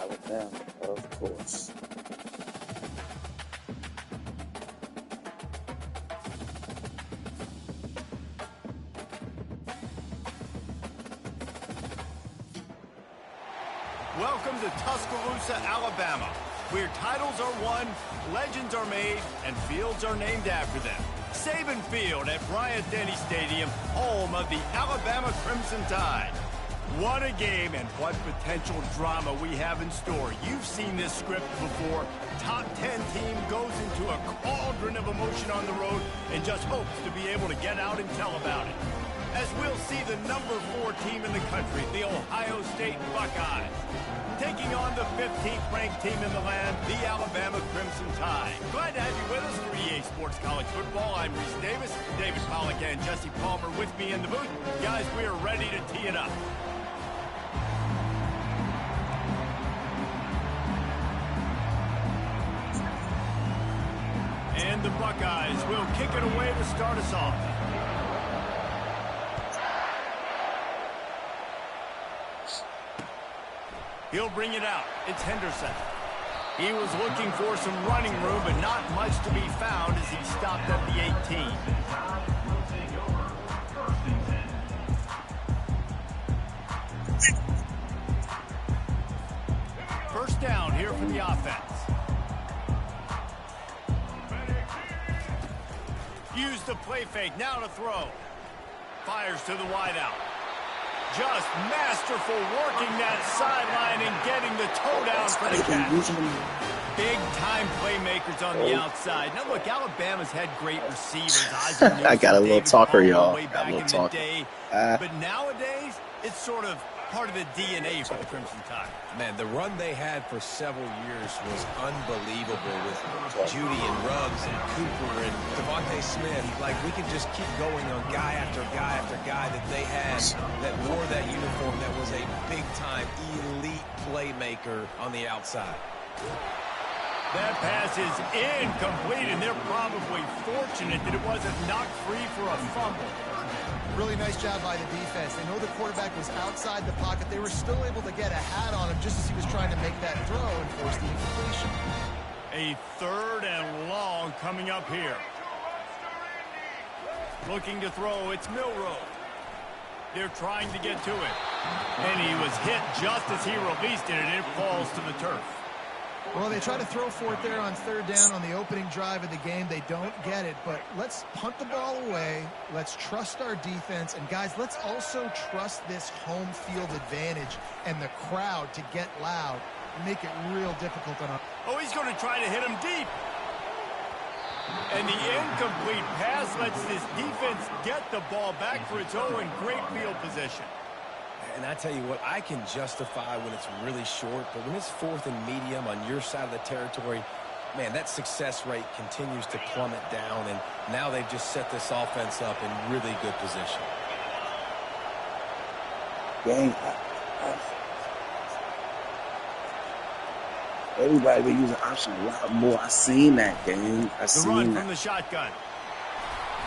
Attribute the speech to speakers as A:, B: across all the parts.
A: Alabama, of course.
B: Welcome to Tuscaloosa, Alabama, where titles are won, legends are made, and fields are named after them. Saban Field at Bryant-Denny Stadium, home of the Alabama Crimson Tide. What a game and what potential drama we have in store. You've seen this script before. Top 10 team goes into a cauldron of emotion on the road and just hopes to be able to get out and tell about it. As we'll see the number 4 team in the country, the Ohio State Buckeyes, taking on the 15th ranked team in the land, the Alabama Crimson Tide. Glad to have you with us for EA Sports College Football. I'm Reese Davis, David Pollack and Jesse Palmer with me in the booth. Guys, we are ready to tee it up. And the Buckeyes will kick it away to start us off. He'll bring it out. It's Henderson. He was looking for some running room, but not much to be found as he stopped at the 18. First down here for the offense. Use the play fake. Now to throw. Fires to the wideout. Just masterful working that sideline and getting the toe down for the catch. Big-time playmakers on the outside. Now, look, Alabama's had great receivers.
A: I got a little talker, y'all.
B: But nowadays, it's sort of part of the DNA for the Crimson Tide.
C: Man, the run they had for several years was unbelievable with Judy and Ruggs and Cooper and Devontae Smith. Like, we could just keep going on guy after guy after guy that they had that wore that uniform that was a big-time elite playmaker on the outside.
B: That pass is incomplete, and they're probably fortunate that it wasn't knocked free for a fumble.
D: Really nice job by the defense. They know the quarterback was outside the pocket. They were still able to get a hat on him just as he was trying to make that throw and force the incompletion.
B: A 3rd and long coming up here. Looking to throw, it's Milroe. They're trying to get to it. And he was hit just as he released it, and it falls to the turf.
D: Well, they try to throw for it there on 3rd down on the opening drive of the game. They don't get it, but let's punt the ball away. Let's trust our defense. And, guys, let's also trust this home field advantage and the crowd to get loud and make it real difficult on us.
B: Oh, he's going to try to hit him deep. And the incomplete pass lets this defense get the ball back for its own great field position.
C: And I tell you what, I can justify when it's really short, but when it's 4th and medium on your side of the territory, man, that success rate continues to plummet down, and now they've just set this offense up in really good position.
A: Gang, everybody been using option a lot more. I seen that, gang. I seen
B: the run
A: that.
B: From the shotgun.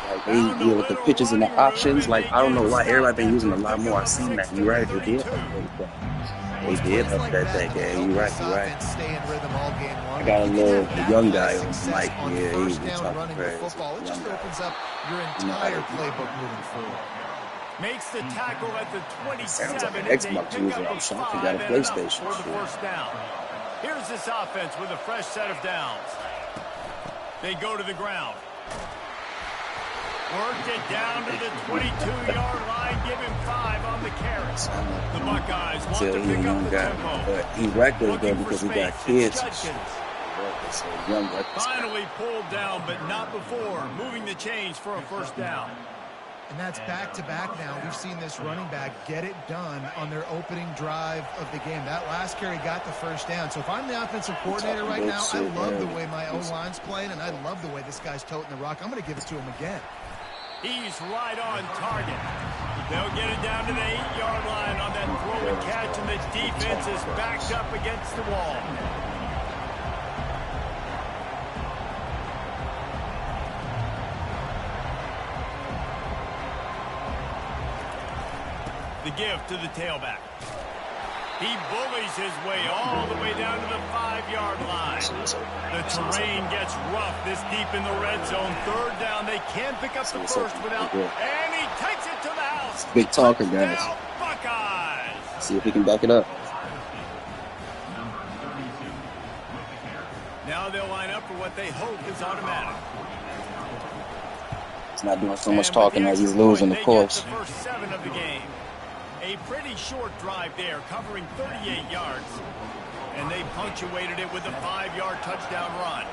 A: Like, they, with the pitches and the options, like, I don't know why everybody been using a lot more. I seen that. You're right, they did. They did up that gang. You're right, you're right. I got a little young guy on the mic. Yeah, he's talking crazy.
D: It just opens up your entire playbook moving forward.
B: Makes the tackle at the 27.
A: Sounds like an Xbox user. I'm shocked he got a PlayStation.
B: For the first down. Here's this offense with a fresh set of downs. They go to the ground. Worked it down to the 22-yard line. Give him 5 on the carry. The Buckeyes want to pick up the tempo.
A: But he reckless though because he got kids.
B: Finally pulled down, but not before. Moving the chains for a first down.
D: And that's back-to-back now. We've seen this running back get it done on their opening drive of the game. That last carry got the first down. So if I'm the offensive coordinator right now, I love the way my O-line's playing, and I love the way this guy's toting the rock. I'm going to give it to him again.
B: He's right on target. They'll get it down to the 8-yard line on that throw and catch, and the defense is backed up against the wall. The give to the tailback. He bullies his way all the way down to the 5-yard line. The terrain gets rough this deep in the red zone. Third down, they can't pick up the first without, and he takes it to the house.
A: Big talker, guys.
B: Touchdown, Buckeyes.
A: See if he can back it up.
B: Now they'll line up for what they hope is automatic.
A: He's not doing so much talking as he's losing, of course.
B: The first 7 of the game. A pretty short drive there, covering 38 yards. And they punctuated it with a 5-yard touchdown run.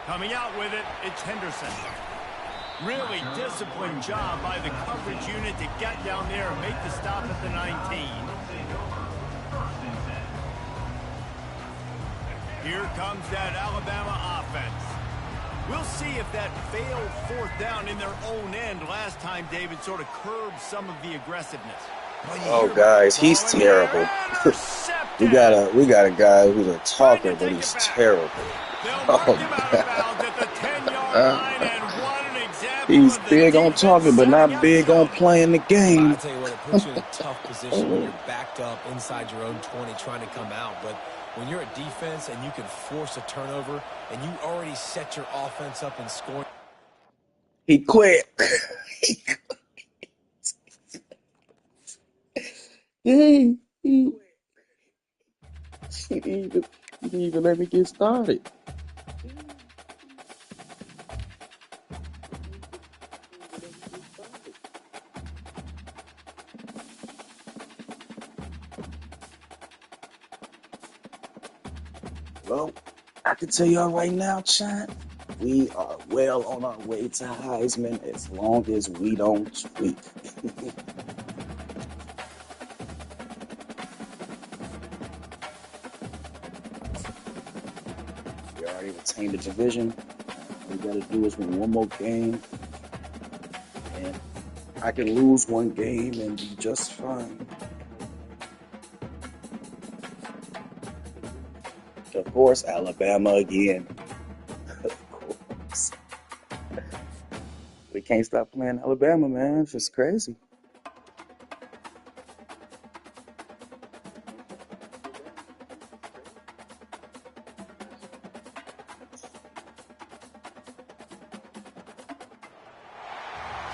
B: Coming out with it, it's Henderson. Really disciplined job by the coverage unit to get down there and make the stop at the 19. Here comes that Alabama offense. We'll see if that failed 4th down in their own end last time, David, sort of curbed some of the aggressiveness.
A: Oh, guys, he's terrible. we got a guy who's a talker, but he's terrible. He's big on talking, but not big on playing the game.
C: I tell you what, it puts you in a tough position when you're backed up inside your own 20 trying to come out. But when you're a defense and you can force a turnover and you already set your offense up in scoring.
A: He quit. He didn't even let me get started. Well, I can tell y'all right now, chat, we are well on our way to Heisman as long as we don't tweak. We already retained the division. All we got to do is win one more game. And I can lose one game and be just fine. Of course, Alabama again. Of course. We can't stop playing Alabama, man. It's just crazy.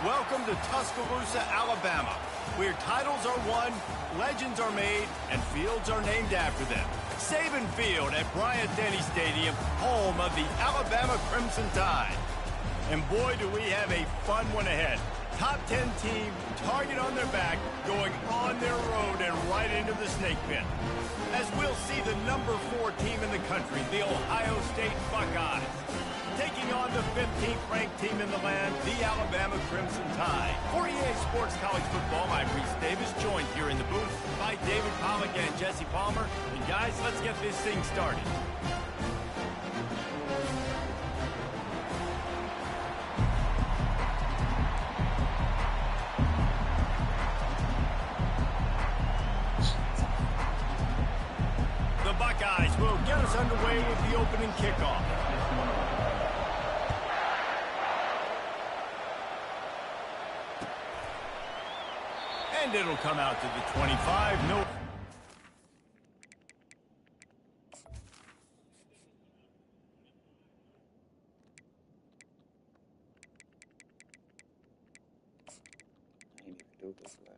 B: Welcome to Tuscaloosa, Alabama, where titles are won, legends are made, and fields are named after them. Saban Field at Bryant-Denny Stadium, home of the Alabama Crimson Tide. And boy, do we have a fun one ahead. Top 10 team, target on their back, going on their road and right into the snake pit. As we'll see the number 4 team in the country, the Ohio State Buckeyes, taking on the 15th ranked team in the land, the Alabama Crimson Tide. For EA Sports College Football, I'm Reese Davis, joined here in the booth by David Pollack and Jesse Palmer. And guys, let's get this thing started. The Buckeyes will get us underway with the opening kickoff. And it'll come out to the 25. No.
A: I didn't even do this last.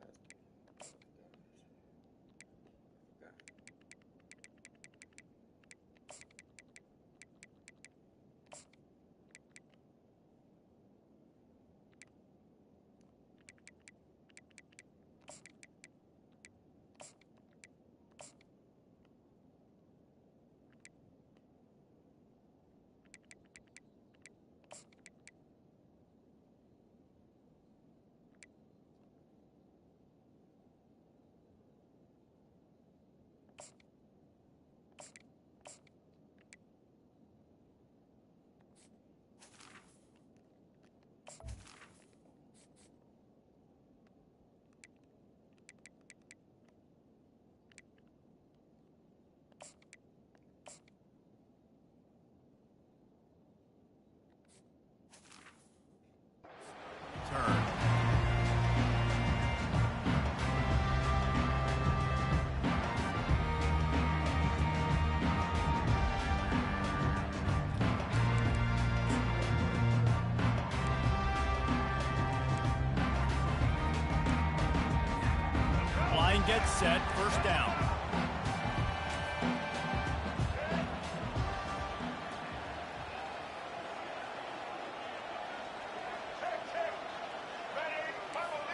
B: line gets set, first down.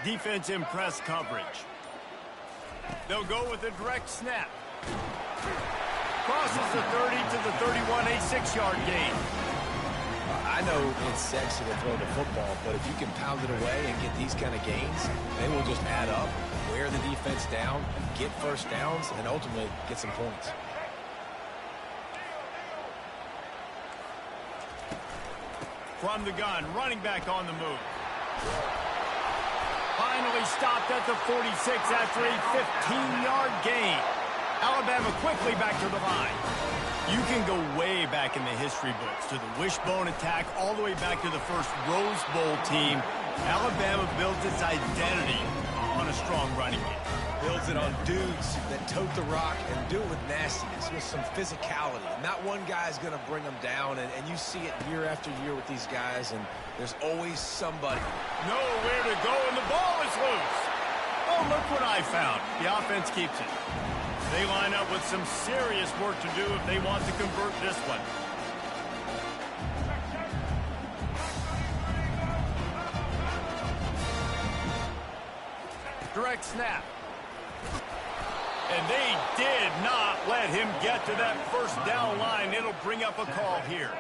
B: Defense in press coverage. They'll go with a direct snap. Crosses the 30 to the 31, a 6-yard gain.
C: I know it's sexy to throw the football, but if you can pound it away and get these kind of gains, they will just add up, wear the defense down, get first downs, and ultimately get some points.
B: From the gun, running back on the move. Finally stopped at the 46 after a 15-yard gain. Alabama quickly back to the line. You can go way back in the history books to the wishbone attack all the way back to the first Rose Bowl team. Alabama built its identity on a strong running game.
C: Builds it on dudes that tote the rock and do it with nastiness, with some physicality. Not one guy's going to bring them down, and you see it year after year with these guys, and there's always somebody.
B: Nowhere to go, and the ball is loose. Oh, look what I found. The offense keeps it. They line up with some serious work to do if they want to convert this one. Direct snap. And they did not let him get to that first down line. It'll bring up a call here.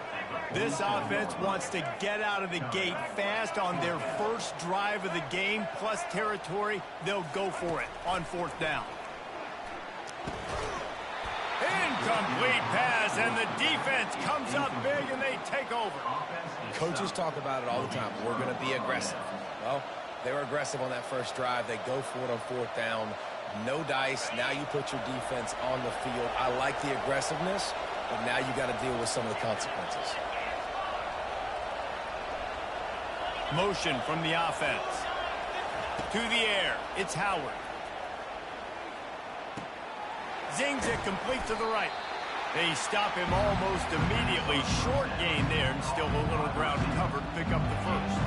B: This offense wants to get out of the gate fast on their first drive of the game, plus territory. They'll go for it on fourth down. Incomplete pass, and the defense comes up big, and they take over.
C: Coaches talk about it all the time. We're going to be aggressive. Well, they were aggressive on that first drive. They go for it on fourth down. No dice. Now you put your defense on the field. I like the aggressiveness, but now you got to deal with some of the consequences.
B: Motion from the offense. To the air. It's Howard. Zings it complete to the right. They stop him almost immediately. Short gain there, and still a little ground covered to pick up the first.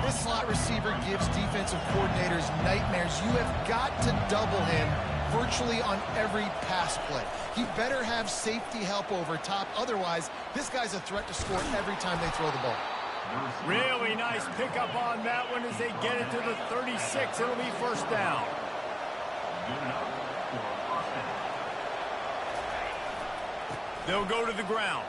D: This slot receiver gives defensive coordinators nightmares. You have got to double him virtually on every pass play. He better have safety help over top. Otherwise, this guy's a threat to score every time they throw the ball.
B: Really nice pickup on that one as they get it to the 36. It'll be first down. They'll go to the ground.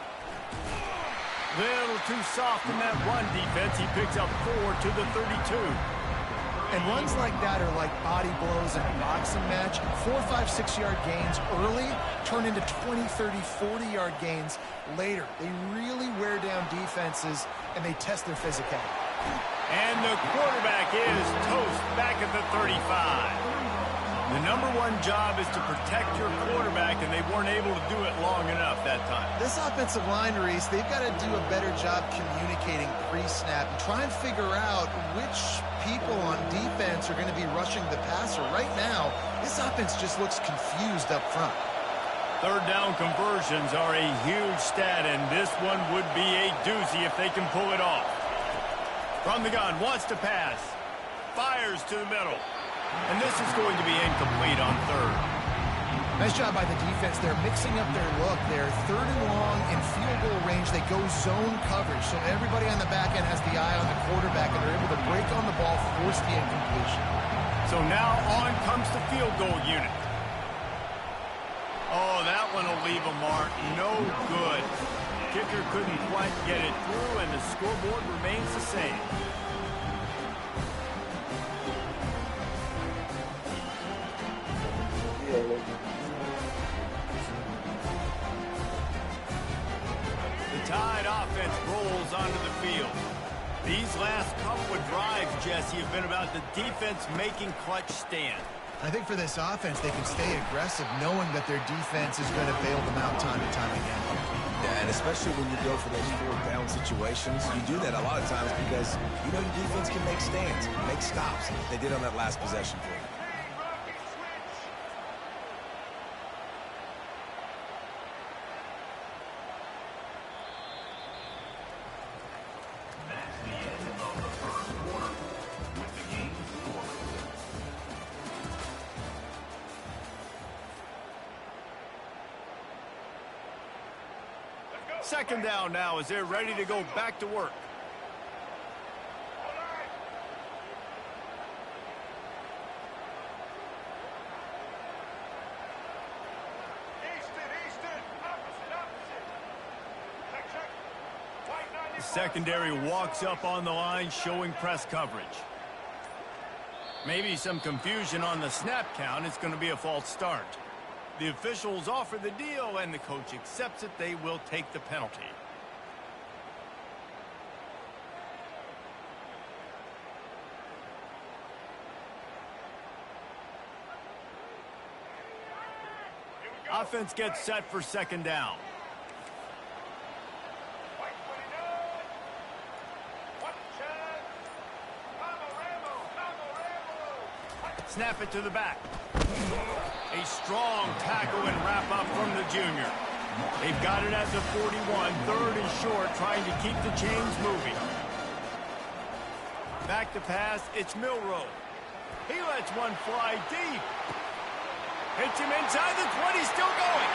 B: Little too soft in that run defense. He picks up 4 to the 32.
D: And runs like that are like body blows in a boxing match. 4, 5, 6-yard gains early turn into 20, 30, 40-yard gains later. They really wear down defenses, and they test their physicality.
B: And the quarterback is toast back at the 35. The number one job is to protect your quarterback, and they weren't able to do it long enough that time.
D: This offensive line, Reese, they've got to do a better job communicating pre-snap and try and figure out which people on defense are going to be rushing the passer. Right now, this offense just looks confused up front.
B: Third down conversions are a huge stat, and this one would be a doozy if they can pull it off. From the gun, wants to pass. Fires to the middle. And this is going to be incomplete on third.
D: Nice job by the defense. They're mixing up their look. They're third and long in field goal range. They go zone coverage, so everybody on the back end has the eye on the quarterback, and they're able to break on the ball, force the incompletion.
B: So now on comes the field goal unit. Oh, that one will leave a mark. No good. Kicker couldn't quite get it through, and the scoreboard remains the same. The Tide offense rolls onto the field. These last couple of drives, Jesse, have been about the defense making clutch stand.
D: I think for this offense, they can stay aggressive knowing that their defense is going to bail them out time and time again.
C: Yeah, and especially when you go for those fourth down situations, you do that a lot of times because you know your defense can make stands, make stops. They did on that last possession for you.
B: second down now as they're ready to go back to work. The secondary walks up on the line, showing press coverage. Maybe some confusion on the snap count. It's going to be a false start. The officials offer the deal, and the coach accepts it. They will take the penalty. Offense gets set for second down. Snap it to the back. A strong tackle and wrap up from the junior. They've got it at the 41, third and short, trying to keep the chains moving. Back to pass, it's Milroe. He lets one fly deep. Hits him inside the 20, still going.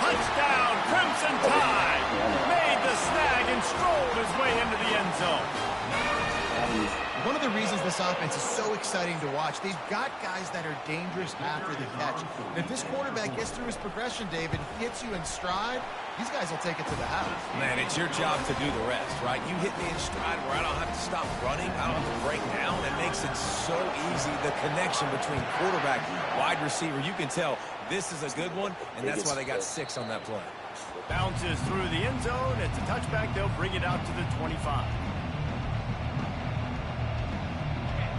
B: Touchdown, Crimson Tide. Made the snag and strolled his way into the end zone.
D: One of the reasons this offense is so exciting to watch, they've got guys that are dangerous after the catch. And if this quarterback gets through his progression, David, hits you in stride, these guys will take it to the house.
C: Man, it's your job to do the rest, right? You hit me in stride where I don't have to stop running. I don't have to break down. It makes it so easy. The connection between quarterback, wide receiver, you can tell this is a good one, and that's why they got 6 on that play.
B: Bounces through the end zone. It's a touchback. They'll bring it out to the 25.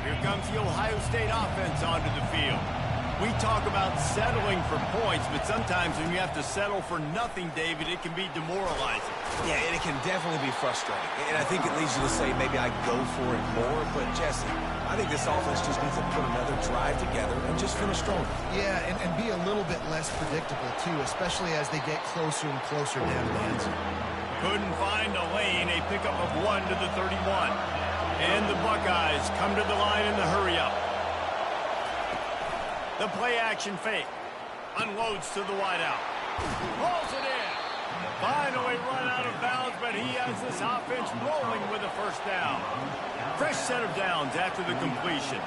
B: Here comes the Ohio State offense onto the field. We talk about settling for points, but sometimes when you have to settle for nothing, David, it can be demoralizing.
C: Yeah, and it can definitely be frustrating. And I think it leads you to say maybe I go for it more. But, Jesse, I think this offense just needs to put another drive together and just finish strong.
D: Yeah, and be a little bit less predictable, too, especially as they get closer and closer down the end zone.
B: Couldn't find a lane. A pickup of 1 to the 31. And the Buckeyes come to the line in the hurry-up. The play-action fake. Unloads to the wideout. Rolls it in. Finally run out of bounds, but he has this offense rolling with a first down. Fresh set of downs after the completion.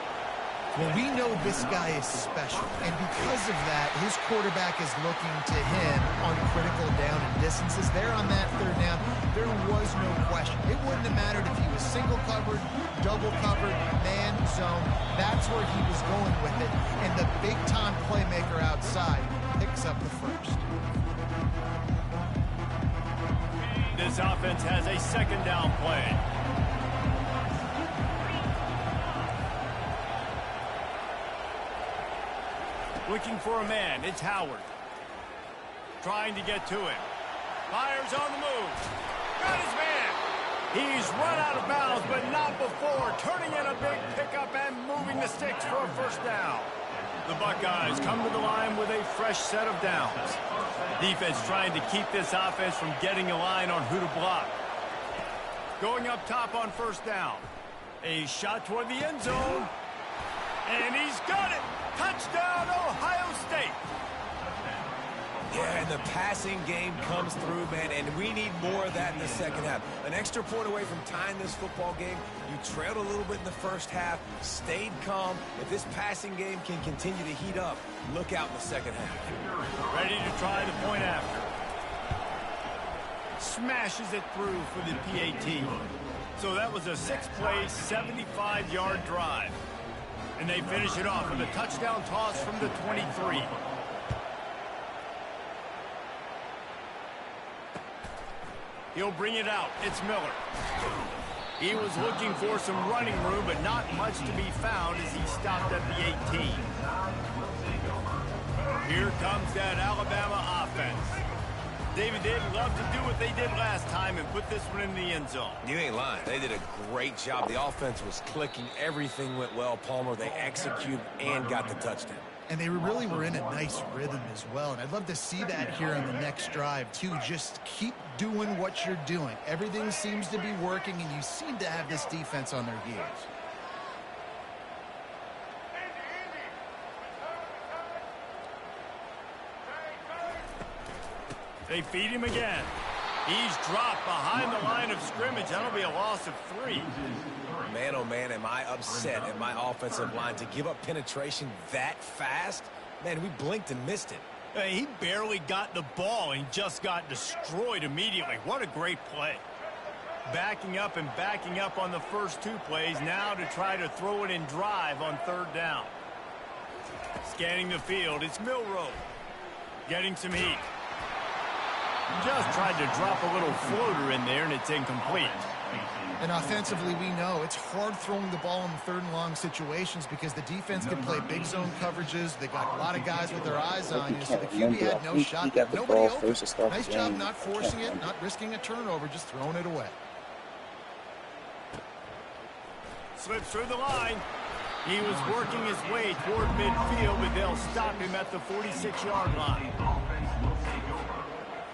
D: Well, we know this guy is special, and because of that, his quarterback is looking to him on critical down and distances. There on that third down, there was no question. It wouldn't have mattered if he was single covered, double covered, man zone. That's where he was going with it, and the big-time playmaker outside picks up the first.
B: This offense has a second down play. Looking for a man, it's Howard. Trying to get to him. Fires on the move. Got his man. He's run out of bounds, but not before. Turning in a big pickup and moving the sticks for a first down. The Buckeyes come to the line with a fresh set of downs. Defense trying to keep this offense from getting a line on who to block. Going up top on first down. A shot toward the end zone. And he's got it. Touchdown, Ohio State.
C: Yeah, and the passing game comes through, man, and we need more of that in the second half. An extra point away from tying this football game. You trailed a little bit in the first half, stayed calm. If this passing game can continue to heat up, look out in the second half.
B: Ready to try the point after. Smashes it through for the PAT. So that was a 6-play, 75-yard drive. And they finish it off with a touchdown toss from the 23. He'll bring it out. It's Miller. He was looking for some running room, but not much to be found as he stopped at the 18. Here comes that Alabama offense. David, they'd love to do what they did last time and put this one in the end zone.
C: You ain't lying. They did a great job. The offense was clicking. Everything went well. Palmer, they executed and got the touchdown.
D: And they really were in a nice rhythm as well. And I'd love to see that here on the next drive, too. Just keep doing what you're doing. Everything seems to be working, and you seem to have this defense on their heels.
B: They feed him again. He's dropped behind the line of scrimmage. That'll be a loss of 3.
C: Man, oh man, am I upset at my offensive line to give up penetration that fast? Man, we blinked and missed it.
B: He barely got the ball and just got destroyed immediately. What a great play. Backing up and backing up on the first 2 plays now to try to throw it in drive on 3rd down. Scanning the field, it's Milroe. Getting some heat. Just tried to drop a little floater in there, and it's incomplete.
D: And offensively, we know it's hard throwing the ball in 3rd and long situations because the defense can play big zone coverages. They got a lot of guys with their eyes on you, so the QB had no shot. Nobody open. Nice job not forcing it, not risking a turnover, just throwing it away.
B: Slips through the line. He was working his way toward midfield, but they'll stop him at the 46-yard line.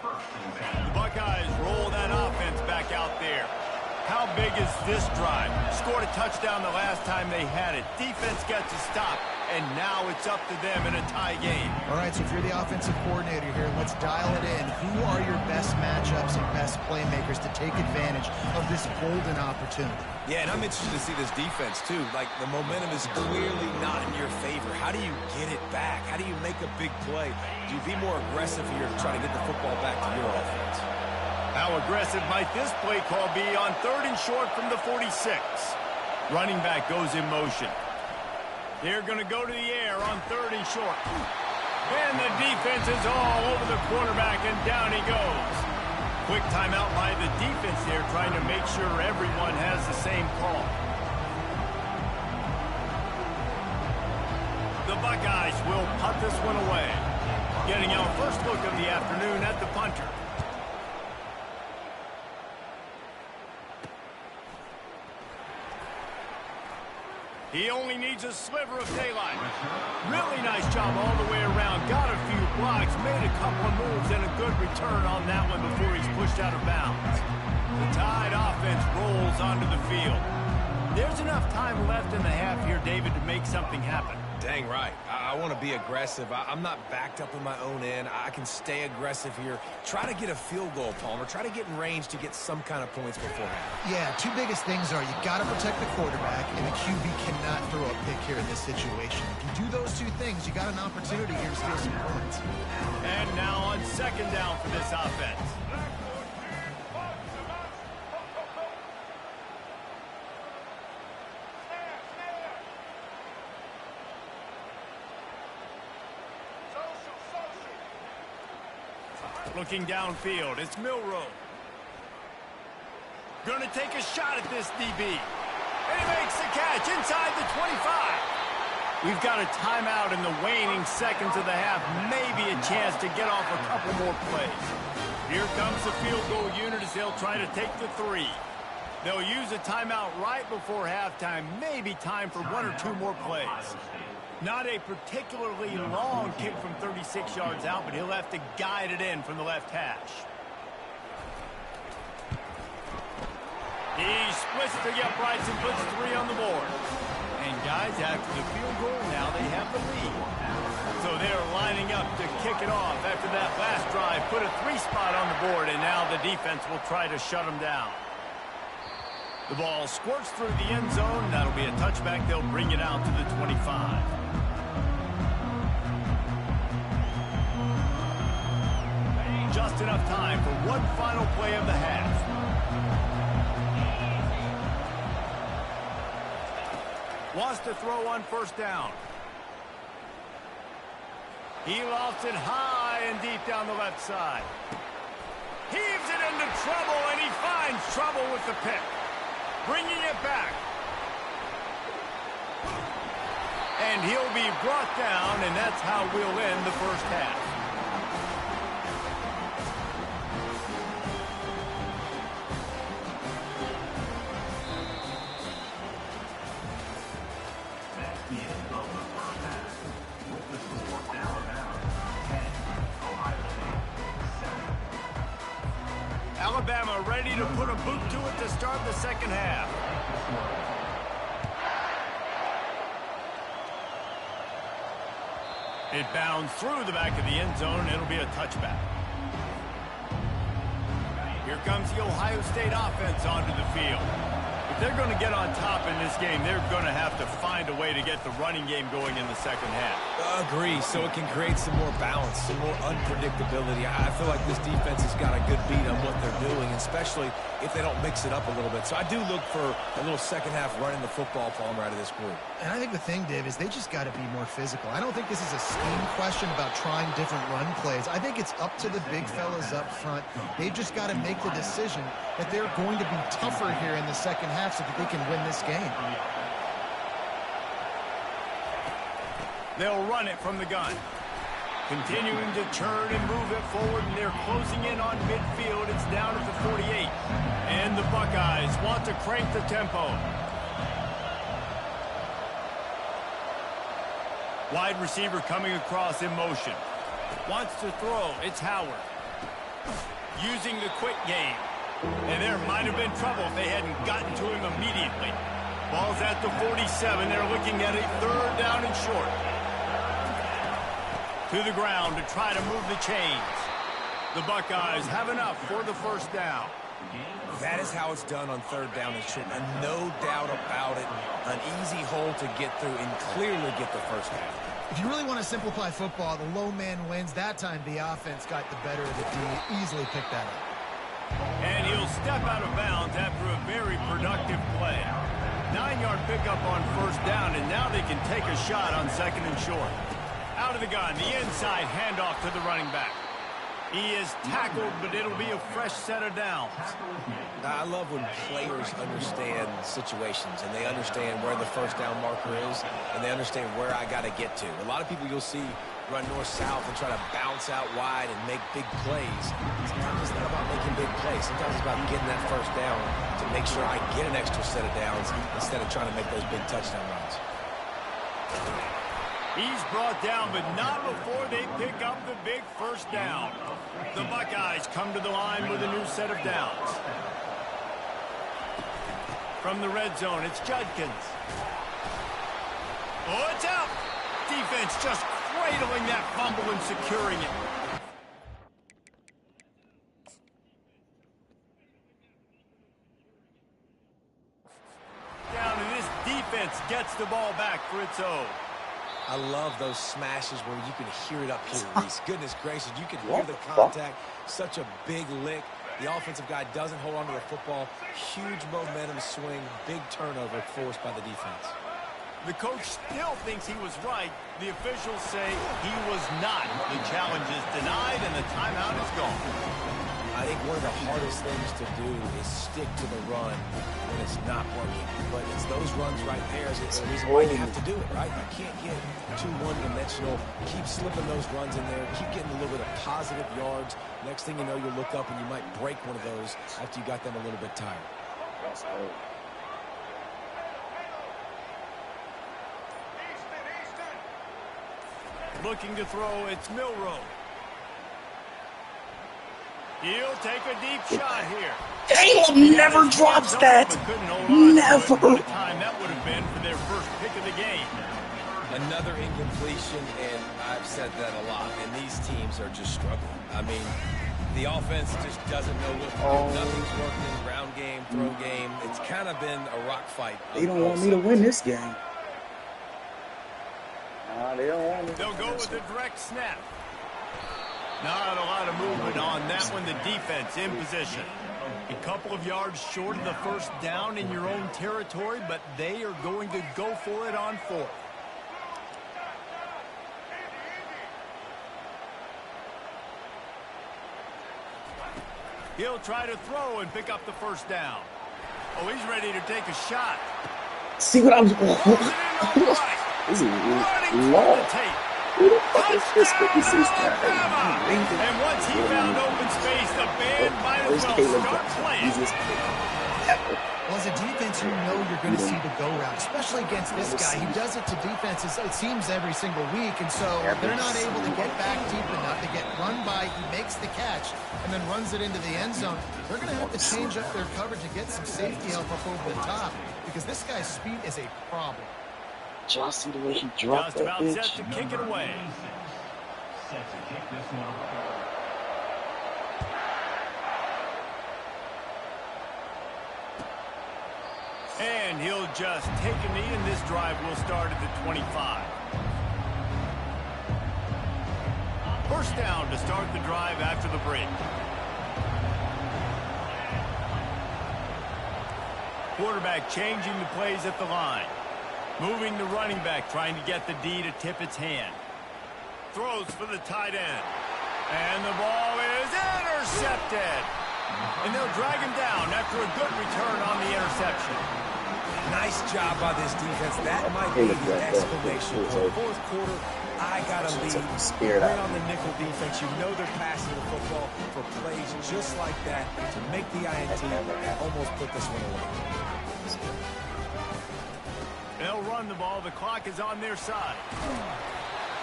B: The Buckeyes roll that offense back out there. How big is this drive? Scored a touchdown the last time they had it. Defense gets a stop, and now it's up to them in a tie game.
D: All right, so if you're the offensive coordinator here, let's dial it in. Who are your best matchups and best playmakers to take advantage of this golden opportunity?
C: Yeah, and I'm interested to see this defense, too. Like, the momentum is clearly not in your favor. How do you get it back? How do you make a big play? Do you be more aggressive here to try to get the football back to your offense?
B: How aggressive might this play call be on 3rd and short from the 46? Running back goes in motion. They're going to go to the air on 3rd and short. And the defense is all over the quarterback, and down he goes. Quick timeout by the defense there, trying to make sure everyone has the same call. The Buckeyes will punt this one away. Getting our first look of the afternoon at the punter. He only needs a sliver of daylight. Really nice job all the way around. Got a few blocks, made a couple of moves, and a good return on that one before he's pushed out of bounds. The Tide offense rolls onto the field. There's enough time left in the half here, David, to make something happen.
C: Dang right. I want to be aggressive. I'm not backed up in my own end. I can stay aggressive here. Try to get a field goal, Palmer. Try to get in range to get some kind of points beforehand.
D: Yeah, 2 biggest things are you got to protect the quarterback, and the QB cannot throw a pick here in this situation. If you do those 2 things, you got an opportunity here to steal some points.
B: And now on 2nd down for this offense. Looking downfield, it's Milroe. Going to take a shot at this DB. And he makes the catch inside the 25. We've got a timeout in the waning seconds of the half. Maybe a chance to get off a couple more plays. Here comes the field goal unit as they'll try to take the 3. They'll use a timeout right before halftime. Maybe time for 1 or 2 more plays. Not a particularly long kick from 36 yards out, but he'll have to guide it in from the left hash. He splits the uprights and puts 3 on the board. And guys, after the field goal, now they have the lead. So they're lining up to kick it off after that last drive. Put a 3 spot on the board, and now the defense will try to shut them down. The ball squirts through the end zone. That'll be a touchback. They'll bring it out to the 25. Just enough time for one final play of the half. Wants to throw on 1st down. He lofts it high and deep down the left side. Heaves it into trouble, and he finds trouble with the pick. Bringing it back. And he'll be brought down, and that's how we'll end the first half. Alabama ready to put a boot to it to start the second half. It bounds through the back of the end zone. It'll be a touchback. Here comes the Ohio State offense onto the field. If they're going to get on top in this game, they're going to have to find a way to get the running game going in the second half.
C: Agree, so it can create some more balance, some more unpredictability. I feel like this defense has got a good beat on what they're doing, especially if they don't mix it up a little bit. So I do look for a little second half running the football, Palmer, out of this group.
D: And I think the thing, Dave, is they just got to be more physical. I don't think this is a scheme question about trying different run plays. I think it's up to the big fellas up front. They've just got to make the decision that they're going to be tougher here in the second half so that they can win this game.
B: They'll run it from the gun. Continuing to turn and move it forward, and they're closing in on midfield. It's down at the 48. And the Buckeyes want to crank the tempo. Wide receiver coming across in motion. Wants to throw. It's Howard. Using the quick game. And there might have been trouble if they hadn't gotten to him immediately. Ball's at the 47. They're looking at a third down and short. To the ground to try to move the chains. The Buckeyes have enough for the first down.
C: That is how it's done on third down and short. And no doubt about it, an easy hole to get through and clearly get the first down.
D: If you really want to simplify football, the low man wins. That time the offense got the better of the D. Easily picked that up.
B: And he'll step out of bounds after a very productive play. 9-yard pickup on first down, and now they can take a shot on second and short. Out of the gun, the inside handoff to the running back. He is tackled, but it'll be a fresh set of downs.
C: I love when players understand situations and they understand where the first down marker is and they understand where I got to get to. A lot of people you'll see run north-south and try to bounce out wide and make big plays. Sometimes it's not about making big plays. Sometimes it's about getting that first down to make sure I get an extra set of downs instead of trying to make those big touchdown runs.
B: He's brought down, but not before they pick up the big first down. The Buckeyes come to the line with a new set of downs. From the red zone, it's Judkins. Oh, it's out! Defense just cradling that fumble and securing it. Down, and this defense gets the ball back for its own.
C: I love those smashes where you can hear it up here, Reese. Goodness gracious, you can hear the contact. Such a big lick. The offensive guy doesn't hold on to the football. Huge momentum swing, big turnover forced by the defense.
B: The coach still thinks he was right. The officials say he was not. The challenge is denied, and the timeout is gone.
C: I think one of the hardest things to do is stick to the run when it's not working. But it's those runs right there. It's the reason why you have to do it, right? You can't get too one-dimensional. Keep slipping those runs in there. Keep getting a little bit of positive yards. Next thing you know, you'll look up and you might break one of those after you got them a little bit tired.
B: Looking to throw, it's Milroe. He'll take a deep shot here.
A: Caleb never drops that. Never.
B: What a time that would have been for their first pick of the game.
C: Another incompletion, and I've said that a lot, and these teams are just struggling. I mean, the offense just doesn't know what to do. Nothing's working. Ground game, throw game. It's kind of been a rock fight.
A: They don't want me to win this game. They don't want me.
B: They'll go with a direct snap. Not a lot of movement on that one. The defense in position. A couple of yards short of the first down in your own territory, but they are going to go for it on fourth. He'll try to throw and pick up the first down. Oh, he's ready to take a shot.
A: See what I'm doing? This is long. Who the fuck is this 56 guy?
B: And once he found open space, the band might as well start playing.
D: Well, as a defense, you know you're going to see the go route, especially against this guy. He does it to defenses, it seems, every single week, and so they're not able to get back deep enough. They get run by, he makes the catch, and then runs it into the end zone. They're going to have to change up their coverage and get some safety help up over the top, because this guy's speed is a problem.
A: Just see the way he dropped that bitch.
B: Just about set to kick it away. And he'll just take a knee, and this drive will start at the 25. First down to start the drive after the break. Quarterback changing the plays at the line. Moving the running back, trying to get the D to tip its hand. Throws for the tight end. And the ball is intercepted. And they'll drag him down after a good return on the interception.
C: Nice job by this defense. That might be the exclamation point. Fourth quarter, I got to lead. Bring on the nickel defense. You know they're passing the football for plays just like that to make the INT almost put this one away.
B: They'll run the ball. The clock is on their side.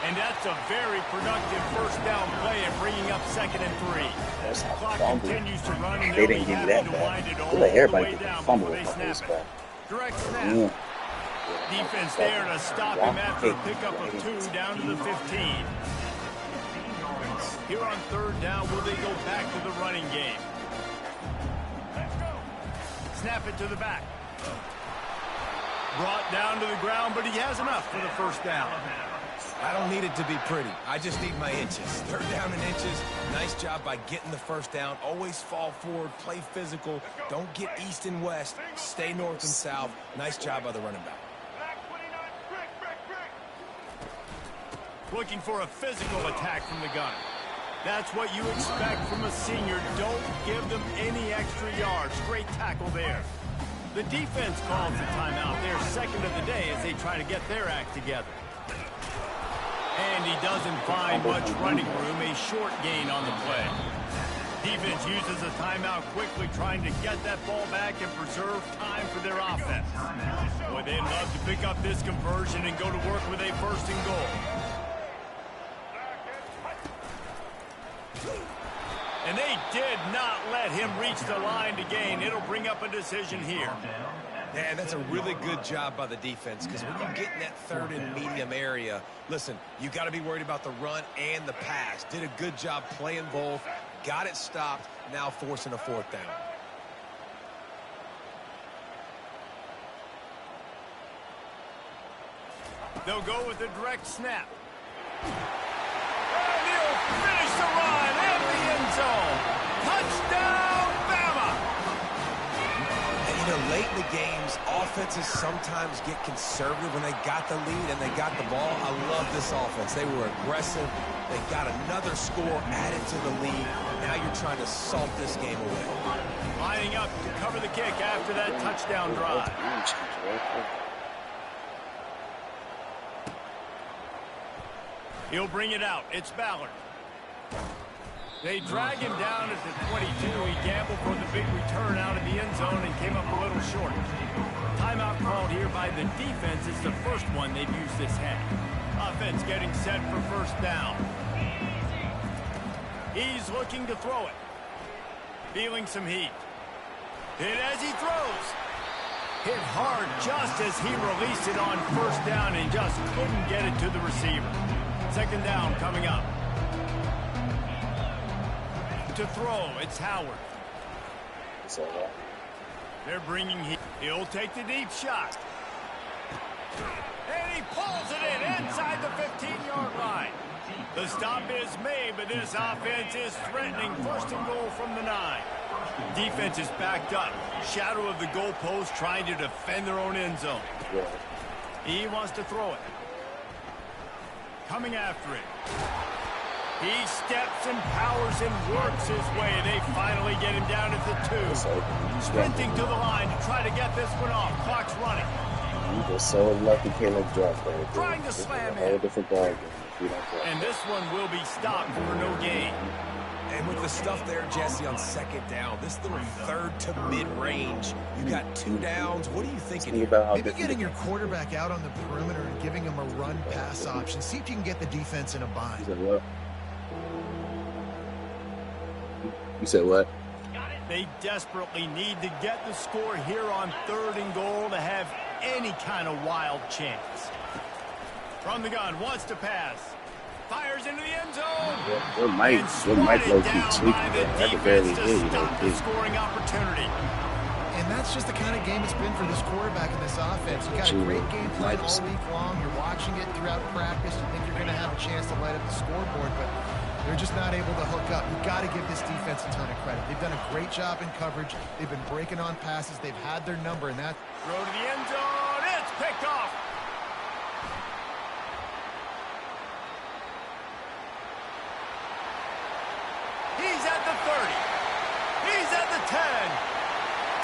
B: And that's a very productive first down play and bringing up 2nd and 3. The clock continues to run, and
A: they didn't give you that back. They let everybody get the fumble with my back.
B: Direct snap. Defense there to stop him after a pickup of 2 down to the 15. Here on 3rd down, will they go back to the running game? Snap it to the back. Brought down to the ground, but he has enough for the first down.
C: I don't need it to be pretty. I just need my inches. 3rd down and inches. Nice job by getting the first down. Always fall forward, play physical. Don't get east and west. Stay north and south. Nice job by the running back.
B: Looking for a physical attack from the gun. That's what you expect from a senior. Don't give them any extra yards. Great tackle there. The defense calls the timeout. Their 2nd of the day as they try to get their act together. And he doesn't find much running room. A short gain on the play. Defense uses a timeout quickly, trying to get that ball back and preserve time for their offense. Boy, they'd love to pick up this conversion and go to work with a 1st and goal. And they did not let him reach the line to gain. It'll bring up a decision here.
C: Man, that's a really good job by the defense, because when you get in that 3rd and medium area, listen, you got to be worried about the run and the pass. Did a good job playing both, got it stopped, now forcing a 4th down.
B: They'll go with the direct snap. And he'll finish the run in the end zone. Touchdown, Bama!
C: And, you know, late in the games, offenses sometimes get conservative when they got the lead and they got the ball. I love this offense. They were aggressive. They got another score added to the lead. Now you're trying to salt this game away.
B: Lining up to cover the kick after that touchdown drive. He'll bring it out. It's Ballard. They drag him down at the 22. He gambled for the big return out of the end zone and came up a little short. Timeout called here by the defense. It's the first one they've used this half. Offense getting set for 1st down. He's looking to throw it. Feeling some heat. Hit as he throws. Hit hard just as he released it on 1st down and just couldn't get it to the receiver. 2nd down coming up. To throw, it's Howard. They're bringing heat. He'll take the deep shot. And he pulls it in inside the 15-yard line. The stop is made, but this offense is threatening 1st and goal from the 9. Defense is backed up. Shadow of the goalpost, trying to defend their own end zone. He wants to throw it. Coming after it. He steps and powers and works his way. They finally get him down at the 2. Sprinting to the line to try to get this one off. Clock's running.
A: You just so lucky Caleb dropped there.
B: Trying to slam
A: a whole different ball game.
B: And this one will be stopped for no gain.
C: And with the stuff there, Jesse, on 2nd down, this little 3rd to mid-range, you got 2 downs. What are you thinking here?
D: Maybe getting your quarterback out on the perimeter and giving him a run-pass option. See if you can get the defense in a bind.
A: You said what?
B: They desperately need to get the score here on 3rd and goal to have any kind of wild chance. From the gun, wants to pass. Fires into the end zone.
A: What might low-key tweak that? I could barely hear you.
B: Scoring opportunity.
D: And And that's just the kind of game it's been for this quarterback in this offense. You got a great game plan all week long. You're watching it throughout practice. You think you're going to have a chance to light up the scoreboard, but they're just not able to hook up. You've got to give this defense a ton of credit. They've done a great job in coverage. They've been breaking on passes. They've had their number, and that
B: throw to the end zone. It's picked off. He's at the 30. He's at the 10.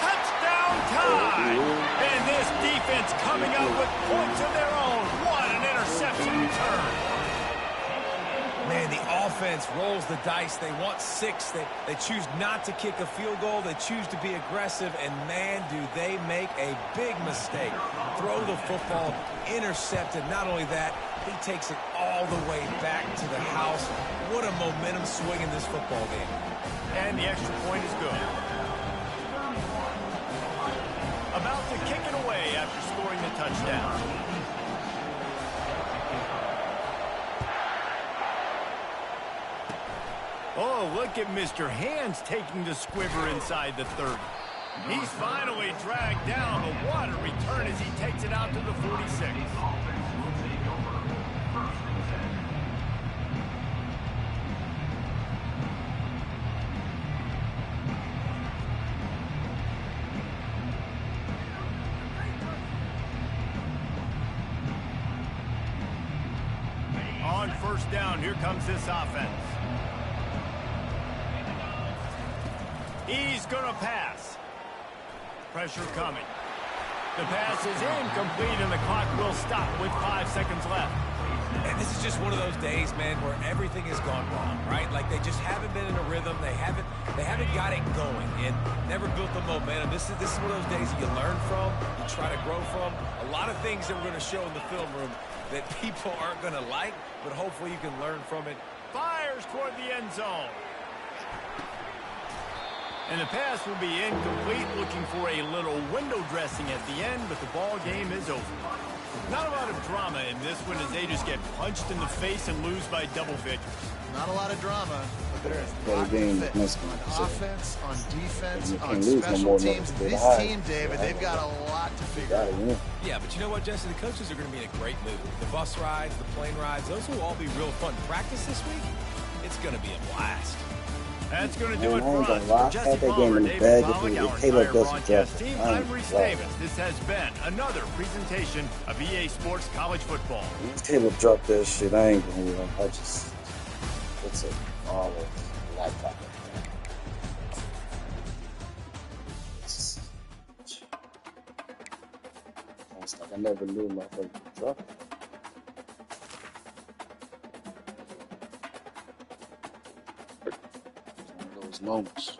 B: Touchdown time. And this defense coming up with points of their own. What an interception return.
C: Man, the offense rolls the dice. They want 6. They choose not to kick a field goal. They choose to be aggressive. And, man, do they make a big mistake. Throw the football, intercepted. Not only that, he takes it all the way back to the house. What a momentum swing in this football game.
B: And the extra point is good. About to kick it away after scoring the touchdown. Oh, look at Mr. Hands taking the squiver inside the 30. He's finally dragged down, but what a return as he takes it out to the 46. On first down, here comes this offense. He's going to pass. Pressure coming. The pass is incomplete, and the clock will stop with 5 seconds left.
C: And this is just one of those days, man, where everything has gone wrong, right? Like they just haven't been in a rhythm. They haven't got it going and never built the momentum. This is one of those days that you learn from, you try to grow from. A lot of things that we're going to show in the film room that people aren't going to like, but hopefully you can learn from it.
B: Fires toward the end zone. And the pass will be incomplete, looking for a little window dressing at the end, but the ball game is over. Not a lot of drama in this one as they just get punched in the face and lose by double figures.
D: not a lot of drama, but there's a lot of on offense, on defense, on special teams. This team, David, they've got a lot to figure out.
C: Yeah, but you know what, Jesse? The coaches are going to be in a great mood. The bus rides, the plane rides, those will all be real fun. Practice this week, it's going to be a blast.
B: That's going to do it for us. Jesse Palmer, David Pollock, our entire broadcast team. I'm Reese Davis. This has been another presentation of EA Sports College Football.
A: Caleb dropped that shit. I ain't going to. I just, it's a all of laptop. It's like I never knew my fucking drop. Moments.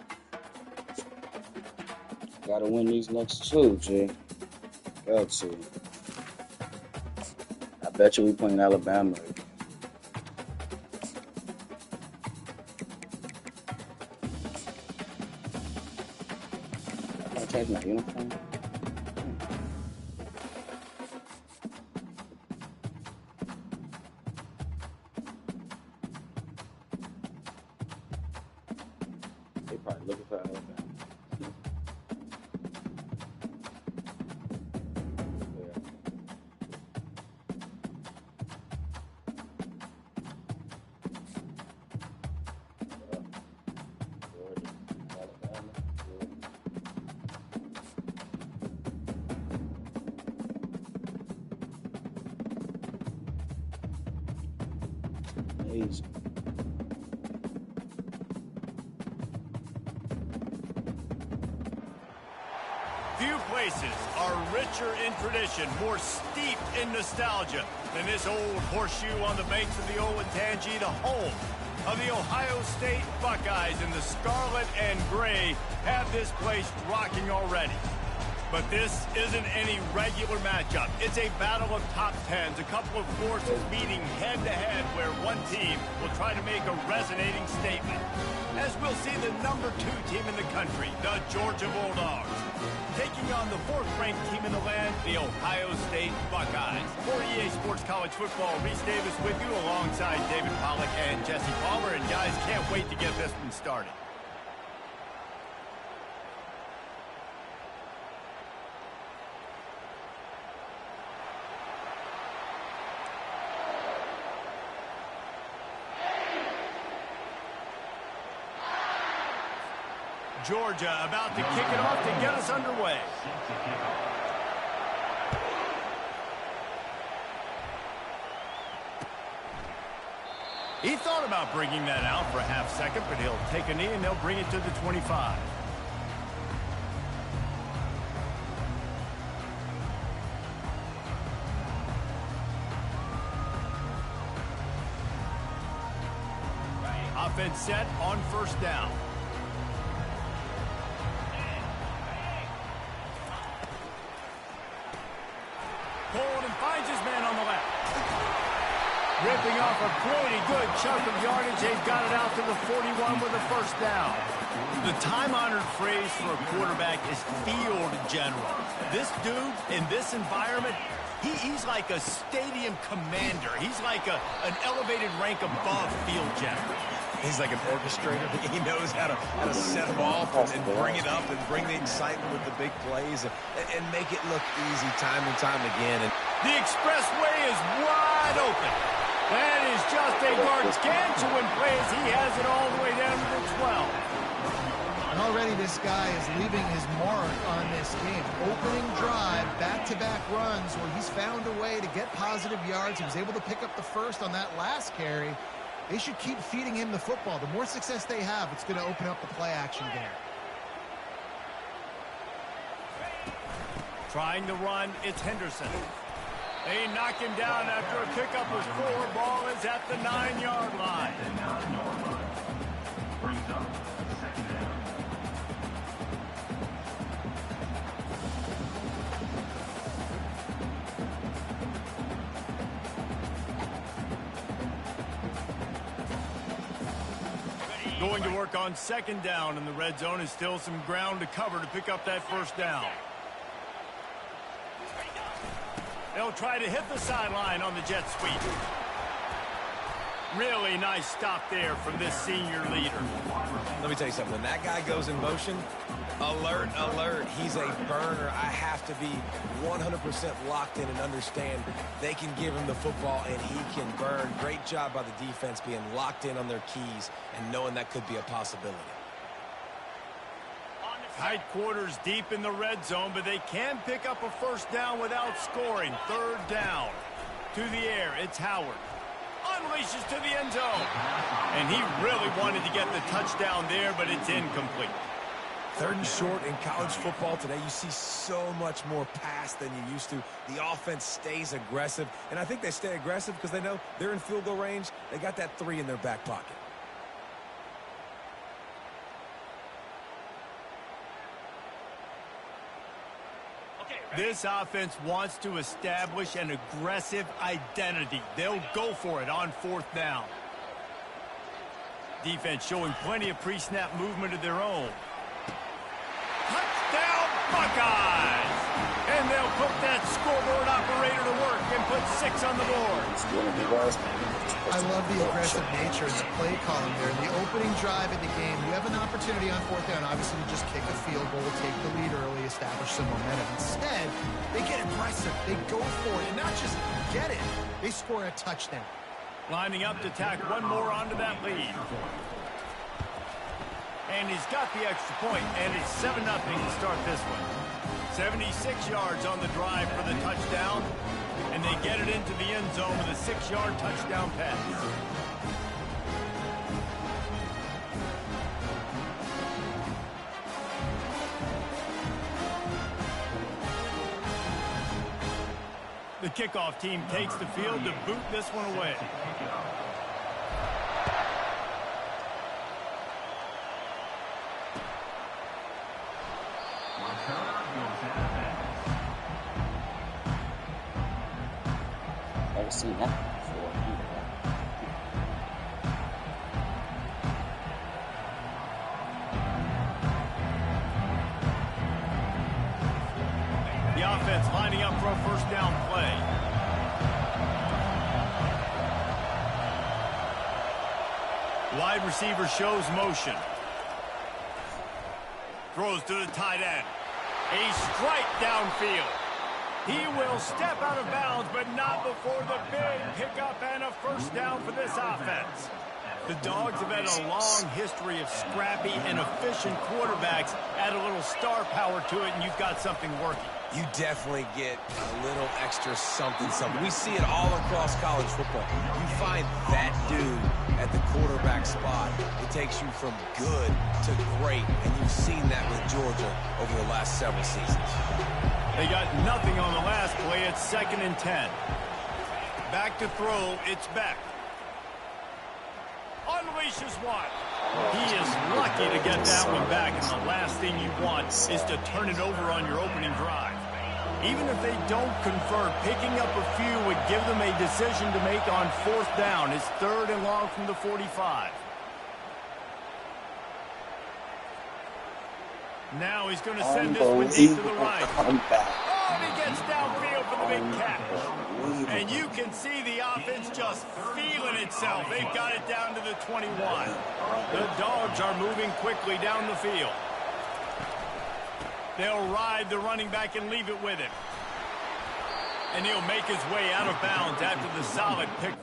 A: Gotta win these next two, G. Got to. I bet you we playing Alabama again. I can't change my uniform. Probably looking for Alabama. Amazing.
B: Few places are richer in tradition, more steeped in nostalgia than this old horseshoe on the banks of the Olentangy, the home of the Ohio State Buckeyes. And the scarlet and gray have this place rocking already. But this isn't any regular matchup. It's a battle of top tens, a couple of forces meeting head-to-head where one team will try to make a resonating statement. As we'll see the number 2 team in the country, the Georgia Bulldogs, taking on the 4th-ranked team in the land, the Ohio State Buckeyes. For EA Sports College Football, Reese Davis with you alongside David Pollock and Jesse Palmer. And guys, can't wait to get this one started. Georgia about to kick it off to get us underway. He thought about bringing that out for a half second, but he'll take a knee and they'll bring it to the 25. Offense set on first down. Pulled and finds his man on the left. Ripping off a pretty good chunk of yardage. They've got it out to the 41 with a first down. The time-honored phrase for a quarterback is field general. This dude, in this environment, he's like a stadium commander. He's like an elevated rank above field general.
C: He's like an orchestrator. He knows how to set them off and bring it up and bring the excitement with the big plays and make it look easy time and time again. And
B: the expressway is wide open. That is just a gargantuan play as he has it all the way down to the 12.
D: And already this guy is leaving his mark on this game. Opening drive, back-to-back runs where he's found a way to get positive yards. He was able to pick up the first on that last carry. They should keep feeding him the football. The more success they have, it's going to open up the play-action game.
B: Trying to run, it's Henderson. They knock him down after a pickup of 4. Ball is at the 9-yard line. Going to work on second down in the red zone. Is still some ground to cover to pick up that first down. They'll try to hit the sideline on the jet sweep. Really nice stop there from this senior leader.
C: let me tell you something. When that guy goes in motion, alert, alert. He's a burner. I have to be 100% locked in and understand they can give him the football and he can burn. Great job by the defense being locked in on their keys and knowing that could be a possibility.
B: Tight quarters deep in the red zone, but they can pick up a first down without scoring. Third down. To the air, it's Howard. Unleashes to the end zone. And he really wanted to get the touchdown there, but it's incomplete.
C: Third and short in college football today, you see so much more pass than you used to. The offense stays aggressive, and I think they stay aggressive because they know they're in field goal range. They got that 3 in their back pocket.
B: This offense wants to establish an aggressive identity. They'll go for it on fourth down. Defense showing plenty of pre-snap movement of their own. Touchdown, Buckeyes! And they'll put that scoreboard operator to work and put 6 on the board.
D: I love the aggressive nature and the play calling there. In the opening drive of the game, you have an opportunity on fourth down, obviously, to just kick a field goal, take the lead early, establish some momentum. Instead, they get aggressive. They go for it, and not just get it. They score a touchdown.
B: Lining up to tack one more onto that lead. And he's got the extra point, and it's 7-0 to start this one. 76 yards on the drive for the touchdown, and they get it into the end zone with a 6-yard touchdown pass. The kickoff team takes the field to boot this one away.
A: Never seen that before.
B: The offense lining up for a first down play. Wide receiver shows motion. Throws to the tight end. A strike downfield. He will step out of bounds, but not before the big pickup and a first down for this offense. The Dogs have had a long history of scrappy and efficient quarterbacks. Add a little star power to it, and you've got something working.
C: You definitely get a little extra something. We see it all across college football. You find that dude at the quarterback spot. It takes you from good to great, and you've seen that with Georgia over the last several seasons.
B: They got nothing on the last play. It's 2nd and 10. Back to throw. It's Beck. Unleashes one. He is lucky to get that one back, and the last thing you want is to turn it over on your opening drive. Even if they don't convert, picking up a few would give them a decision to make on 4th down. It's 3rd and long from the 45. Now he's going to send this one deep to the right. Oh, and he gets downfield for the big catch. And you can see the offense just feeling itself. They've got it down to the 21. The Dogs are moving quickly down the field. They'll ride the running back and leave it with him. And he'll make his way out of bounds after the solid pick.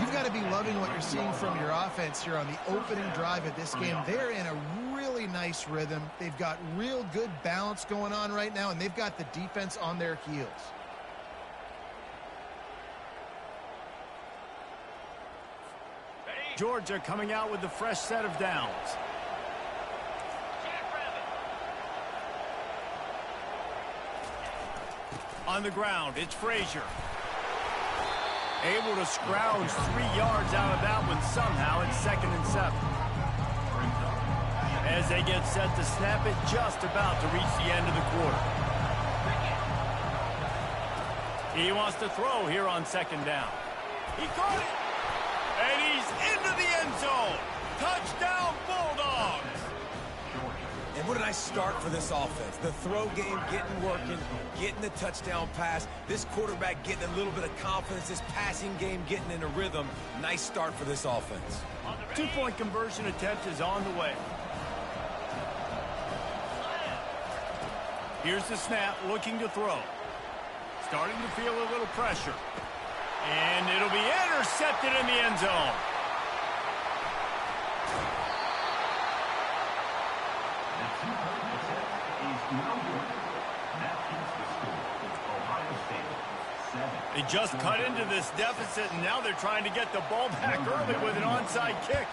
D: You've got to be loving what you're seeing from your offense here on the opening drive of this game. They're in a really nice rhythm. They've got real good balance going on right now, and they've got the defense on their heels.
B: Georgia coming out with a fresh set of downs. On the ground, it's Frazier. Able to scrounge 3 yards out of that one somehow. It's 2nd and 7. As they get set to snap it, just about to reach the end of the quarter. He wants to throw here on 2nd down. He caught it. And he's into the end zone. Touchdown, Bulldogs.
C: And what a nice start for this offense. The throw game getting working, getting the touchdown pass. This quarterback getting a little bit of confidence. This passing game getting in a rhythm. Nice start for this offense.
B: 2-point conversion attempt is on the way. Here's the snap, looking to throw. Starting to feel a little pressure. And it'll be intercepted in the end zone. They just cut into this deficit, and now they're trying to get the ball back early with an onside kick.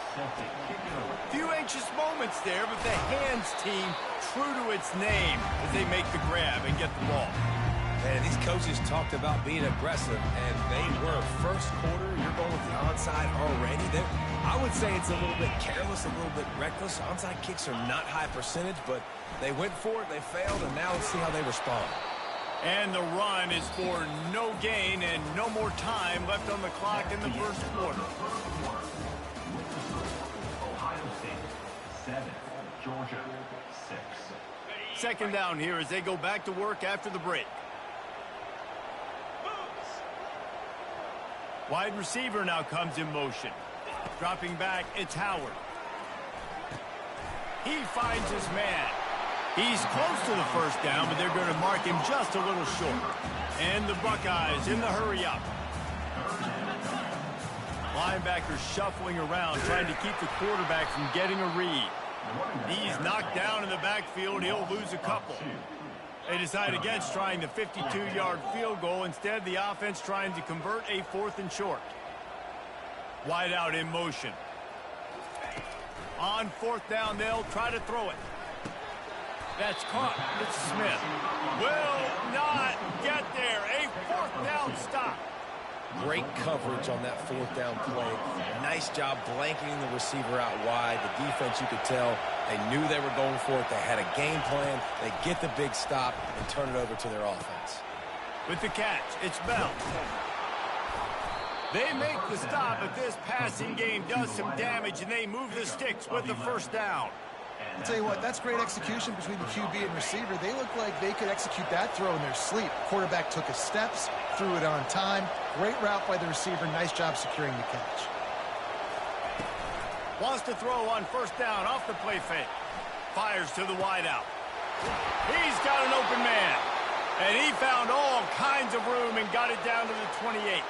B: Few anxious moments there, but the hands team true to its name as they make the grab and get the ball.
C: Man, these coaches talked about being aggressive, and they were. First quarter, you're going with the onside already. I would say it's a little bit careless, a little bit reckless. Onside kicks are not high percentage, but they went for it, they failed, and now let's see how they respond.
B: And the run is for no gain and no more time left on the clock in the first quarter.
E: Ohio State 7, Georgia 6.
B: 2nd down here as they go back to work after the break. Wide receiver now comes in motion. Dropping back, it's Howard. He finds his man. He's close to the first down, but they're going to mark him just a little short. And the Buckeyes in the hurry-up. Linebackers shuffling around, trying to keep the quarterback from getting a read. He's knocked down in the backfield. He'll lose a couple. They decide against trying the 52-yard field goal. Instead, the offense trying to convert a 4th and short. Wide out in motion. On 4th down, they'll try to throw it. That's caught. It's Smith. Will not get there. A 4th down stop.
C: Great coverage on that 4th down play. Nice job blanketing the receiver out wide. The defense, you could tell, they knew they were going for it. They had a game plan. They get the big stop and turn it over to their offense.
B: With the catch, it's Bell. They make the stop, but this passing game does some damage, and they move the sticks with the 1st down.
D: I'll tell you what, that's great execution between the QB and receiver. They look like they could execute that throw in their sleep. Quarterback took his steps, threw it on time. Great route by the receiver. Nice job securing the catch.
B: Wants to throw on 1st down off the play fake. Fires to the wideout. He's got an open man. And he found all kinds of room and got it down to the 28.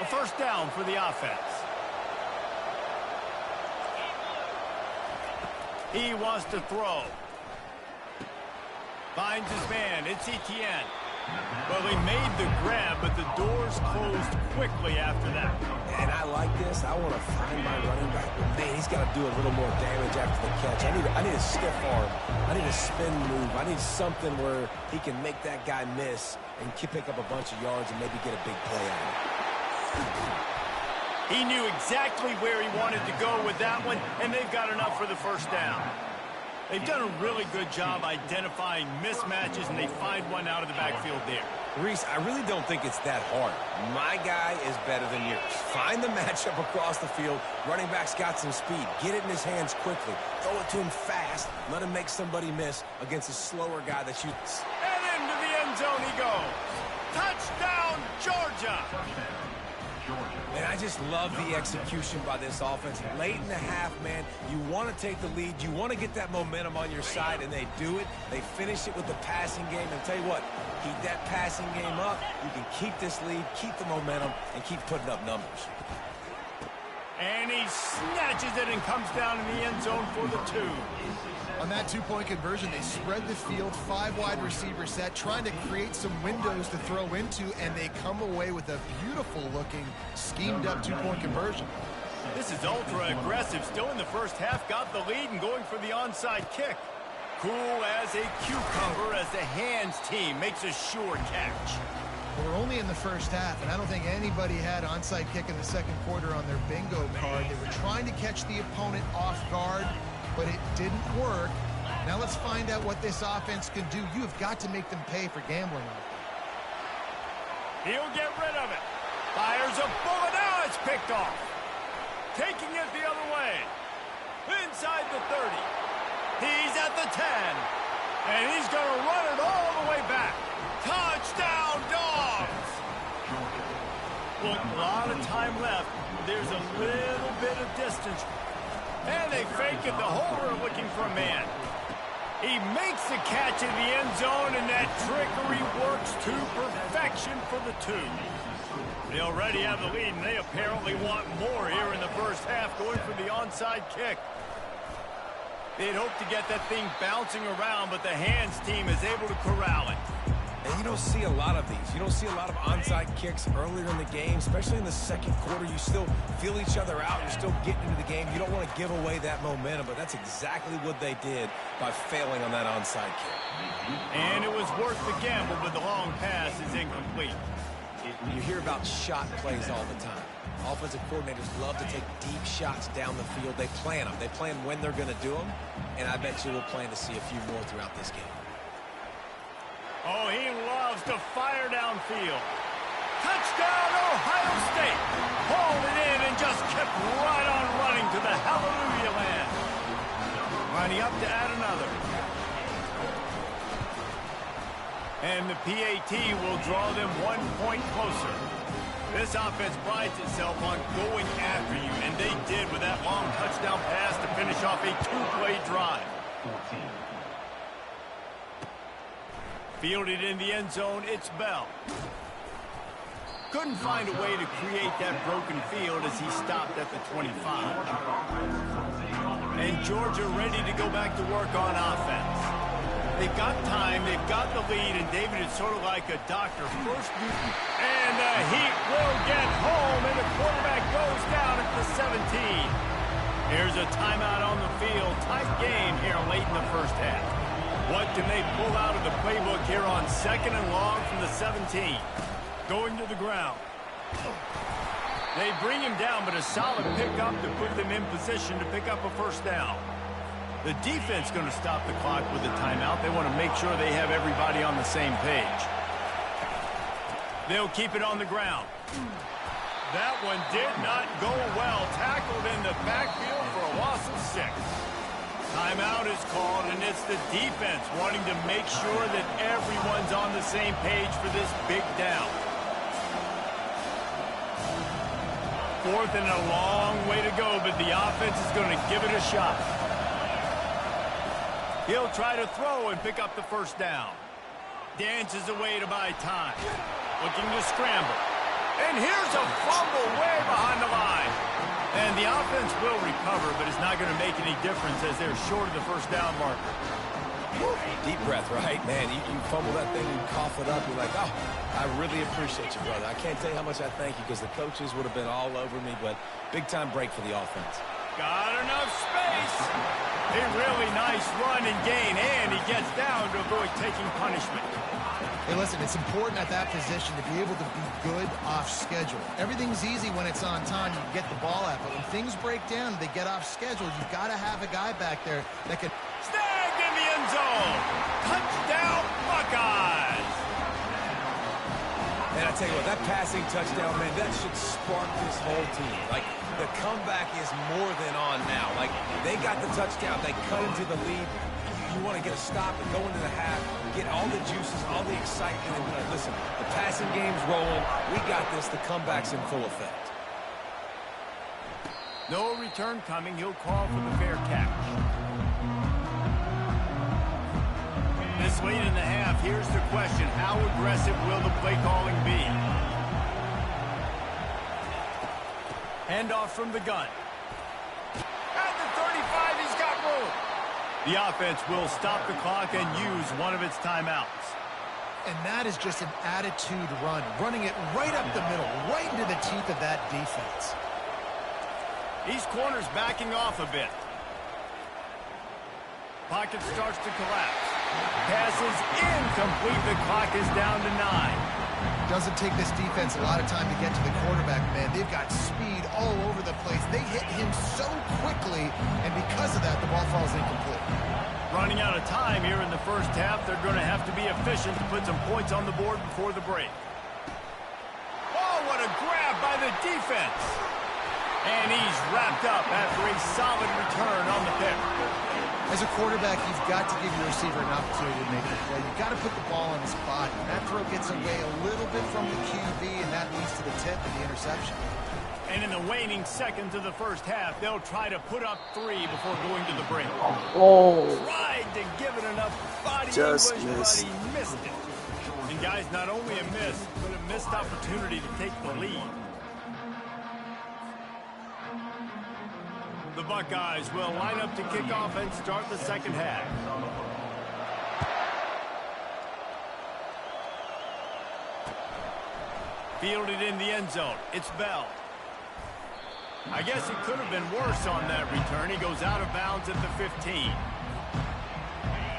B: A 1st down for the offense. He wants to throw. Finds his man. It's Etienne. Well, he made the grab, but the doors closed quickly after that.
C: And I like this. I want to find my running back. But man, he's got to do a little more damage after the catch. I need a stiff arm. I need a spin move. I need something where he can make that guy miss and pick up a bunch of yards and maybe get a big play out of it.
B: He knew exactly where he wanted to go with that one, and they've got enough for the 1st down. They've done a really good job identifying mismatches, and they find one out of the backfield there.
C: Reese, I really don't think it's that hard. My guy is better than yours. Find the matchup across the field. Running back's got some speed. Get it in his hands quickly. Throw it to him fast. Let him make somebody miss against a slower guy that shoots.
B: And into the end zone he goes. Touchdown, Georgia!
C: And I just love the execution by this offense. Late in the half, man, you want to take the lead. You want to get that momentum on your side, and they do it. They finish it with the passing game. And tell you what, keep that passing game up. You can keep this lead, keep the momentum, and keep putting up numbers.
B: And he snatches it and comes down in the end zone for the 2.
D: On that 2-point conversion, they spread the field, 5 wide receiver set, trying to create some windows to throw into, and they come away with a beautiful-looking, schemed-up 2-point conversion.
B: This is ultra-aggressive. Still in the 1st half, got the lead and going for the onside kick. Cool as a cucumber as the hands team makes a sure catch.
D: We're only in the 1st half, and I don't think anybody had onside kick in the 2nd quarter on their bingo card. They were trying to catch the opponent off guard, but it didn't work. Now let's find out what this offense can do. You have got to make them pay for gambling on it.
B: He'll get rid of it. Fires a bullet. Now it's picked off. Taking it the other way. Inside the 30. He's at the 10. And he's going to run it all the way back. Touchdown, Dogs! Look, a lot of time left. There's a little bit of distance. And they fake it. The holder looking for a man. He makes the catch in the end zone, and that trickery works to perfection for the 2. They already have the lead, and they apparently want more here in the 1st half, going for the onside kick. They'd hoped to get that thing bouncing around, but the hands team is able to corral it.
C: And you don't see a lot of these. You don't see a lot of onside kicks earlier in the game, especially in the 2nd quarter. You still feel each other out. You're still getting into the game. You don't want to give away that momentum, but that's exactly what they did by failing on that onside kick.
B: And it was worth the gamble, but the long pass is incomplete.
C: You hear about shot plays all the time. Offensive coordinators love to take deep shots down the field. They plan them. They plan when they're going to do them, and I bet you we'll plan to see a few more throughout this game.
B: Oh, he loves to fire downfield. Touchdown, Ohio State. Hauled it in and just kept right on running to the hallelujah land. Lining up to add another. And the PAT will draw them 1 point closer. This offense prides itself on going after you, and they did with that long touchdown pass to finish off a 2-play drive.
E: 14.
B: Fielded in the end zone, it's Bell. Couldn't find a way to create that broken field as he stopped at the 25. And Georgia ready to go back to work on offense. They've got time, they've got the lead, and David is sort of like a doctor. First, and the Heat will get home, and the quarterback goes down at the 17. Here's a timeout on the field. Tight game here late in the first half. What can they pull out of the playbook here on 2nd and long from the 17? Going to the ground. They bring him down, but a solid pickup to put them in position to pick up a first down. The defense going to stop the clock with a timeout. They want to make sure they have everybody on the same page. They'll keep it on the ground. That one did not go well. Tackled in the backfield for a loss of 6. Timeout is called, and it's the defense wanting to make sure that everyone's on the same page for this big down. 4th and a long way to go, but the offense is going to give it a shot. He'll try to throw and pick up the first down. Dances away to buy time. Looking to scramble. And here's a fumble way behind the line. And the offense will recover, but it's not going to make any difference as they're short of the first down marker.
C: Deep breath, right? Man, you fumble that thing, you cough it up, you're like, oh, I really appreciate you, brother. I can't tell you how much I thank you because the coaches would have been all over me, but big-time break for the offense.
B: Got enough space. A really nice run and gain, and he gets down to avoid taking punishment.
D: Hey, listen, it's important at that position to be able to be good off schedule. Everything's easy when it's on time. You can get the ball out, but when things break down, they get off schedule. You've got to have a guy back there that can...
B: Snagged in the end zone. Touchdown, Buckeyes.
C: And I tell you what, that passing touchdown, man, that should spark this whole team. Like, the comeback is more than on now. Like, they got the touchdown. They cut into the lead. You want to get a stop and go into the half, get all the juices, all the excitement. And like, listen, the passing game's rolling. We got this. The comeback's in full effect.
B: No return coming. He'll call for the fair catch. This late in the half, here's the question. How aggressive will the play calling be? Handoff from the gun. At the 35, he's got room. The offense will stop the clock and use one of its timeouts.
D: And that is just an attitude run, running it right up the middle, right into the teeth of that defense.
B: These corners backing off a bit. Pocket starts to collapse. Passes incomplete. The clock is down to 9.
D: Doesn't take this defense a lot of time to get to the quarterback, man. They've got speed all over the place. They hit him so quickly, and because of that, the ball falls incomplete.
B: Running out of time here in the first half. They're going to have to be efficient to put some points on the board before the break. Oh, what a grab by the defense. And he's wrapped up after a solid return on the pick.
D: As a quarterback, you've got to give your receiver an opportunity to make a play. You've got to put the ball on his body. That throw gets away a little bit from the QB, and that leads to the tip and the interception.
B: And in the waning seconds of the first half, they'll try to put up 3 before going to the break.
A: Oh.
B: Tried to give it enough body
A: Just
B: English, but he missed it. And guys, not only a miss, but a missed opportunity to take the lead. The Buckeyes will line up to kick off and start the second half. Fielded in the end zone. It's Bell. I guess it could have been worse on that return. He goes out of bounds at the 15.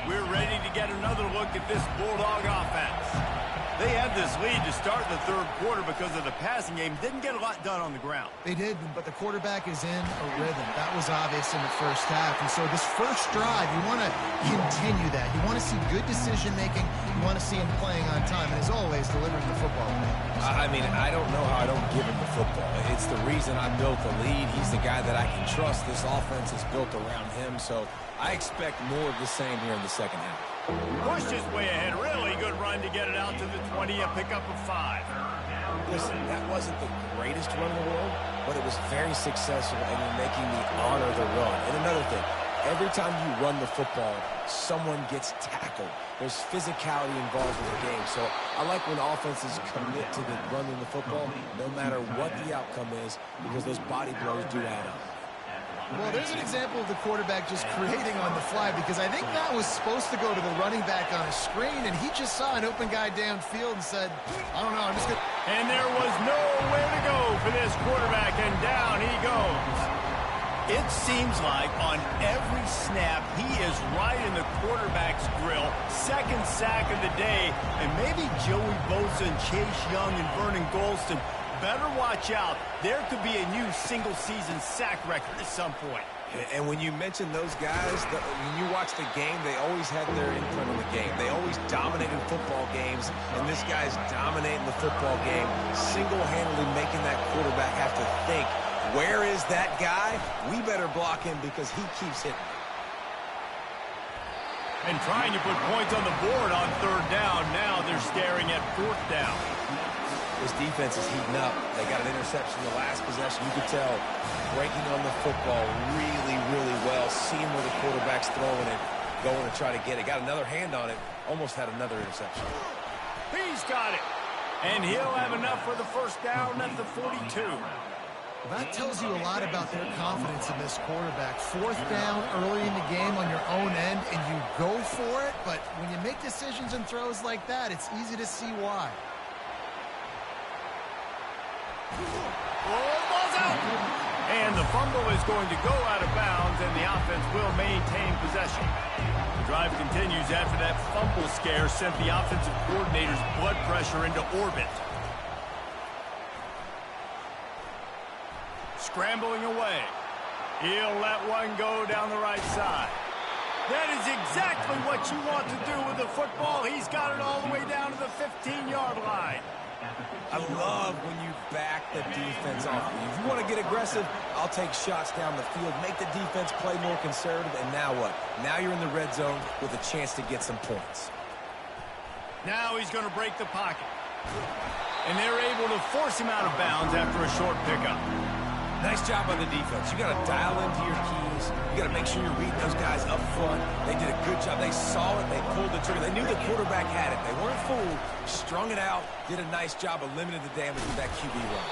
B: We're ready to get another look at this Bulldog offense. They had this lead to start the third quarter because of the passing game. Didn't get a lot done on the ground.
D: They did, but the quarterback is in a rhythm. That was obvious in the first half. And so this first drive, you want to continue that. You want to see good decision-making. You want to see him playing on time. And as always, delivering the football.
C: I mean, I don't know how I don't give him the football. It's the reason I built the lead. He's the guy that I can trust. This offense is built around him. So I expect more of the same here in the second half.
B: Pushed his way ahead. Really good run to get it out to the 20, a pickup of 5.
C: Listen, that wasn't the greatest run in the world, but it was very successful, and you're making me honor the run. And another thing, every time you run the football, someone gets tackled. There's physicality involved in the game. So I like when offenses commit to the running the football, no matter what the outcome is, because those body blows do add up.
D: Well, there's an example of the quarterback just creating on the fly, because I think that was supposed to go to the running back on a screen, and he just saw an open guy downfield and said, I don't know, I'm just going to...
B: And there was nowhere to go for this quarterback, and down he goes. It seems like on every snap, he is right in the quarterback's grill. Second sack of the day, and maybe Joey Bosa and Chase Young and Vernon Golston better watch out. There could be a new single-season sack record at some point.
C: And when you mention those guys, when you watch the game, they always had their imprint on the game. They always dominated football games, and this guy's dominating the football game, single-handedly making that quarterback have to think, where is that guy? We better block him because he keeps hitting.
B: And trying to put points on the board on third down. Now they're staring at fourth down.
C: This defense is heating up. They got an interception the last possession. You could tell breaking on the football really, really well, seeing where the quarterback's throwing it, going to try to get it. Got another hand on it, almost had another interception.
B: He's got it. And he'll have enough for the first down at the 42.
D: That tells you a lot about their confidence in this quarterback. Fourth down early in the game on your own end, and you go for it, but when you make decisions and throws like that, it's easy to see why.
B: Oh, ball's out. And the fumble is going to go out of bounds, and the offense will maintain possession. The drive continues after that fumble scare sent the offensive coordinator's blood pressure into orbit. Scrambling away. He'll let one go down the right side. That is exactly what you want to do with the football. He's got it all the way down to the 15-yard line.
C: I love when you back the defense off. If you want to get aggressive, I'll take shots down the field, make the defense play more conservative, and now what? Now you're in the red zone with a chance to get some points.
B: Now he's going to break the pocket. And they're able to force him out of bounds after a short pickup.
C: Nice job on the defense. You got to dial into your keys. You got to make sure you're reading those guys up front. They did a good job. They saw it. They pulled the trigger. They knew the quarterback had it. They weren't fooled. Strung it out. Did a nice job of limiting the damage with that QB run.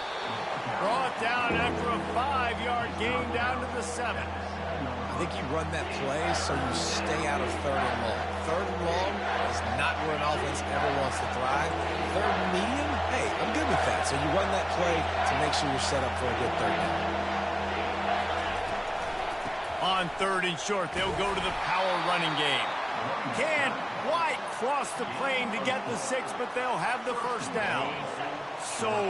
B: Brought down after a 5-yard gain down to the 7.
C: I think you run that play so you stay out of third and long. Third and long is not where an offense ever wants to thrive. Third and medium, hey, I'm good with that. So you run that play to make sure you're set up for a good third down.
B: On third and short, they'll go to the power running game. Can't quite cross the plane to get the 6, but they'll have the first down. So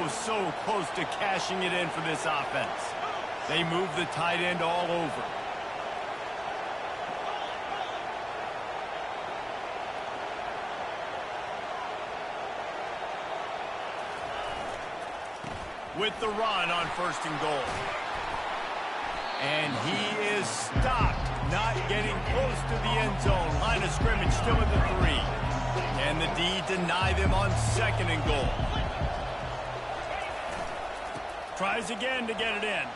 B: close to cashing it in for this offense. They move the tight end all over. With the run on first and goal. And he is stopped, not getting close to the end zone. Line of scrimmage still at the 3. And the D deny them on second and goal. Tries again to get it in.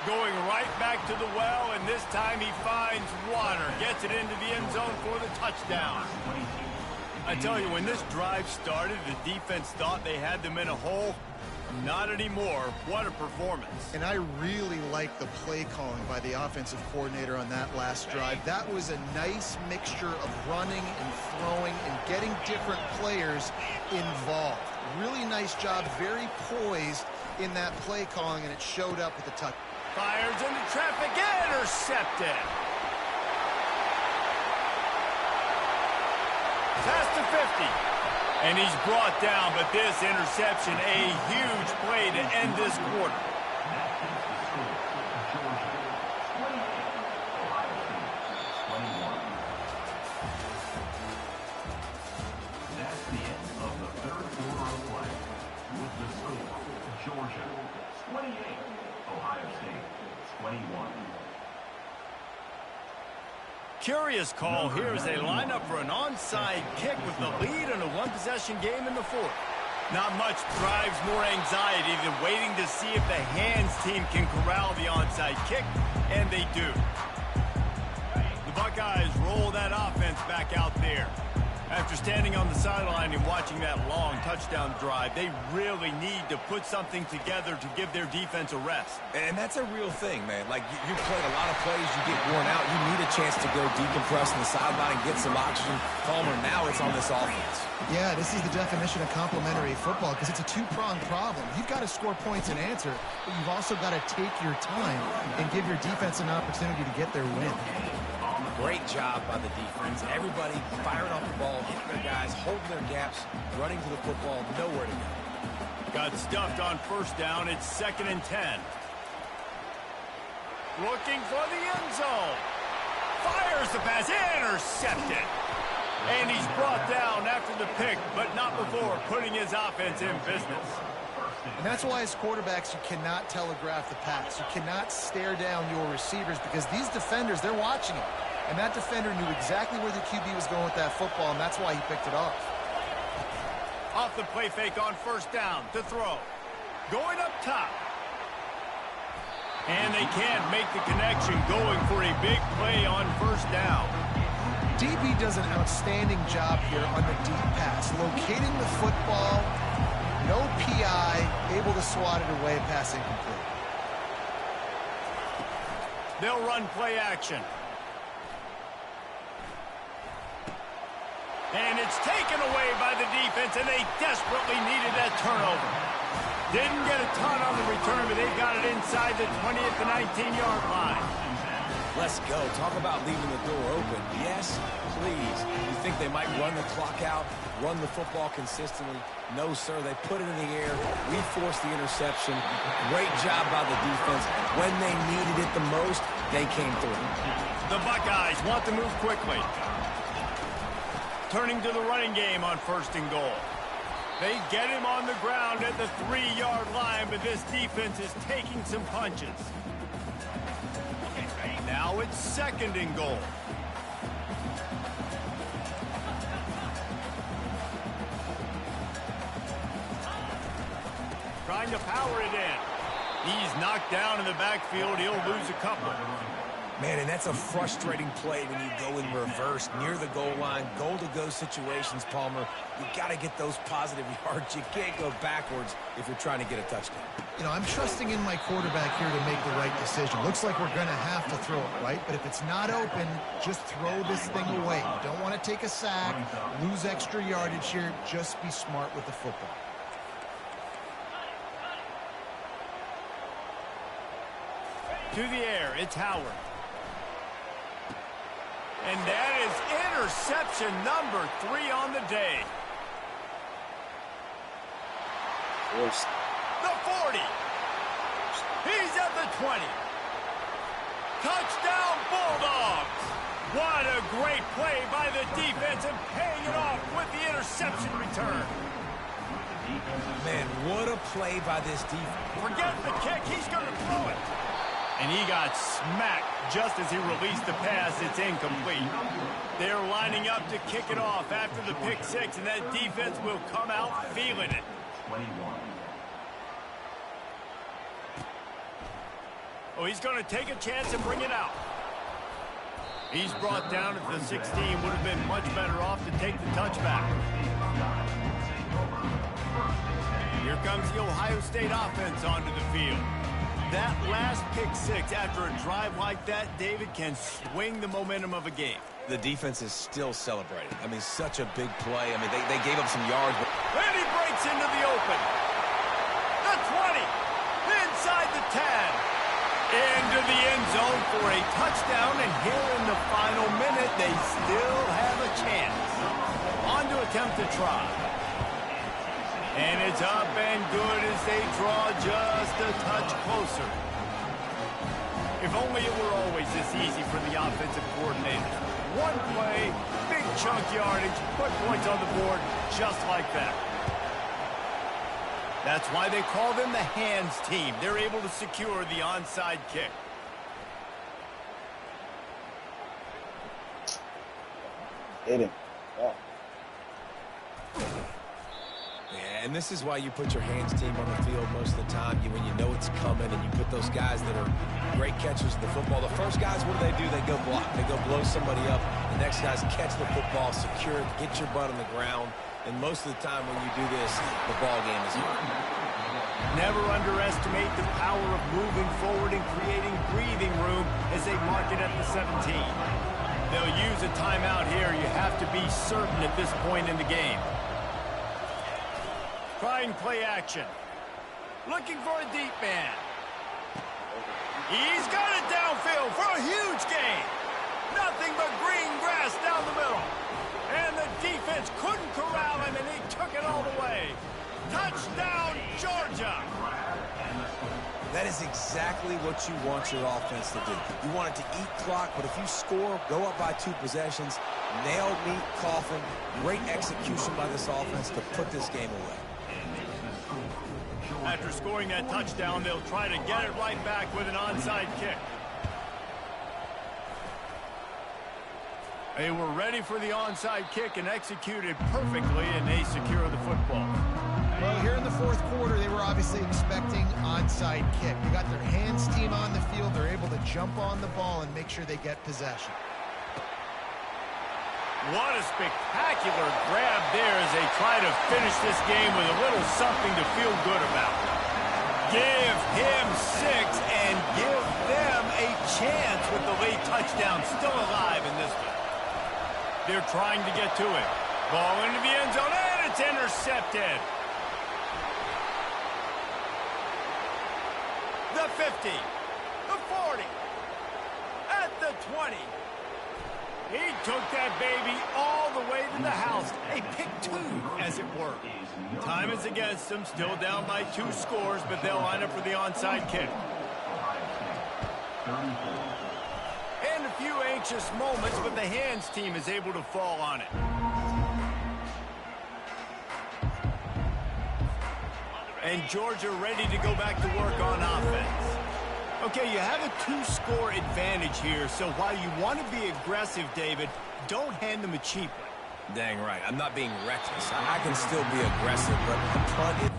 B: Going right back to the well, and this time he finds water. Gets it into the end zone for the touchdown. I tell you, when this drive started, the defense thought they had them in a hole. Not anymore. What a performance.
D: And I really like the play calling by the offensive coordinator on that last drive. That was a nice mixture of running and throwing and getting different players involved. Really nice job, very poised in that play calling, and it showed up with the touch.
B: Fires into traffic, intercepted. Past the 50. And he's brought down, but this interception, a huge play to end this quarter.
E: That's the end of the third quarter of play. With the score, Georgia 28, Ohio State 21.
B: Curious call here as they line up for an onside kick with the lead in a one-possession game in the fourth. Not much drives more anxiety than waiting to see if the hands team can corral the onside kick, and they do. The Buckeyes roll that offense back out there. After standing on the sideline and watching that long touchdown drive, they really need to put something together to give their defense a rest.
C: And that's a real thing, man. Like, you played a lot of plays, you get worn out, you need a chance to go decompress on the sideline and get some oxygen. Palmer, now it's on this offense.
D: Yeah, this is the definition of complementary football because it's a two-pronged problem. You've got to score points and answer, but you've also got to take your time and give your defense an opportunity to get their win.
C: Great job by the defense. Everybody firing off the ball, hitting their guys, holding their gaps, running to the football, nowhere to go.
B: Got stuffed on first down. It's 2nd and 10. Looking for the end zone. Fires the pass. Intercepted. And he's brought down after the pick, but not before putting his offense in business.
D: And that's why as quarterbacks, you cannot telegraph the pass. You cannot stare down your receivers because these defenders, they're watching it. And that defender knew exactly where the QB was going with that football, and that's why he picked it off.
B: Off the play fake on first down to throw. Going up top. And they can't make the connection going for a big play on first down.
D: DB does an outstanding job here on the deep pass, locating the football, no PI, able to swat it away, pass incomplete.
B: They'll run play action. And it's taken away by the defense, and they desperately needed that turnover. Didn't get a ton on the return, but they got it inside the 20 at the 19-yard line.
C: Let's go. Talk about leaving the door open. Yes, please. You think they might run the clock out, run the football consistently? No, sir. They put it in the air. We forced the interception. Great job by the defense. When they needed it the most, they came through.
B: The Buckeyes want to move quickly. Turning to the running game on 1st and goal. They get him on the ground at the 3-yard line, but this defense is taking some punches. Now it's 2nd and goal. Trying to power it in. He's knocked down in the backfield. He'll lose a couple.
C: Man, and that's a frustrating play when you go in reverse near the goal line, goal-to-go situations, Palmer. You got to get those positive yards. You can't go backwards if you're trying to get a touchdown.
D: You know, I'm trusting in my quarterback here to make the right decision. Looks like we're going to have to throw it, right? But if it's not open, just throw this thing away. You don't want to take a sack, lose extra yardage here. Just be smart with the football.
B: To the air, it's Howard. And that is interception number 3 on the day.
A: Forced.
B: The 40. He's at the 20. Touchdown Bulldogs. What a great play by the defense and paying it off with the interception return.
C: Man, what a play by this defense.
B: Forget the kick. He's going to throw it. And he got smacked just as he released the pass. It's incomplete. They're lining up to kick it off after the pick 6, and that defense will come out feeling it.
E: 21.
B: Oh, he's going to take a chance and bring it out. He's brought down at the 16. Would have been much better off to take the touchback. Here comes the Ohio State offense onto the field. That last pick 6 after a drive like that, David, can swing the momentum of a game.
C: The defense is still celebrating. I mean, such a big play. I mean, they gave up some yards.
B: And he breaks into the open. The 20. Inside the 10. Into the end zone for a touchdown. And here in the final minute, they still have a chance. On to attempt to try. And it's up and good as they draw just a touch closer. If only it were always this easy for the offensive coordinator. One play, big chunk yardage, put points on the board just like that. That's why they call them the hands team. They're able to secure the onside kick.
A: Hit him. Yeah.
C: Yeah, and this is why you put your hands team on the field most of the time. When you know it's coming and you put those guys that are great catchers of the football. The first guys, what do? They go block. They go blow somebody up and The next guy's catch the football, secure it, get your butt on the ground. And most of the time when you do this, the ball game is over.
B: Never underestimate the power of moving forward and creating breathing room as they mark it at the 17. They'll use a timeout here. You have to be certain at this point in the game. Trying play action. Looking for a deep man. He's got it downfield for a huge gain. Nothing but green grass down the middle. And the defense couldn't corral him, and he took it all the way. Touchdown, Georgia!
C: That is exactly what you want your offense to do. You want it to eat clock, but if you score, go up by 2 possessions, nail, meet, coffin, great execution by this offense to put this game away.
B: After scoring that touchdown, they'll try to get it right back with an onside kick. They were ready for the onside kick and executed perfectly, and they secure the football.
D: Well, here in the fourth quarter, they were obviously expecting onside kick. They got their hands team on the field. They're able to jump on the ball and make sure they get possession.
B: What a spectacular grab there as they try to finish this game with a little something to feel good about. Give him 6 and give them a chance with the late touchdown still alive in this one. They're trying to get to it. Ball into the end zone, and it's intercepted. The 50, the 40, at the 20. He took that baby all the way to the house. A pick 2, as it were. Time is against them, still down by 2 scores, but they'll line up for the onside kick. And a few anxious moments, but the hands team is able to fall on it. And Georgia ready to go back to work on offense. Okay, you have a 2-score advantage here, so while you want to be aggressive, David, don't hand them a cheap one.
C: Dang right. I'm not being reckless. I can still be aggressive, but the punt is...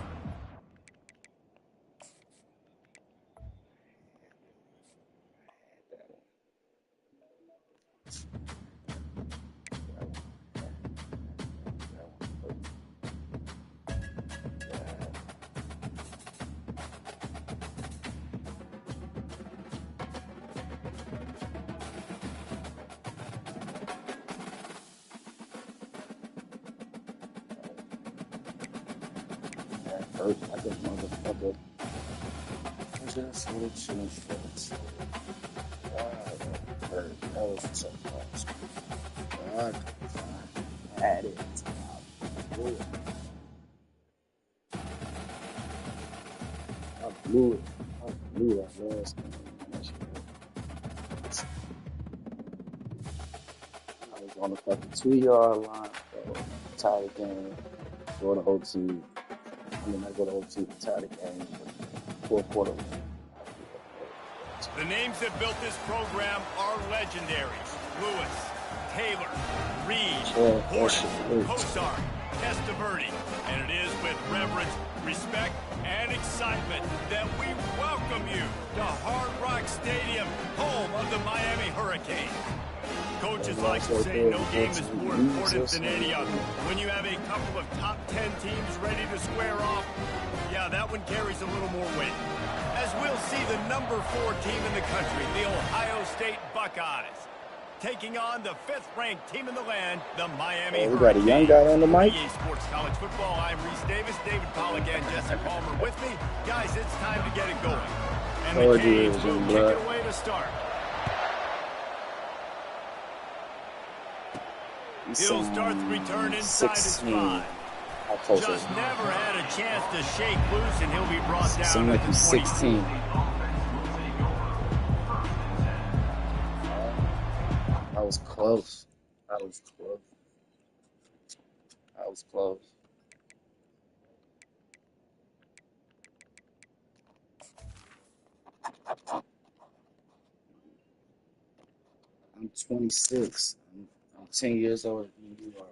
A: Hurt like a motherfucker. Just switching fits. That hurt. That was so close. I had it. I blew it. I blew that last game. I was on the fucking 2-yard line. Tie the game. Go to OT. I go to OT to tie the game. Fourth quarter.
B: The names that built this program are legendaries. Lewis, Taylor, Reed, Horton, Kosar, Testaverde. And it is with reverence, respect, and excitement that we welcome you to Hard Rock Stadium, home of the Miami Hurricanes. Coaches like to say no game is more important than any other. When you have a couple of top 10 teams ready to square off, yeah, that one carries a little more weight. As we'll see the number 4 team in the country, the Ohio State Buckeyes, taking on the 5th-ranked team in the land, the Miami Hurricanes.
A: We got a young guy on the mic.
B: EA Sports College Football, I'm Reese Davis, David Pollack, and Jesse Palmer with me. Guys, it's time to get it going. And the Canes will kick it away to start. He'll start the return inside his 5. Just never had a chance to shake loose, and he'll be brought down.
A: Seemed like he's 16. I was close. I was close. I was close. I'm 26. I'm 10 years older than you are.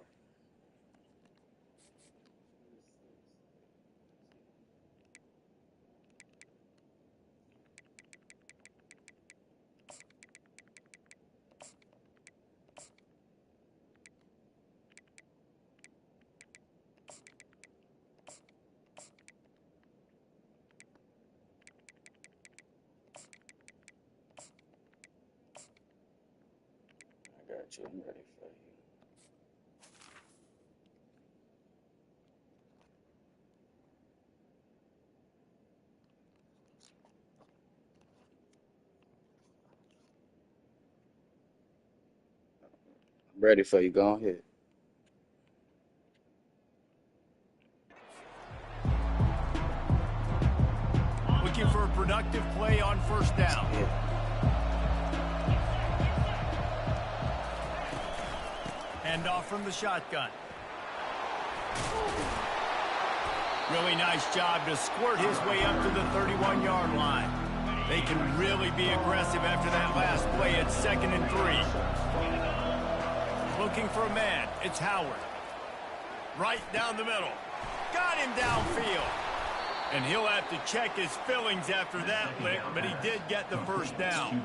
A: got you. I'm ready for you. I'm ready for you. Go ahead.
B: Looking for a productive play on first down.
A: Yeah.
B: Hand off from the shotgun. Really nice job to squirt his way up to the 31-yard line. They can really be aggressive after that last play at 2nd and 3. Looking for a man. It's Howard. Right down the middle. Got him downfield. And he'll have to check his fillings after that lick, but he did get the first down.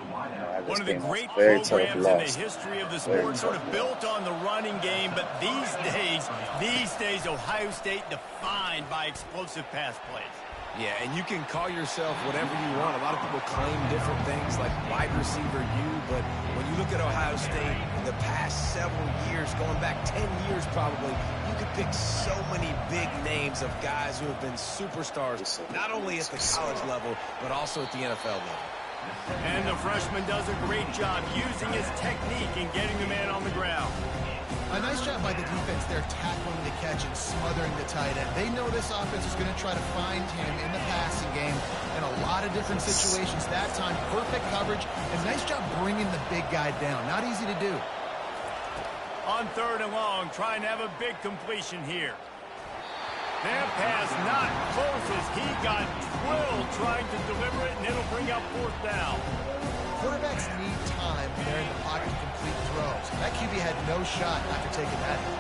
B: One of the great programs in the history of the sport, sort of built on the running game, but these days, Ohio State defined by explosive pass plays.
C: Yeah, and you can call yourself whatever you want. A lot of people claim different things like wide receiver U, but when you look at Ohio State in the past several years, going back 10 years probably, you could pick so many big names of guys who have been superstars, not only at the college level, but also at the NFL level.
B: And the freshman does a great job using his technique and getting the man on the ground.
D: A nice job by the defense there, tackling the catch and smothering the tight end. They know this offense is going to try to find him in the passing game in a lot of different situations. That time, perfect coverage, and nice job bringing the big guy down. Not easy to do.
B: On 3rd and long, trying to have a big completion here. That pass not close as he got drilled trying to deliver it, and it'll bring up 4th down.
D: Quarterbacks need time there in the pocket to complete throws. That QB had no shot after taking that hit.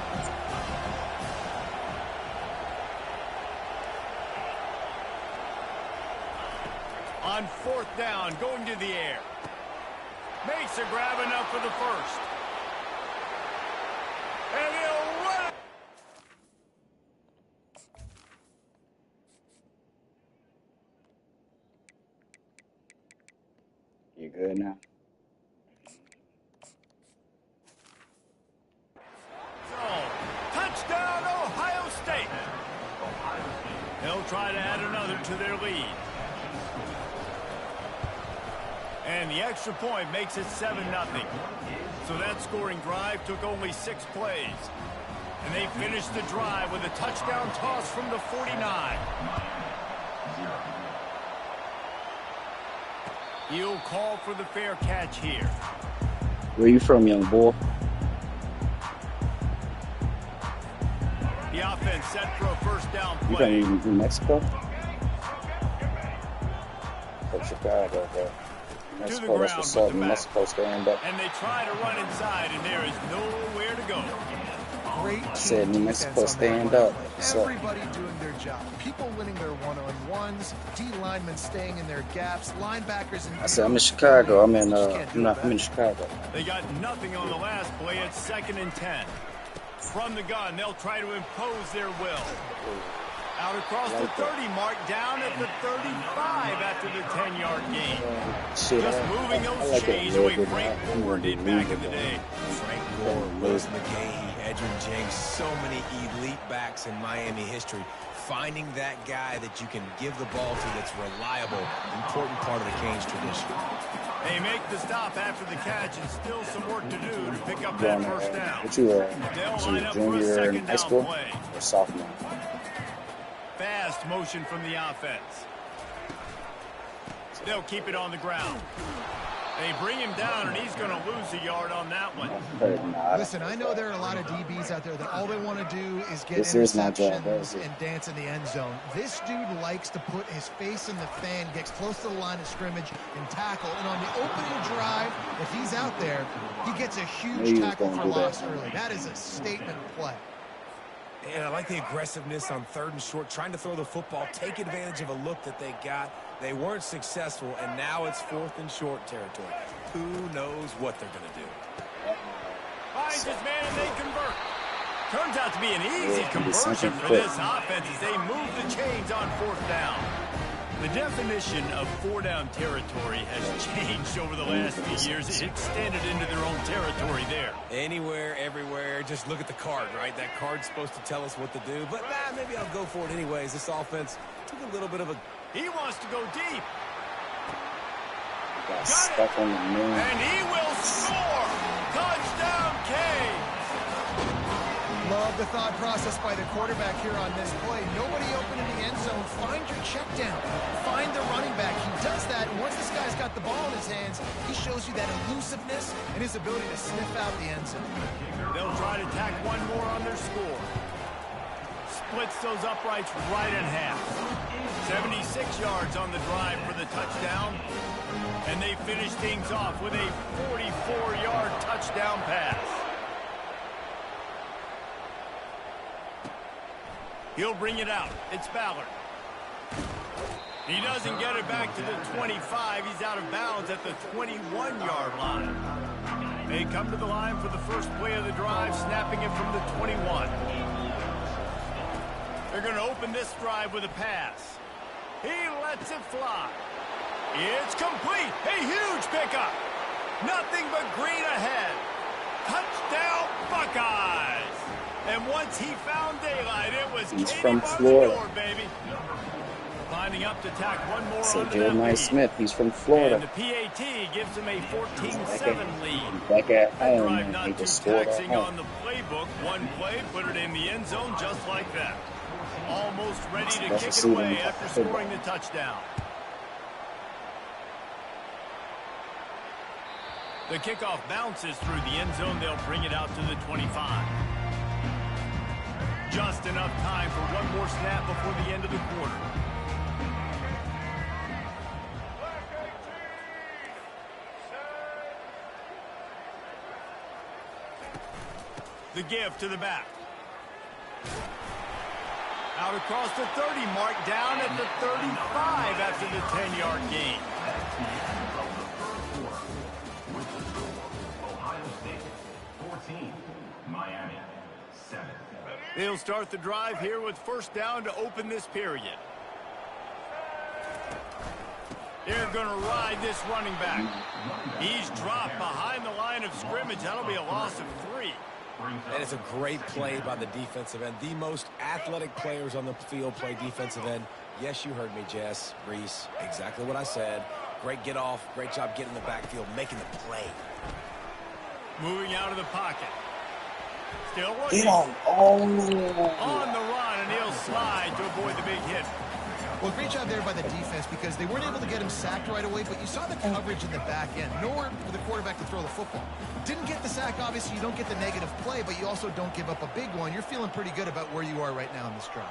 B: On 4th down, going to the air. Makes a grab enough for the first. And he'll run it.
A: You good now?
B: Touchdown, Ohio State. They'll try to add another to their lead. And the extra point makes it 7-0. So that scoring drive took only 6 plays. And they finished the drive with a touchdown toss from the 49. He'll call for the fair catch here.
A: Where you from, young boy?
B: The offense set for a first down
A: You
B: play.
A: from New Mexico? From Chicago, bro. New Mexico, that's what's up. New Mexico, stand up.
B: And they try to run inside, and there is nowhere to go.
D: Great
A: I said New Mexico,
D: defense on that
A: stand
D: play.
A: up. What's up?
D: Everybody doing their job. People winning their one-on-ones, D linemen staying in their gaps, linebackers and
A: I said I'm in Chicago. I'm in Chicago.
B: They got nothing on the last play at 2nd and 10. From the gun, they'll try to impose their will. Out across the 30 mark, down at the 35 after the 10-yard gain. Just moving those chains the way Frank Gore did back in the day.
C: Frank Gore, Willis McGahee, Edgerrin James, so many elite backs in Miami history. Finding that guy that you can give the ball to that's reliable, important part of the Canes tradition.
B: They make the stop after the catch and still some work to do to pick up that first down.
A: What you
B: They'll line up for a
A: junior in
B: second
A: high
B: down
A: school
B: play.
A: or sophomore?
B: Fast motion from the offense. They'll keep it on the ground. They bring him down, and he's going to lose a yard on that one.
D: Listen, I know there are a lot of DBs out there that all they want to do is get
A: This is my job,
D: interceptions and dance in the end zone. This dude likes to put his face in the fan, gets close to the line of scrimmage, and tackle. And on the opening drive, if he's out there, he gets a huge tackle for loss early. That is a statement play.
C: And I like the aggressiveness on 3rd and short, trying to throw the football, take advantage of a look that they got. They weren't successful, and now it's 4th and short territory. Who knows what they're going to do?
B: Finds his man, and they convert. Turns out to be an easy conversion for this offense as they move the chains on 4th down. The definition of four-down territory has changed over the last few years. It extended into their own territory there.
C: Anywhere, everywhere, just look at the card, right? That card's supposed to tell us what to do, but maybe I'll go for it anyways. This offense took a little bit of a...
B: He wants to go deep.
A: Got stuck on the moon.
B: And he will score. Touchdown, K.
D: Love the thought process by the quarterback here on this play. Nobody open in the end zone. Find your check down. Find the running back. He does that, and once this guy's got the ball in his hands, he shows you that elusiveness and his ability to sniff out the end zone.
B: They'll try to tack one more on their score. Splits those uprights right in half. 76 yards on the drive for the touchdown. And they finish things off with a 44-yard touchdown pass. He'll bring it out. It's Ballard. He doesn't get it back to the 25. He's out of bounds at the 21-yard line. They come to the line for the first play of the drive, snapping it from the 21. They're going to open this drive with a pass. He lets it fly. It's complete. A huge pickup. Nothing but green ahead. Touchdown, Buckeyes. And once he found daylight, it was
A: He's
B: Katie
A: from
B: by the
A: Florida.
B: door, baby. Lining up to tack one more
A: So
B: onto that
A: Jeremiah
B: lead.
A: Smith, he's from Florida.
B: And the PAT gives him a 14-7 lead.
A: Back at
B: That
A: home,
B: drive
A: man. They
B: not too
A: just scored at
B: taxing
A: home.
B: on the playbook. One play, put it in the end zone just like that. Almost ready to
A: Special
B: kick it
A: season
B: away
A: for
B: after
A: football.
B: scoring the touchdown. The kickoff bounces through the end zone. They'll bring it out to the 25. Just enough time for one more snap before the end of the quarter. The give to the back. Out across the 30 mark, down at the 35 after the 10-yard gain.
E: That's the end of the first quarter. With the score, Ohio State 14, Miami 7.
B: They'll start the drive here with first down to open this period. They're going to ride this running back. He's dropped behind the line of scrimmage. That'll be a loss of 3.
C: And it's a great play by the defensive end. The most athletic players on the field play defensive end. Yes, you heard me, Jess, Reese. Exactly what I said. Great get off. Great job getting in the backfield, making the play.
B: Moving out of the pocket. Still looking.
A: Get on. Oh.
B: On the run, and he'll slide to avoid the big hit.
D: Well, great job there by the defense because they weren't able to get him sacked right away, but you saw the coverage in the back end. Nowhere for the quarterback to throw the football. Didn't get the sack, obviously. You don't get the negative play, but you also don't give up a big one. You're feeling pretty good about where you are right now in this drive.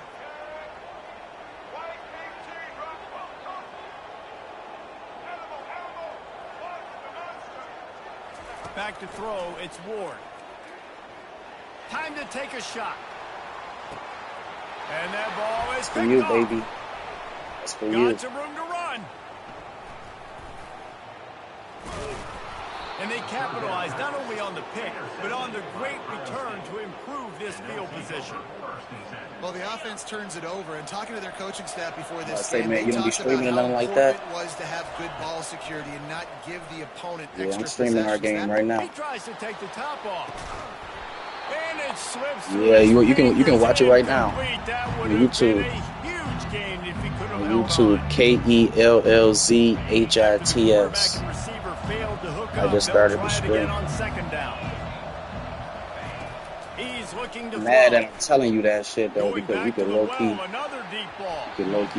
B: Back to throw, it's Ward. Time to take a shot. And that ball is
A: For
B: picked
A: you,
B: off.
A: baby. That's for you.
B: Got some room to run. And they capitalized not only on the pick, but on the great return to improve this field position.
D: Well, the offense turns it over, and talking to their coaching staff before this
A: Say,
D: game,
A: man,
D: they
A: you don't be
D: talked about
A: streaming or
D: how
A: nothing like
D: important
A: that?
D: it was to have good ball security and not give the opponent
A: Yeah,
D: extra
A: I'm streaming our
D: possessions.
A: game right now.
B: He tries to take the top off. And it slips through
A: Yeah,
B: his
A: you can watch it right now
B: incomplete. That would
A: on
B: have
A: YouTube.
B: been a huge gain if he could have
A: On
B: held
A: YouTube,
B: on.
A: KELLZHITS.
B: Quarterback and receiver failed to hook
A: I
B: up.
A: just
B: They'll
A: started
B: try
A: the
B: it
A: stream.
B: again on second down. He's looking to
A: Mad
B: throw.
A: that I'm telling you that shit though,
B: Going
A: because you
B: back to
A: could
B: the
A: low
B: well,
A: key,
B: another deep ball.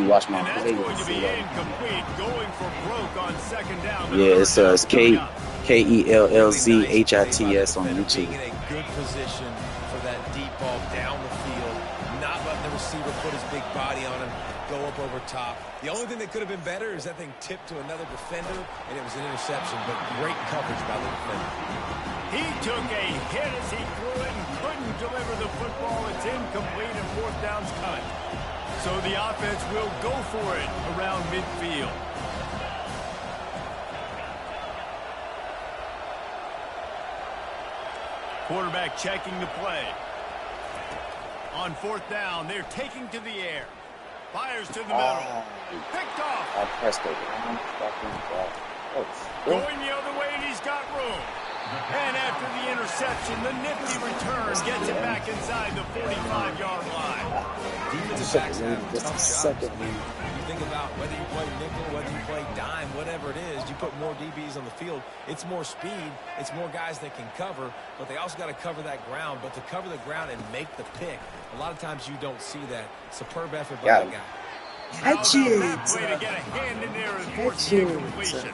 A: watch my
B: And that's
A: plays.
B: going
A: and
B: to
A: see
B: be
A: that.
B: incomplete. Going for broke on second down. The
A: Yeah, it's
B: third down's coming up.
A: KELLZHITS on
C: Being
A: YouTube.
C: in a good position for that deep ball down the field, not letting the receiver put his big body on him, go up over top. The only thing that could have been better is that thing tipped to another defender, and it was an interception, but great coverage by the defender.
B: He took a hit as he threw it and couldn't deliver the football. It's incomplete and fourth down's cut. So the offense will go for it around midfield. Quarterback checking the play. On fourth down, they're taking to the air. Fires to the middle. Picked off.
A: I pressed it.
B: Going the other way, and he's got room. And after the interception, the nifty return gets it back inside the 45-yard line.
C: Defensive backs have tough jobs. I mean, you think about whether you play nickel, whether you play dime, whatever it is, you put more DBs on the field. It's more speed. It's more guys that can cover, but they also got to cover that ground. But to cover the ground and make the pick, a lot of times you don't see that. Superb effort by the guy.
B: Catch it. Way to get a hand in there and force the incompletion.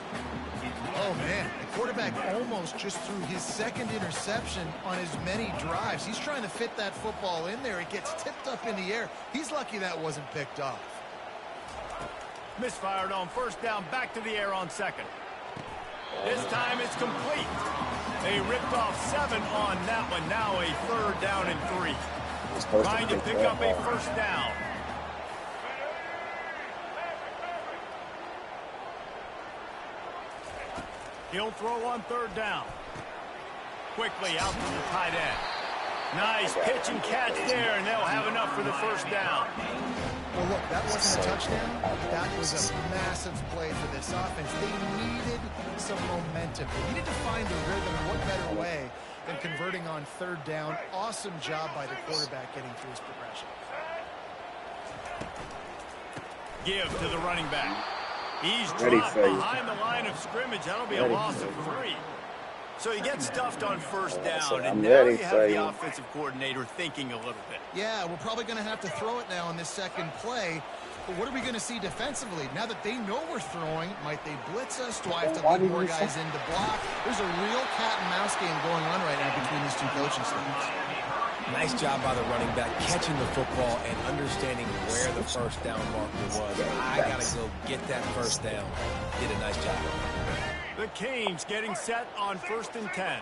D: Oh, man, the quarterback almost just threw his second interception on as many drives. He's trying to fit that football in there. It gets tipped up in the air. He's lucky that wasn't picked off.
B: Misfired on first down, back to the air on second. This time it's complete. They ripped off 7 on that one. Now a 3rd down and 3. Trying to pick up a first down. He'll throw on 3rd down. Quickly out to the tight end. Nice pitch and catch there, and they'll have enough for the first down.
D: Well, look, that wasn't a touchdown. That was a massive play for this offense. They needed some momentum. They needed to find a rhythm. What better way than converting on 3rd down? Awesome job by the quarterback getting through his progression.
B: Give to the running back. He's dropped behind the line of scrimmage. That'll be a loss of 3. So he gets stuffed on first down, and now you have the offensive coordinator thinking a little bit.
D: Yeah, we're probably going to have to throw it now on this second play. But what are we going to see defensively? Now that they know we're throwing, might they blitz us? Do I have to lead more guys in to block? There's a real cat and mouse game going on right now between these two coaching staffs.
C: Nice job by the running back, catching the football and understanding where the first down marker was. I got to go get that first down. Did a nice job.
B: The Canes getting set on 1st and 10.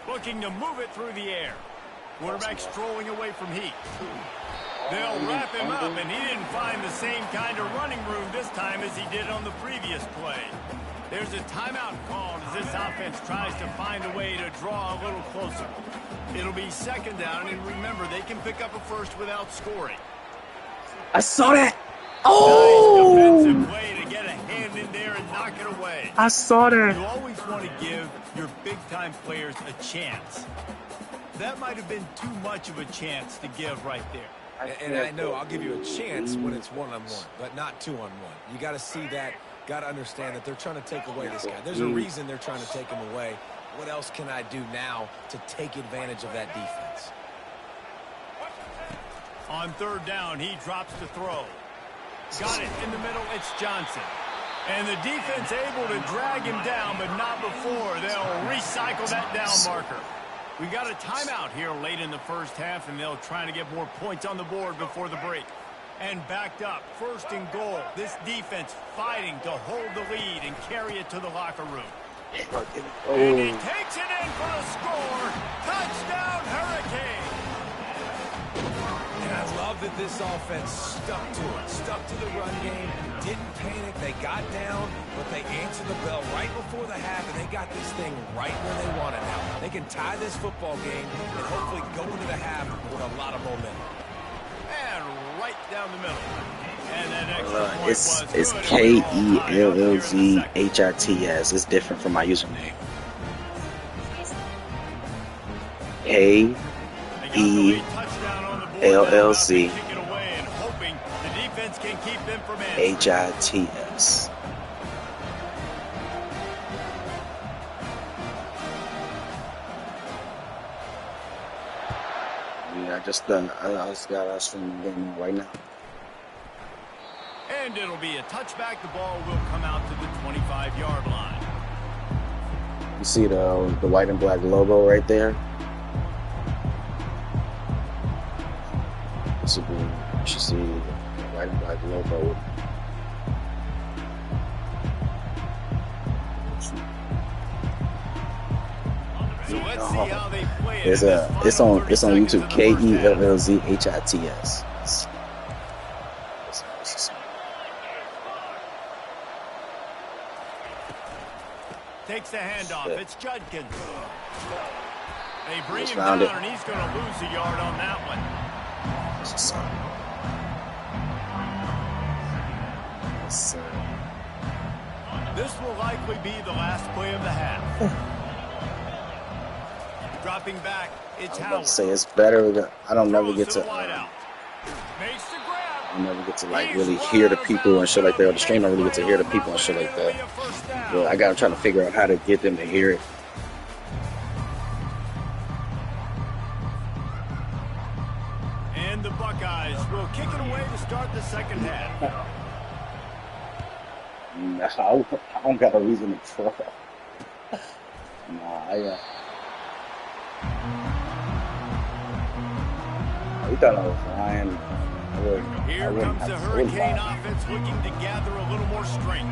B: Looking to move it through the air. Quarterback strolling away from heat. They'll wrap him up, and he didn't find the same kind of running room this time as he did on the previous play. There's a timeout called as this offense tries to find a way to draw a little closer. It'll be 2nd down, and remember, they can pick up a first without scoring.
A: I saw that. Oh!
B: Nice defensive way to get a hand in there and knock it away.
A: I saw that.
B: You always want to give your big-time players a chance. That might have been too much of a chance to give right there.
C: And I know I'll give you a chance when it's one-on-one, but not two-on-one. You got to see that, got to understand that they're trying to take away this guy. There's a reason they're trying to take him away. What else can I do now to take advantage of that defense?
B: On 3rd down, he drops the throw. Got it in the middle, it's Johnson. And the defense able to drag him down, but not before. They'll recycle that down marker. We got a timeout here late in the first half, and they'll try to get more points on the board before the break. And backed up, 1st and goal. This defense fighting to hold the lead and carry it to the locker room. And he takes it in for a score. Touchdown, Hurricane.
C: And I love that this offense stuck to it, stuck to the run game, didn't panic. They got down, but they answered the bell right before the half, and they got this thing right where they want it now. They can tie this football game and hopefully go into the half with a lot of momentum.
B: And right down the middle. And that extra point
A: it's KELLZHITS. It's different from my username. KELLZ HITS. Yeah, I just got us from the game right now.
B: And it'll be a touchback. The ball will come out to the 25-yard line.
A: You see the white and black logo right there? You should see the white and black logo.
B: So let's see how they play it.
A: It's on YouTube. KELLZHITS.
B: Takes the handoff. It's Judkins. They bring
A: Just
B: him
A: found
B: down,
A: it.
B: and he's going to lose a yard on that one.
A: Yes, sir. Yes, sir.
B: This will likely be the last play of the half. Dropping back, it's
A: I was about
B: Howard.
A: to say it's better than I don't never
B: Throws
A: get
B: to the
A: to
B: wideout. Makes the grab.
A: I don't never get to like
B: He's
A: really
B: run
A: hear
B: out
A: the
B: of
A: people and
B: bounds,
A: shit
B: but
A: like that.
B: a
A: Or the stream, I
B: big
A: don't really get to
B: play
A: hear the
B: on that
A: people and
B: one,
A: shit
B: and
A: like
B: it'll
A: that.
B: be a first down.
A: But I gotta try to figure out how to get them to hear it.
B: And the Buckeyes will kick it away to start the second half.
A: Nah, I don't got a reason to try. Nah, we thought I was lying.
B: Here comes the Hurricane offense looking to gather a little more strength.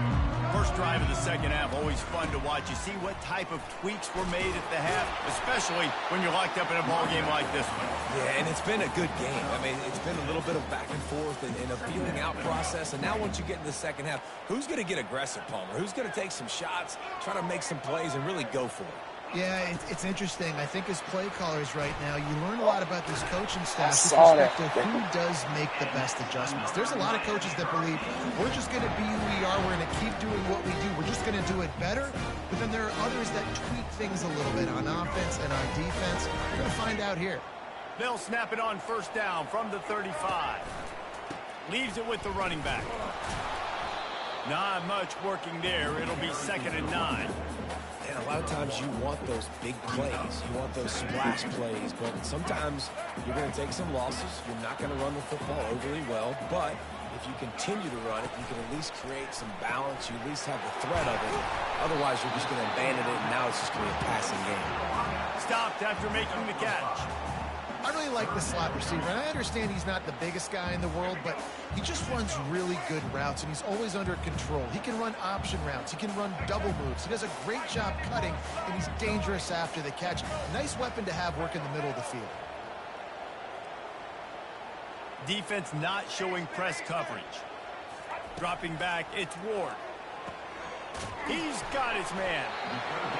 B: First drive of the second half, always fun to watch. You see what type of tweaks were made at the half, especially when you're locked up in a ball game like this one.
C: Yeah, and it's been a good game. I mean, it's been a little bit of back and forth and a feeling out process. And now once you get in the second half, who's going to get aggressive, Palmer? Who's going to take some shots, try to make some plays, and really go for it?
D: Yeah, it's interesting. I think as play callers right now, you learn a lot about these coaching staffs with
A: saw
D: respect
A: that.
D: to who does make the best adjustments. There's a lot of coaches that believe we're just going to be who we are. We're going to keep doing what we do. We're just going to do it better. But then there are others that tweak things a little bit on offense and on defense. We're going to find out here.
B: They'll snap it on first down from the 35. Leaves it with the running back. Not much working there. It'll be 2nd and 9.
C: And a lot of times you want those big plays. You want those splash plays. But sometimes you're going to take some losses. You're not going to run the football overly well. But if you continue to run it, you can at least create some balance. You at least have the threat of it. Otherwise, you're just going to abandon it, and now it's just going to be a passing game.
B: Stopped after making the catch.
D: I really like the slot receiver, and I understand he's not the biggest guy in the world, but he just runs really good routes, and he's always under control. He can run option routes. He can run double moves. He does a great job cutting, and he's dangerous after the catch. Nice weapon to have work in the middle of the field.
B: Defense not showing press coverage. Dropping back, it's Ward. He's got his man.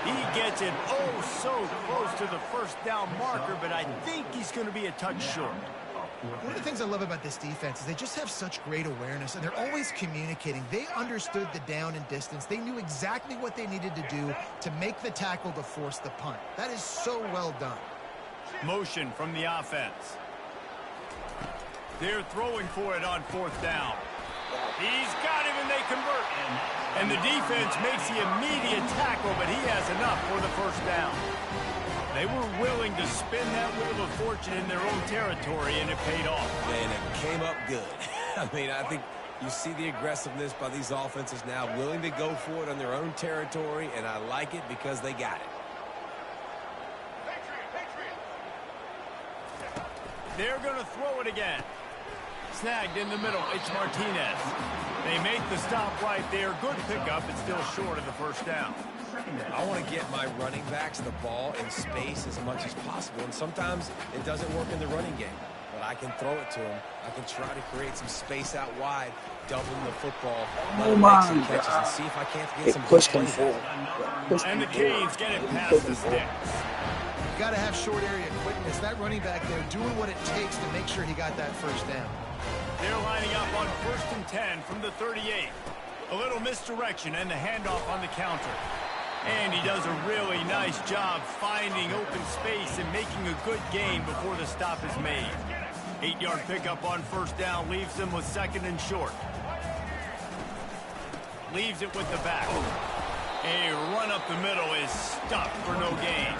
B: He gets it oh so close to the first down marker, but I think he's going to be a touch short.
D: One of the things I love about this defense is they just have such great awareness, and they're always communicating. They understood the down and distance. They knew exactly what they needed to do to make the tackle to force the punt. That is so well done.
B: Motion from the offense. They're throwing for it on 4th down. He's got him, and they convert. And the defense makes the immediate tackle, but he has enough for the first down. They were willing to spin that wheel of fortune in their own territory, and it paid off.
C: And it came up good. I mean, I think you see the aggressiveness by these offenses now, willing to go for it on their own territory, and I like it because they got it.
B: They're going to throw it again. Snagged in the middle. It's Martinez. They make the stop right there. Good pickup. It's still short of the first down.
C: I want to get my running backs the ball in space as much as possible, and sometimes it doesn't work in the running game. But I can throw it to them. I can try to create some space out wide, dump them the football, let them make some catches, and see if I can't get some
A: Push
C: big
A: him
C: plays.
A: forward.
B: And the Canes get it past the sticks.
D: You've got to have short area quickness. That running back there doing what it takes to make sure he got that first down.
B: They're lining up on 1st and 10 from the 38. A little misdirection and the handoff on the counter. And he does a really nice job finding open space and making a good gain before the stop is made. 8-yard pickup on first down leaves them with 2nd and short. Leaves it with the back. A run up the middle is stopped for no gain.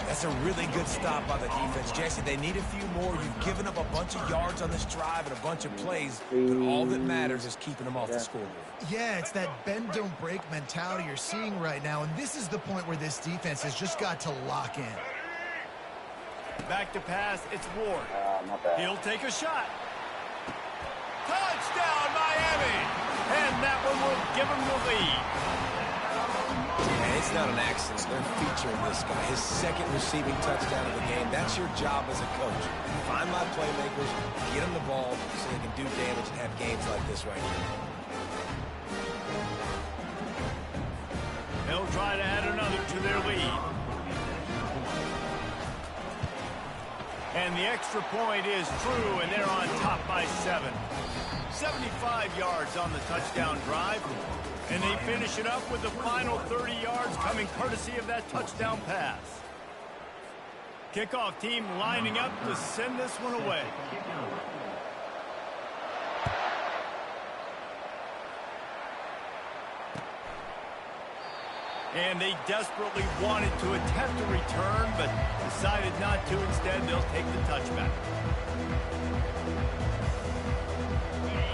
C: That's a really good stop by the defense. Jesse, they need a few more. You've given up a bunch of yards on this drive and a bunch of plays, but all that matters is keeping them off the scoreboard.
D: Yeah, it's that bend, don't break mentality you're seeing right now, and this is the point where this defense has just got to lock in.
B: Back to pass, it's Ward.
A: Not bad.
B: He'll take a shot. Touchdown, Miami! And that one will give him the lead.
C: And it's not an accident. They're featuring this guy. His 2nd receiving touchdown of the game. That's your job as a coach. Find my playmakers, get them the ball so they can do damage and have games like this right here.
B: They'll try to add another to their lead. And the extra point is true, and they're on top by 7. 75 yards on the touchdown drive. And they finish it up with the final 30 yards coming courtesy of that touchdown pass. Kickoff team lining up to send this one away. And they desperately wanted to attempt a return, but decided not to. Instead, they'll take the touchback.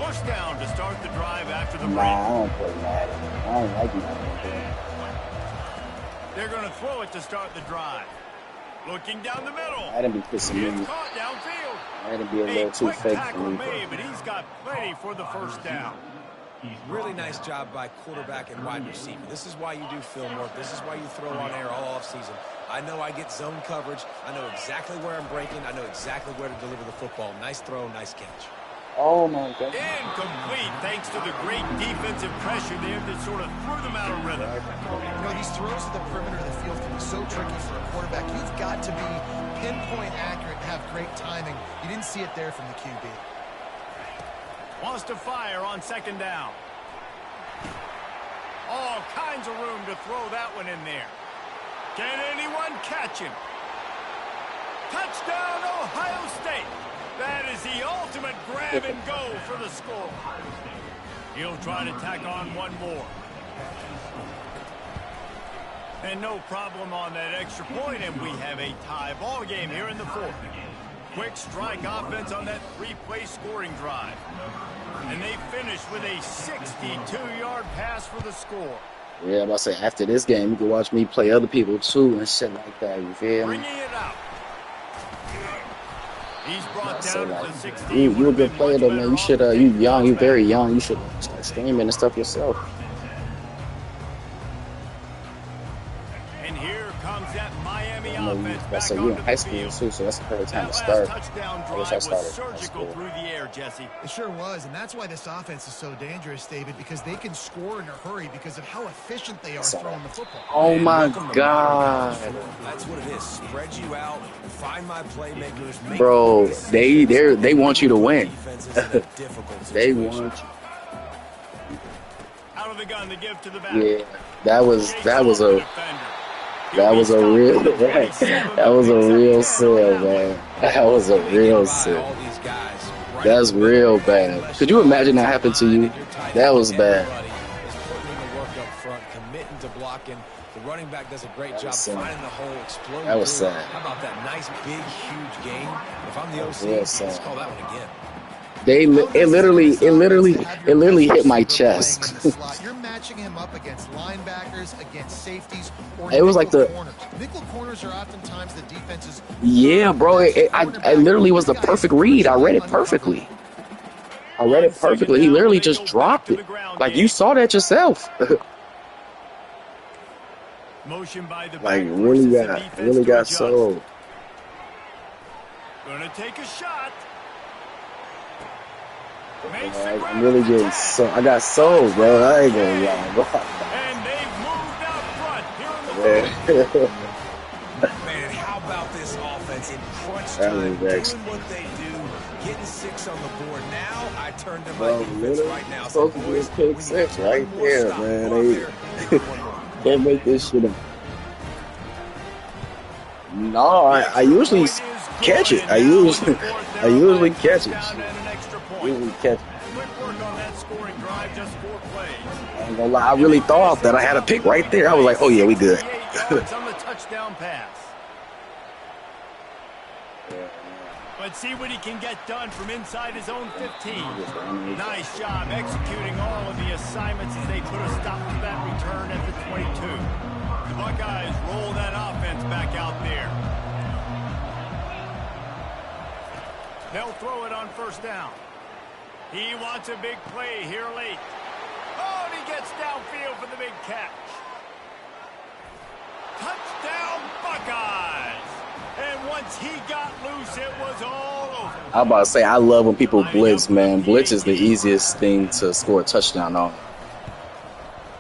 B: First down to start the drive after the break.
A: Nah, I don't play Madden. I don't like Madden.
B: They're going to throw it to start the drive. Looking down the middle.
A: Madden be pissing me.
B: Caught downfield.
A: Madden be a little too fake for me.
B: Made, but he's got plenty for the first down.
C: Really nice job by quarterback and wide receiver. This is why you do film work. This is why you throw on air all offseason. I know I get zone coverage. I know exactly where I'm breaking. I know exactly where to deliver the football. Nice throw, nice catch.
A: Oh, my God.
B: Incomplete, thanks to the great defensive pressure there that sort of threw them out of rhythm.
D: You know, these throws to the perimeter of the field can be so tricky for a quarterback. You've got to be pinpoint accurate and have great timing. You didn't see it there from the QB.
B: Wants to fire on second down. All kinds of room to throw that one in there. Can anyone catch him? Touchdown, Ohio State. That is the ultimate grab and go for the score. He'll try to tack on one more. And no problem on that extra point, and we have a tie ball game here in the fourth. Quick strike offense on that 3-play scoring drive. And they finish with a 62-yard pass for the score.
A: Yeah, I'm about to say, after this game, you can watch me play other people, too, and shit like that. You feel me?
B: Bringing it out. He's brought
A: So,
B: down
A: like,
B: to 16.
A: you a good player, though, man. You should, you young, you very young. You should start streaming and stuff yourself.
B: And here comes that Miami
A: I know you,
B: offense
A: I
B: back
A: say you in
B: onto
A: high
B: the
A: school,
B: field.
A: too, so that's the perfect time
B: That
A: to
B: last
A: start.
B: touchdown
A: I wish I
B: drive
A: started
B: was
A: in high
B: surgical
A: school.
B: through the air, Jesse.
D: It sure was, and that's why this offense is so dangerous, David, because they can score in a hurry because of how efficient they are throwing the football.
A: Oh,
C: And
A: my
C: welcome to
A: God.
C: modern college football. That's what it is. Spread you out, find my playmakers. Make
A: Bro,
C: plays.
A: they want you to win.
C: Defenses in a difficult
A: They
C: situation.
A: want you.
B: Out of the gun to give to the back.
A: Yeah, that was
B: Shakes
A: a
B: off the defender.
A: that was a
B: He'll be
A: real
B: stopped at the 27,
A: that was a
B: but
A: real
B: picks up 10
A: sell,
B: on that
A: man.
B: one.
A: That was a
C: They
A: real
C: get by
A: sell.
C: all these guys right
A: That's
C: in the middle.
A: real bad. Could you imagine that happened to you? That was bad.
C: Everybody is putting in the work up front, committing to blocking. The running back does a great
A: That
C: job
A: was sad.
C: finding the hole, exploding
A: That was
C: through.
A: sad.
C: How about that nice, big, huge game? If I'm the
A: That was
C: OC,
A: real
C: let's
A: sad.
C: call that one again.
A: It literally hit my chest.
D: You're matching him up against linebackers, against safeties, or
A: It was like
D: nickel
A: the-
D: corners. Nickel corners are oftentimes the defense's.
A: Yeah, bro. I literally was the perfect read. I read it perfectly. He literally just dropped it. Like you saw that yourself.
B: Motion by the
A: Like
B: back
A: really
B: forces the
A: got
B: defense to adjust.
A: sold.
B: Gonna take a shot. Makes
A: Man,
B: the
A: I'm
B: grab
A: really
B: and
A: getting
B: attack.
A: so I got sold, bro. I ain't gonna lie, bro.
B: And they've moved out front here in the
A: Man.
C: Man, how about this offense in crunch
A: That
C: time,
A: was excellent.
C: doing what they do, getting 6 on the board. Now I turn to my
A: Bro,
C: defense
A: literally
C: right now.
A: supposed to be a
C: Boys,
A: pick
C: we need
A: six
C: one
A: right
C: more
A: there,
C: stop.
A: man.
C: Go out
A: They-
C: there and get one more.
A: Can't make this shit up. No, I usually catch it. I usually catch it. Usually catch it.
B: Quick work on that scoring drive, just 4 plays.
A: I ain't gonna lie, I really thought that I had a pick right there. I was like, oh yeah, we good.
B: 68 yards on the touchdown pass. Let's see what he can get done from inside his own 15. Nice job executing all of the assignments as they put a stop to that return at the 22. The Buckeyes roll that offense back out there. They'll throw it on first down. He wants a big play here late. Oh, and he gets downfield for the big catch. Touchdown, Buckeyes! And once he got loose, it was all over.
A: I'm about to say, I love when people blitz, man. Blitz is the easiest thing to score a touchdown on.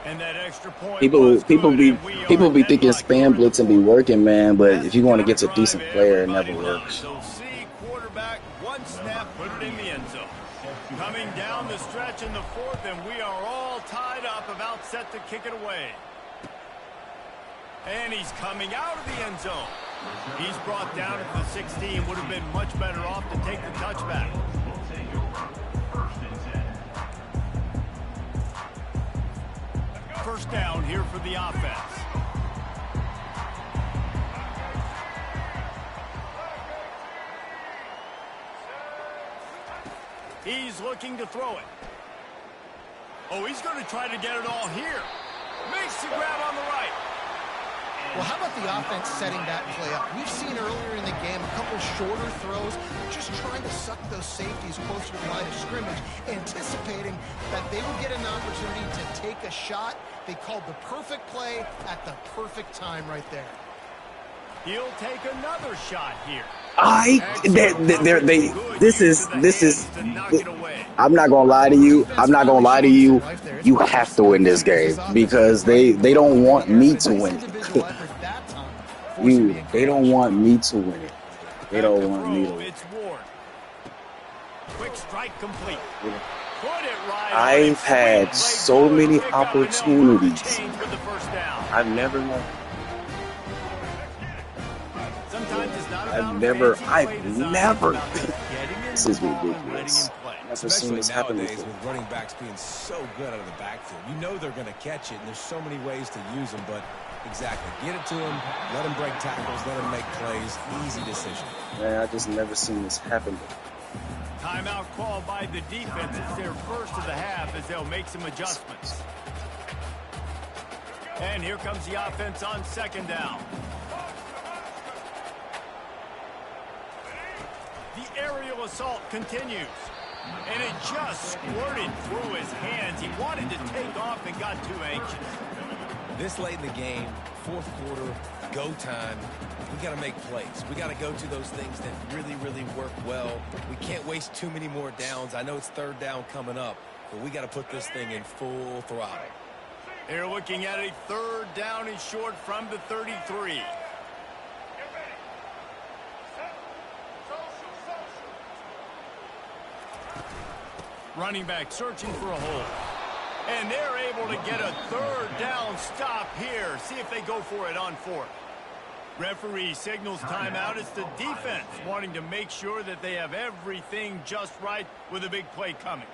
B: And that extra point
A: People
B: was
A: be
B: good, and we are
A: thinking
B: deadlocked
A: spam
B: over
A: blitz and be working, man. But if you want to get to a decent player, it never works.
B: So see Coming down the stretch in the fourth, and we are all tied up, about set to kick it away. And he's coming out of the end zone. He's brought down at the 16. Would have been much better off to take the touchback. First down here for the offense. He's looking to throw it. Oh, he's going to try to get it all here. Makes the grab on the right.
D: Well, how about the offense setting that play up? We've seen earlier in the game a couple shorter throws, just trying to suck those safeties closer to the line of scrimmage, anticipating that they would get an opportunity to take a shot. They called the perfect play at the perfect time right there.
B: He'll take another shot here.
A: This is, I'm not going to lie to you. I'm not going to lie to you. You have to win this game because they don't want me to win it. They don't want me to win it. They don't want me to win it.
B: Quick strike complete.
A: I've had so many opportunities. I've never won. I've never. This is ridiculous.
C: Especially nowadays with running backs being so good out of the backfield. You know they're going to catch it, and there's so many ways to use them, but exactly. Get it to them, let them break tackles, let them make plays. Easy decision.
A: Man, I just never seen this happen before.
B: Timeout called by the defense. It's their first of the half as they'll make some adjustments. And here comes the offense on second down. The aerial assault continues. And it just squirted through his hands. He wanted to take off and got too anxious.
C: This late in the game, fourth quarter, go time, we got to make plays. We got to go to those things that really, really work well. We can't waste too many more downs. I know it's third down coming up, but we got to put this thing in full throttle.
B: They're looking at a third down and short from the 33. Running back searching for a hole. And they're able to get a third down stop here. See if they go for it on fourth. Referee signals timeout. It's the defense wanting to make sure that they have everything just right with a big play coming.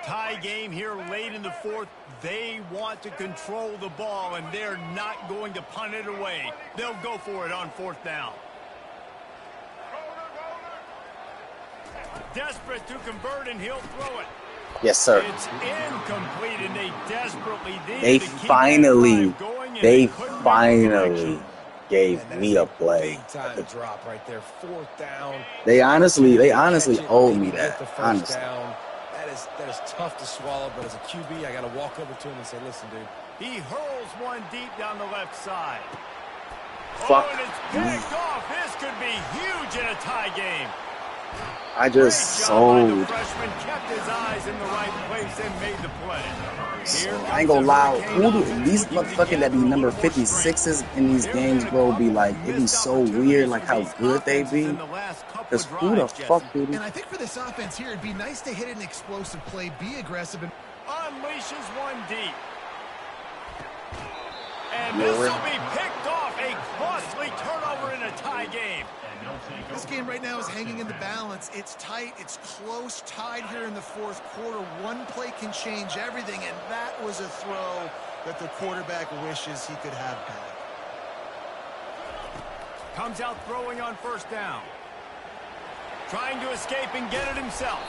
B: Tie game here late in the fourth. They want to control the ball, and they're not going to punt it away. They'll go for it on fourth down. Desperate to convert, and he'll throw it.
A: Yes, sir.
B: It's incomplete, and they desperately needed
A: They
B: to keep
A: finally
B: that drive going, and they couldn't
A: gave me a play.
C: Big time drop right there. Fourth down.
A: They honestly owed me that. Honestly.
C: Down. That is tough to swallow, but as a QB, I got to walk over to him and say, listen, dude.
B: He hurls one deep down the left side.
A: Fuck.
B: Oh, and it's picked off. This could be huge in a tie game.
A: I just
B: Great job by the
A: sold.
B: freshman, kept his eyes in the right place and made the play.
A: I ain't gonna lie, these motherfucking that be number 56s in these games, bro, be like, it be so weird, like how good they be. Because who the fuck do
D: And I think for this offense here, it'd be nice to hit an explosive play, be aggressive, and
B: unleashes one deep. And this will be picked off. A costly turnover in a tie game.
D: this game right now is hanging in the balance. It's tight, it's close, tied here in the fourth quarter. One play can change everything, and that was a throw that the quarterback wishes he could have back.
B: Comes out throwing on first down. Trying to escape and get it himself.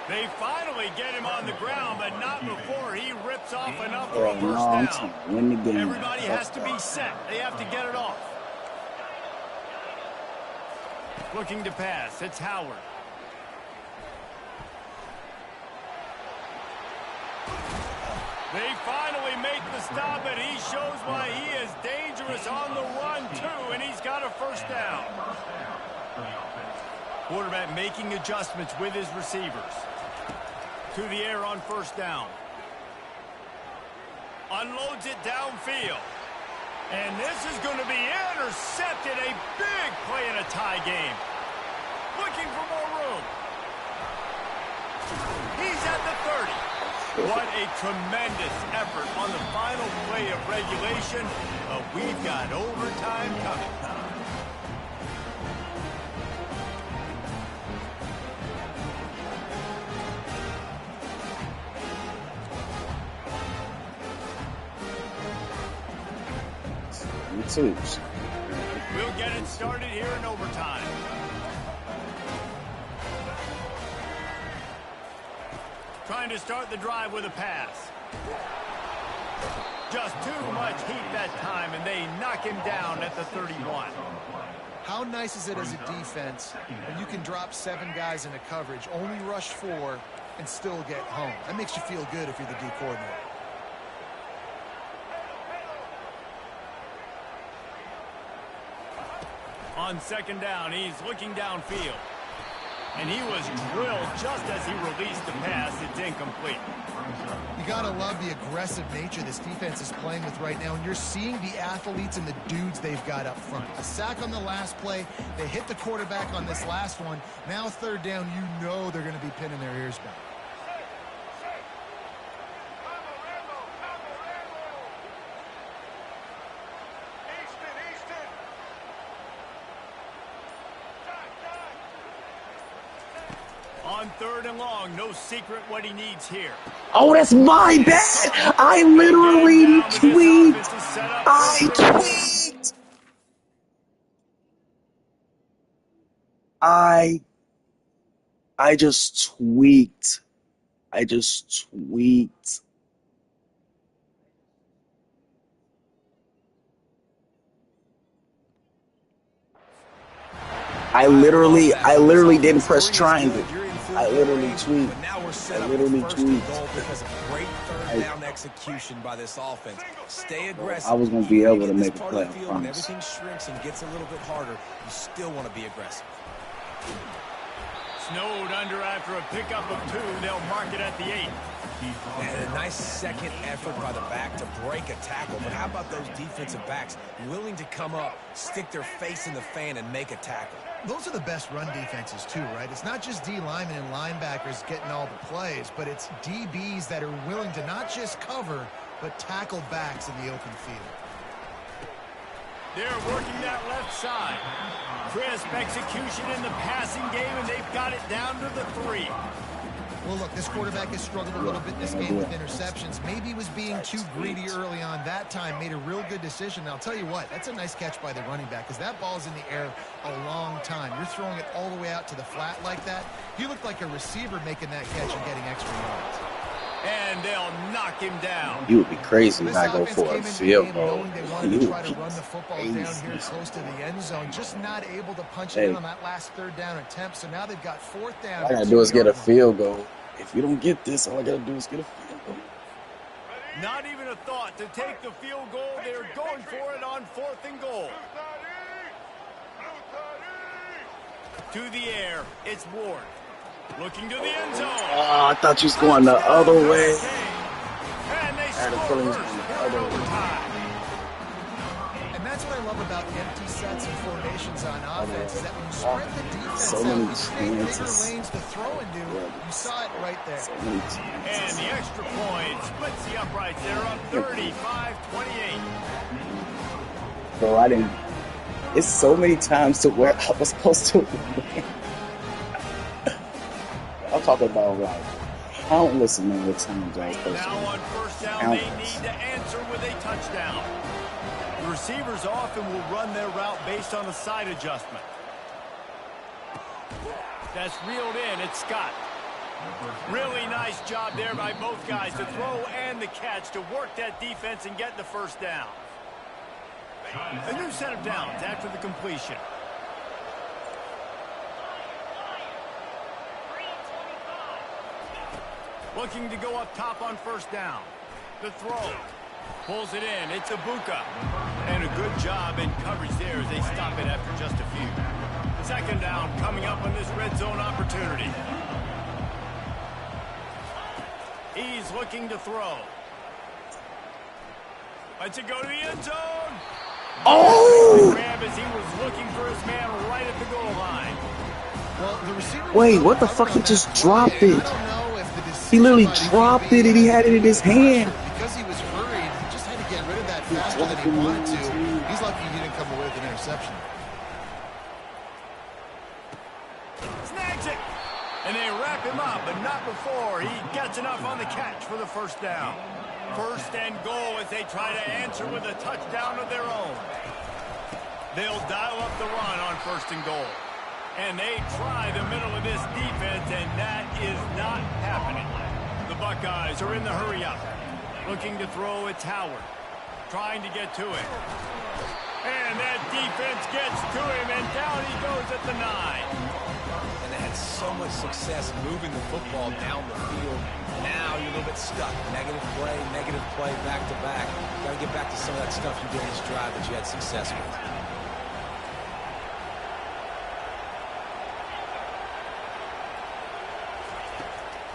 B: They finally get him on the ground, but not before he rips off enough for a first down.
A: Win the game.
B: Everybody has to be set. They have to get it off. Looking to pass. It's Howard. They finally make the stop, and he shows why he is dangerous on the run, too, and he's got a first down. Quarterback making adjustments with his receivers. To the air on first down. Unloads it downfield. And this is going to be intercepted. A big play in a tie game. Looking for more room. He's at the 30. What a tremendous effort on the final play of regulation. But we've got overtime coming. We'll get it started here in overtime. Trying to start the drive with a pass. Just too much heat that time, and they knock him down at the 31.
D: How nice is it as a defense when you can drop 7 guys into coverage, only rush 4, and still get home? That makes you feel good if you're the D coordinator.
B: On second down, he's looking downfield. And he was drilled just as he released the pass. It's incomplete.
D: You got to love the aggressive nature this defense is playing with right now. And you're seeing the athletes and the dudes they've got up front. A sack on the last play. They hit the quarterback on this last one. Now third down, you know they're going to be pinning their ears back.
B: On third and long, no secret what he needs here.
A: Oh, that's my bad. I literally tweaked. I just tweaked. I literally didn't press triangle. I literally tweaked.
C: Because of great third down execution by this offense. Stay aggressive.
A: I was going to be able to make a play.
C: When everything shrinks and gets a little bit harder, you still want to be aggressive.
B: Snowed under after a pickup of 2. They'll mark it at the 8.
C: And a nice second effort by the back to break a tackle. But how about those defensive backs willing to come up, stick their face in the fan, and make a tackle?
D: Those are the best run defenses too, right? It's not just D linemen and linebackers getting all the plays, but it's DBs that are willing to not just cover, but tackle backs in the open field.
B: They're working that left side. Crisp execution in the passing game, and they've got it down to the 3.
D: Well, look, this quarterback has struggled a little bit in this game with interceptions. Maybe he was being too greedy early on that time, made a real good decision. And I'll tell you what, that's a nice catch by the running back because that ball's in the air a long time. You're throwing it all the way out to the flat like that. He looked like a receiver making that catch and getting extra yards.
B: And they'll knock him down.
A: You would be crazy to not go for a field goal.
D: They wanted to try to run the football down here close to the end zone. Just not able to punch it in on that last third down attempt. So now they've got fourth down.
A: All I got to do is get a field goal. If you don't get this, all I got to do is get a field goal.
B: Not even a thought to take the field goal. They're going for it on 4th and goal. To the air, it's Ward. Looking to the end zone.
A: Oh, I thought you was going the other way.
B: And they score first in overtime.
D: And that's what I love about empty sets and formations on offense is that when you spread the defense out, you create bigger lanes to throw into. You saw it right there.
B: And the extra point splits the uprights. They're up 35-28.
A: Bro, I didn't. It's so many times to where I was supposed to win. I'm talking about like countless amount of times I was supposed to win.
B: Now on first down, they need to answer with a touchdown. The receivers often will run their route based on a side adjustment. That's reeled in. It's Scott. Really nice job there by both guys to throw and the catch to work that defense and get the first down. A new set of downs after the completion. Looking to go up top on first down. The throw. Pulls it in. It's Ibuka. And a good job in coverage there as they stop it after just a few. Second down coming up on this red zone opportunity. He's looking to throw. Lets it go to the end zone.
A: Oh!
B: Grab as he was looking for his man right at the goal line.
D: Well, the receiver
A: Wait, what the fuck? He just dropped it.
D: I don't know if the
A: He
D: decision
A: literally
D: by the
A: dropped
D: QB
A: it and he had it in his hand.
D: because he was hurried, he just had to get rid of that
A: He
D: faster than
A: dropped
D: he
A: it
D: wanted to.
A: too.
D: He's lucky he didn't come away with an interception.
B: Snags it. And they wrap him up, but not before he gets enough on the catch for the first down. First and goal as they try to answer with a touchdown of their own. They'll dial up the run on first and goal. And they try the middle of this defense, and that is not happening. The Buckeyes are in the hurry-up. Looking to throw, it's Howard. Trying to get to it. And that defense gets to him, and down he goes at the 9.
C: And they had so much success moving the football down the field. Now you're a little bit stuck. Negative play, back to back. Got to get back to some of that stuff you did in this drive that you had success with.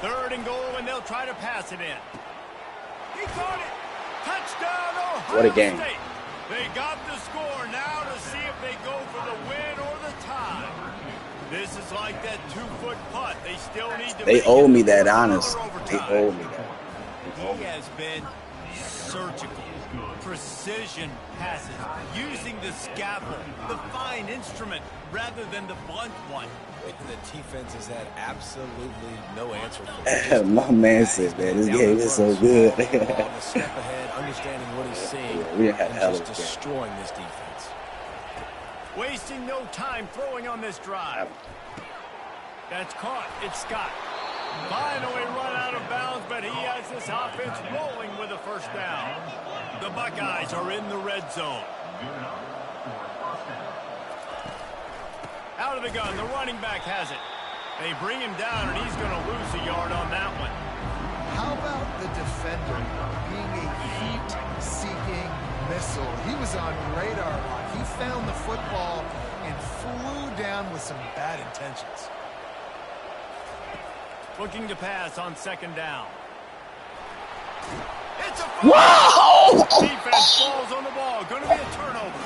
B: Third and goal, and they'll try to pass it in. He caught it. Touchdown, Ohio
A: What a game.
B: State. They got the score now to see if they go for the win or the tie. This is like that 2-foot putt. They still need to
A: They
B: make
A: owe
B: it
A: me that,
B: for
A: honest. They
B: overtime.
A: owe me that.
B: He has been surgical, precision passes, using the scalpel, the fine instrument, rather than the blunt one.
C: The defense has had absolutely no answer for it.
A: My man said, man, this game is so good.
C: Step ahead, understanding what he's seeing,
A: Yeah, we had
C: and
A: hell
C: just
A: of a game.
C: destroying this defense.
B: Wasting no time throwing on this drive. That's caught. It's Scott. Finally run out of bounds, but he has this offense rolling with a first down. The Buckeyes are in the red zone. Out of the gun, the running back has it. They bring him down, and he's going to lose a yard on that one.
D: How about the defender being a heat-seeking missile? He was on radar lock. He found the football and flew down with some bad intentions.
B: Looking to pass on second down. It's a
A: Wow!
B: defense falls on the ball. Going to be a turnover.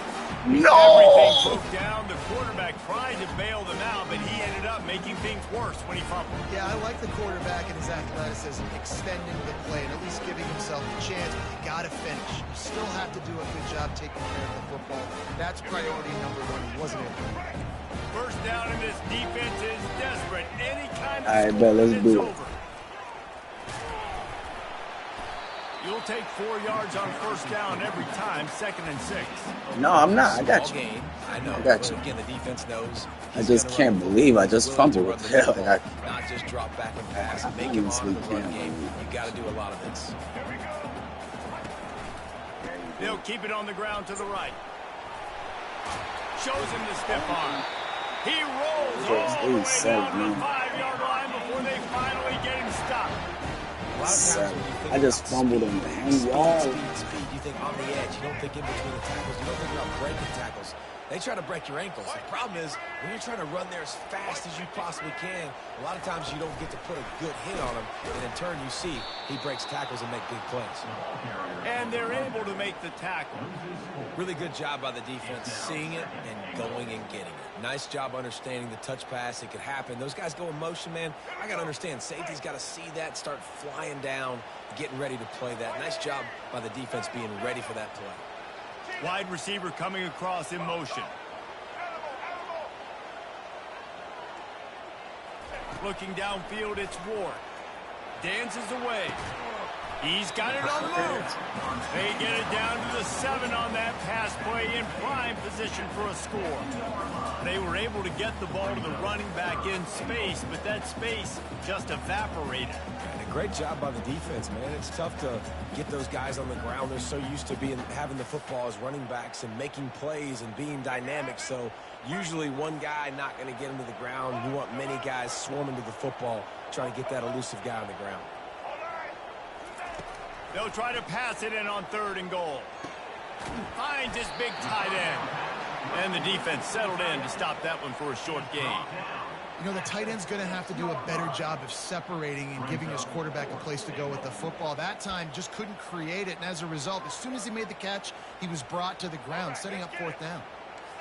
A: No!
B: Everything broke down. The quarterback tried to bail them out, but he ended up making things worse when he fumbled.
D: Yeah, I like the quarterback and his athleticism, extending the play and at least giving himself a chance, but you got to finish. You still have to do a good job taking care of the football. That's priority number one. He wasn't able to.
B: First down, and this defense is desperate. Any kind of
A: All right,
B: score,
A: bet, let's
B: and
A: do
B: it's
A: it.
B: over. You'll take 4 yards on first down every time, 2nd and 6.
A: No, I'm not. I got
C: Small
A: you.
C: game, I know.
A: I got you.
C: But again, the defense knows.
A: I just can't believe I just fumbled with hell. Like
C: Not just drop back and pass and make
A: I
C: him
A: honestly
C: honor the run
A: can't
C: game.
A: believe
C: You got to do a lot of this.
B: They'll keep it on the ground to the right. Shows him the stiff arm. He rolls all the way down to the 5-yard line before they finally get him stopped.
C: A lot of times when you think
A: I just
C: about
A: fumbled
C: speed,
A: on the 10 yard.
C: Speed, you think on the edge. You don't think in between the tackles. You don't think about breaking tackles. They try to break your ankles. The problem is when you're trying to run there as fast as you possibly can, a lot of times you don't get to put a good hit on him, and in turn you see he breaks tackles and make big plays.
B: And they're able to make the tackle.
C: Really good job by the defense seeing it and going and getting it. Nice job understanding the touch pass. It could happen. Those guys go in motion, man. I got to understand. Safety's got to see that, start flying down, getting ready to play that. Nice job by the defense being ready for that play.
B: Wide receiver coming across in motion. Looking downfield, it's Ward. Dances away. He's got it on the move. They get it down to the 7 on that pass play in prime position for a score. They were able to get the ball to the running back in space, but that space just evaporated.
C: And a great job by the defense, man. It's tough to get those guys on the ground. They're so used to having the football as running backs and making plays and being dynamic. So usually one guy not going to get him to the ground. You want many guys swarming to the football, trying to get that elusive guy on the ground.
B: They'll try to pass it in on 3rd and goal. Finds his big tight end. And the defense settled in to stop that one for a short gain.
D: You know, the tight end's going to have to do a better job of separating and giving his quarterback a place to go with the football. That time just couldn't create it, and as a result, as soon as he made the catch, he was brought to the ground, setting up fourth down.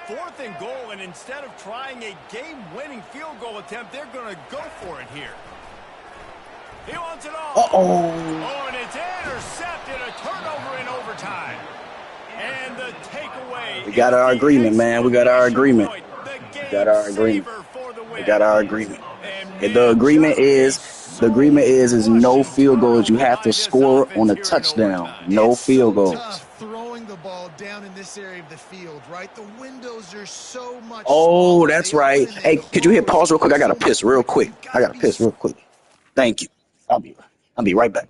B: 4th and goal, and instead of trying a game-winning field goal attempt, they're going to go for it here. He wants it all.
A: Uh-oh.
B: Oh, and it's intercepted, a turnover in overtime. And the takeaway.
A: We got our agreement, man. We got our agreement. We got our agreement. We got our agreement. And the agreement is no field goals. You have to score on a touchdown. No field goals.
D: Throwing the ball down in this area of the field, right? The windows are so much.
A: Oh, that's right. Hey, could you hit pause real quick? I gotta piss real quick. Thank you. I'll be right back.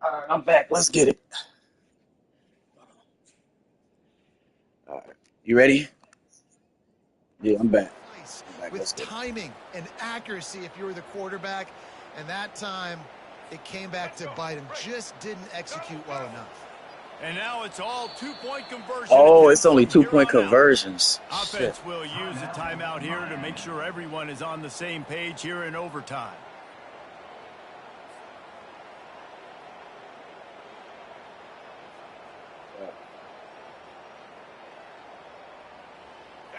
A: All right, I'm back. Let's get it. All right, you ready? Yeah, I'm back.
D: With timing and accuracy if you were the quarterback, and that time it came back to bite him. Just didn't execute well enough.
B: And now it's all 2-point conversion.
A: Oh, it's only 2-point conversions.
B: Offense will use a timeout here to make sure everyone is on the same page here in overtime.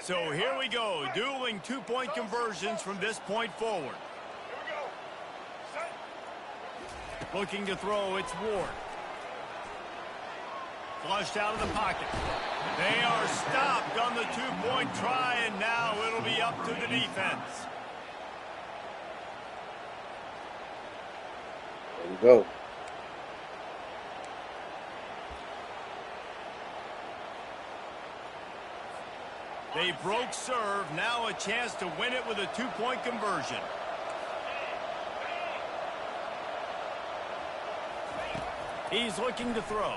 B: So here we go, dueling 2-point conversions from this point forward. Looking to throw, it's Ward. Flushed out of the pocket. They are stopped on the 2-point try, and now it'll be up to the defense.
A: There we go.
B: They broke serve, now a chance to win it with a 2-point conversion. He's looking to throw.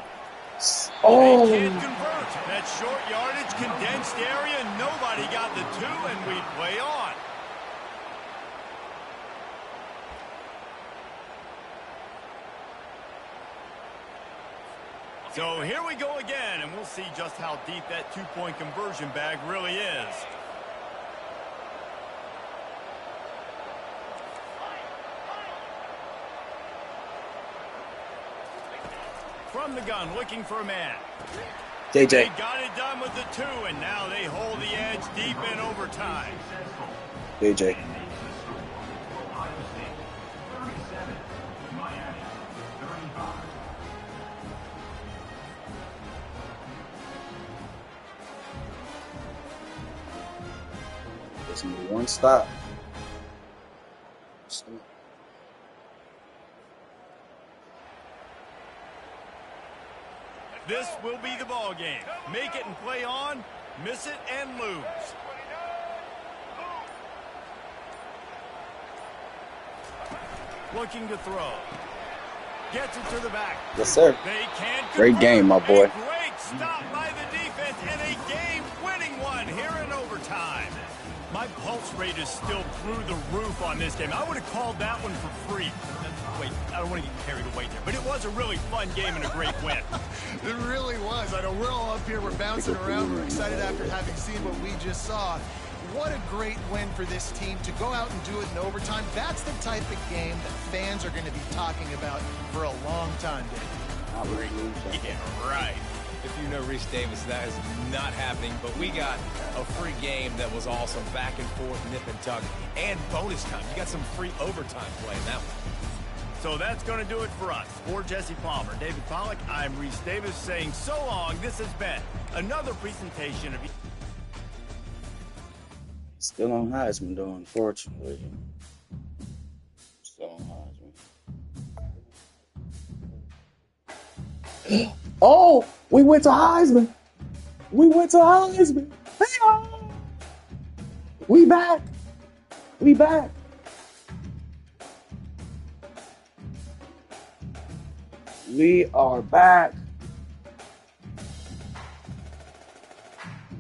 A: Oh.
B: They can't convert. That short yardage, condensed area, nobody got the 2, and we play on. So here we go again, and we'll see just how deep that 2-point conversion bag really is. From the gun, looking for a man.
A: JJ.
B: They got it done with the 2, and now they hold the edge deep in overtime.
A: JJ. There's only one stop.
B: This will be the ball game. Make it and play on, miss it and lose. Looking to throw. Gets it to the back.
A: Yes, sir.
B: They can't
A: Great game, my boy.
B: A great stop by the defense and a game-winning one here in overtime. My pulse rate is still through the roof on this game. I would have called that one for free. Wait, I don't want to get carried away there, but it was a really fun game and a great win.
D: It really was. I know we're all up here, we're bouncing around, we're excited after having seen what we just saw. What a great win for this team to go out and do it in overtime. That's the type of game that fans are going to be talking about for a long time, Dave.
B: Yeah, right.
C: you know, Reese Davis, that is not happening. But we got a free game that was awesome, back and forth, nip and tuck, and bonus time. You got some free overtime play in that one.
B: So that's going to do it for us. For Jesse Palmer, David Pollack, I'm Reese Davis saying so long. This has been another presentation of...
A: Still on Heisman, though, unfortunately. Still on Heisman. Oh, we went to Heisman. We went to Heisman. Hey-oh. We back. We back. We are back.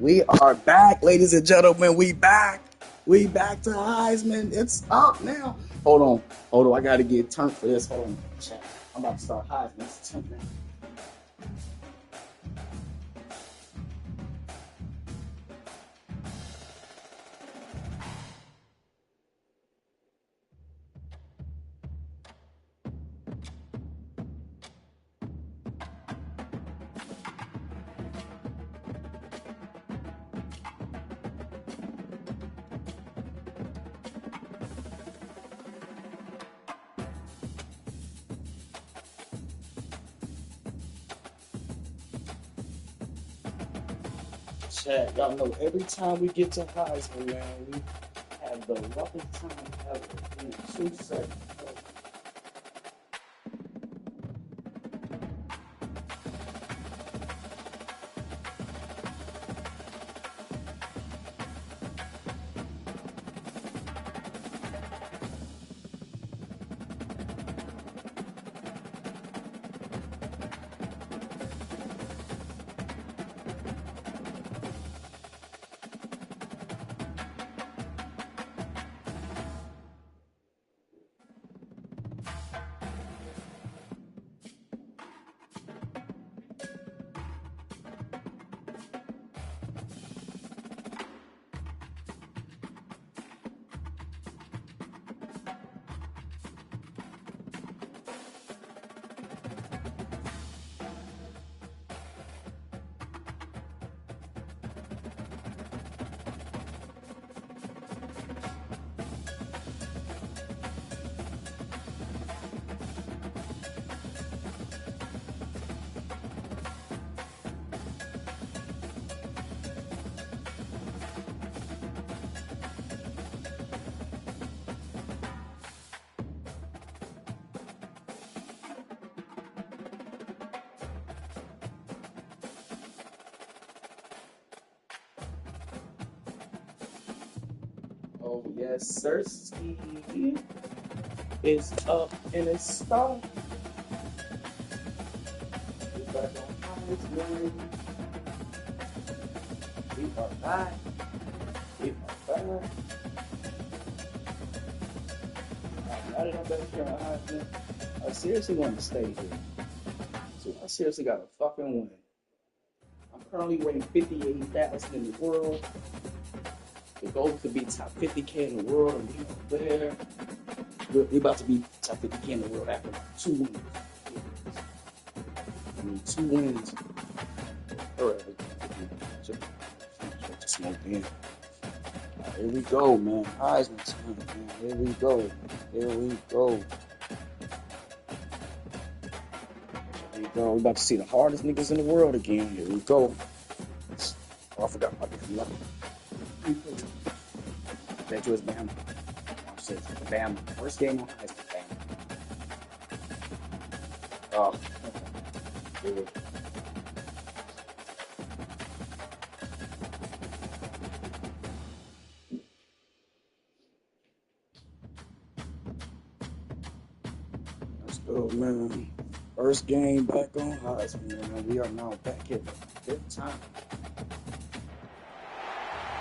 A: We are back, ladies and gentlemen. We back. We back to Heisman. It's up now. Hold on. Hold on. I got to get turned for this. Hold on. Chat. I'm about to start Heisman. It's turned now. Chat, y'all know every time we get to Heisman, man, we have the roughest time ever in 2 seconds. Oh, yes, sir. Steve is up and it's started. We're back on Heisman. We are back. We are back. Now that I'm back here on Heisman, I seriously want to stay here. So I seriously got to fucking win. I'm currently rating 58,000 in the world. The goal is to be top 50K in the world, and we are there. We're about to be top 50K in the world after 2 wins. I mean, 2 wins. All right, just smoke in. Here we go, man. Heisman time, man. Here we go. Here we go. Here we go. We're about to see the hardest niggas in the world again. Here we go. Oh, I forgot about this. That was Bama. Bama. First game on Heisman. Bama. Oh. Okay. Let's go, man. First game back on Heisman, man. We are now back at the 5th time.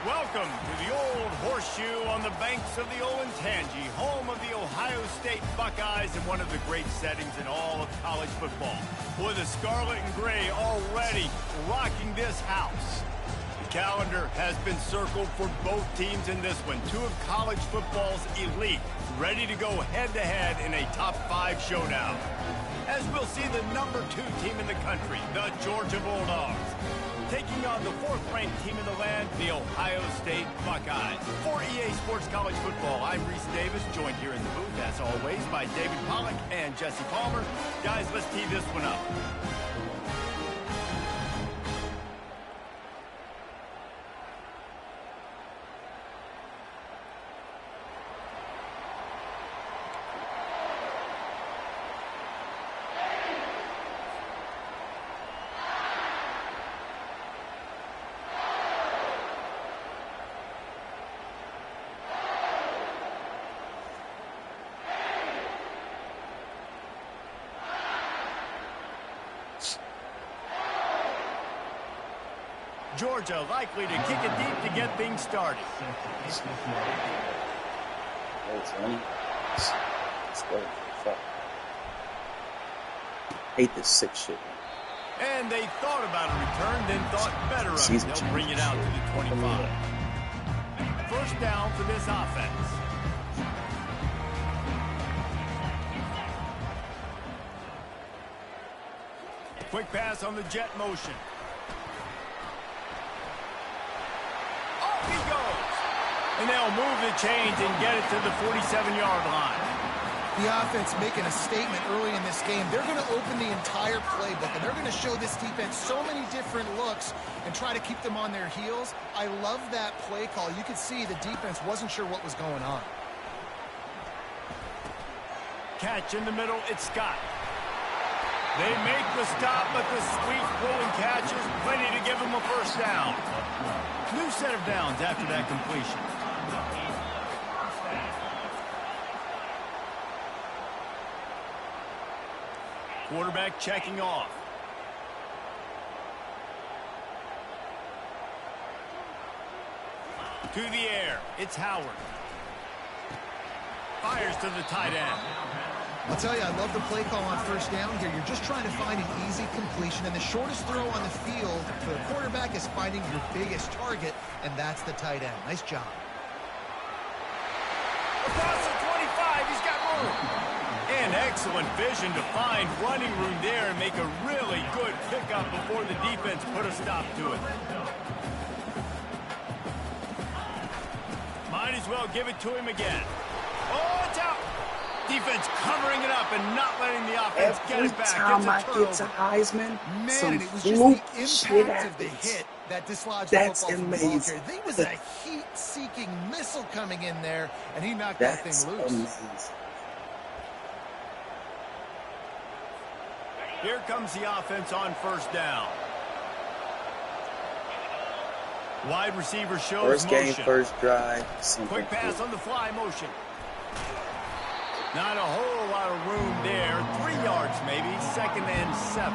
B: Welcome to the old horseshoe on the banks of the Olentangy, home of the Ohio State Buckeyes and one of the great settings in all of college football. Boy, the scarlet and gray already rocking this house. calendar has been circled for both teams in this one. Two of college football's elite, ready to go head-to-head in a top-5 showdown. As we'll see the #2 team in the country, the Georgia Bulldogs, taking on the 4th-ranked team in the land, the Ohio State Buckeyes. For EA Sports College Football, I'm Reese Davis, joined here in the booth, as always, by David Pollack and Jesse Palmer. Guys, let's tee this one up. Georgia likely to kick it deep to get things started.
A: Hate this sick shit.
B: And they thought about a return, then thought better of it. They'll bring it out to the 25. First down for this offense. Quick pass on the jet motion. Off he goes. And they'll move the chains and get it to the 47-yard line.
D: The offense making a statement early in this game. They're going to open the entire playbook, and they're going to show this defense so many different looks and try to keep them on their heels. I love that play call. You could see the defense wasn't sure what was going on.
B: Catch in the middle, it's Scott. They make the stop, but the sweet pulling catch is plenty to give them a first down. New set of downs after that completion. Quarterback checking off. To the air, it's Howard. Fires to the tight end.
D: I'll tell you, I love the play call on first down here. You're just trying to find an easy completion, and the shortest throw on the field for the quarterback is finding your biggest target, and that's the tight end. Nice job.
B: Across the 25, he's got room. And excellent vision to find running room there and make a really good pickup before the defense put a stop to it. Might as well give it to him again. Oh, it's out. Defense covering it up and not letting the offense get it back.
A: Every time I get to Heisman,
D: man, and it was just the impact of the hit that dislodged the football from the ball carrier. There was a heat-seeking missile coming in there, and he knocked that thing loose.
A: Amazing.
B: Here comes the offense on first down. Wide receiver shows
A: first
B: motion.
A: Game, first drive.
B: Quick pass on the fly motion. Not a whole lot of room there. 3 yards maybe. 2nd and 7.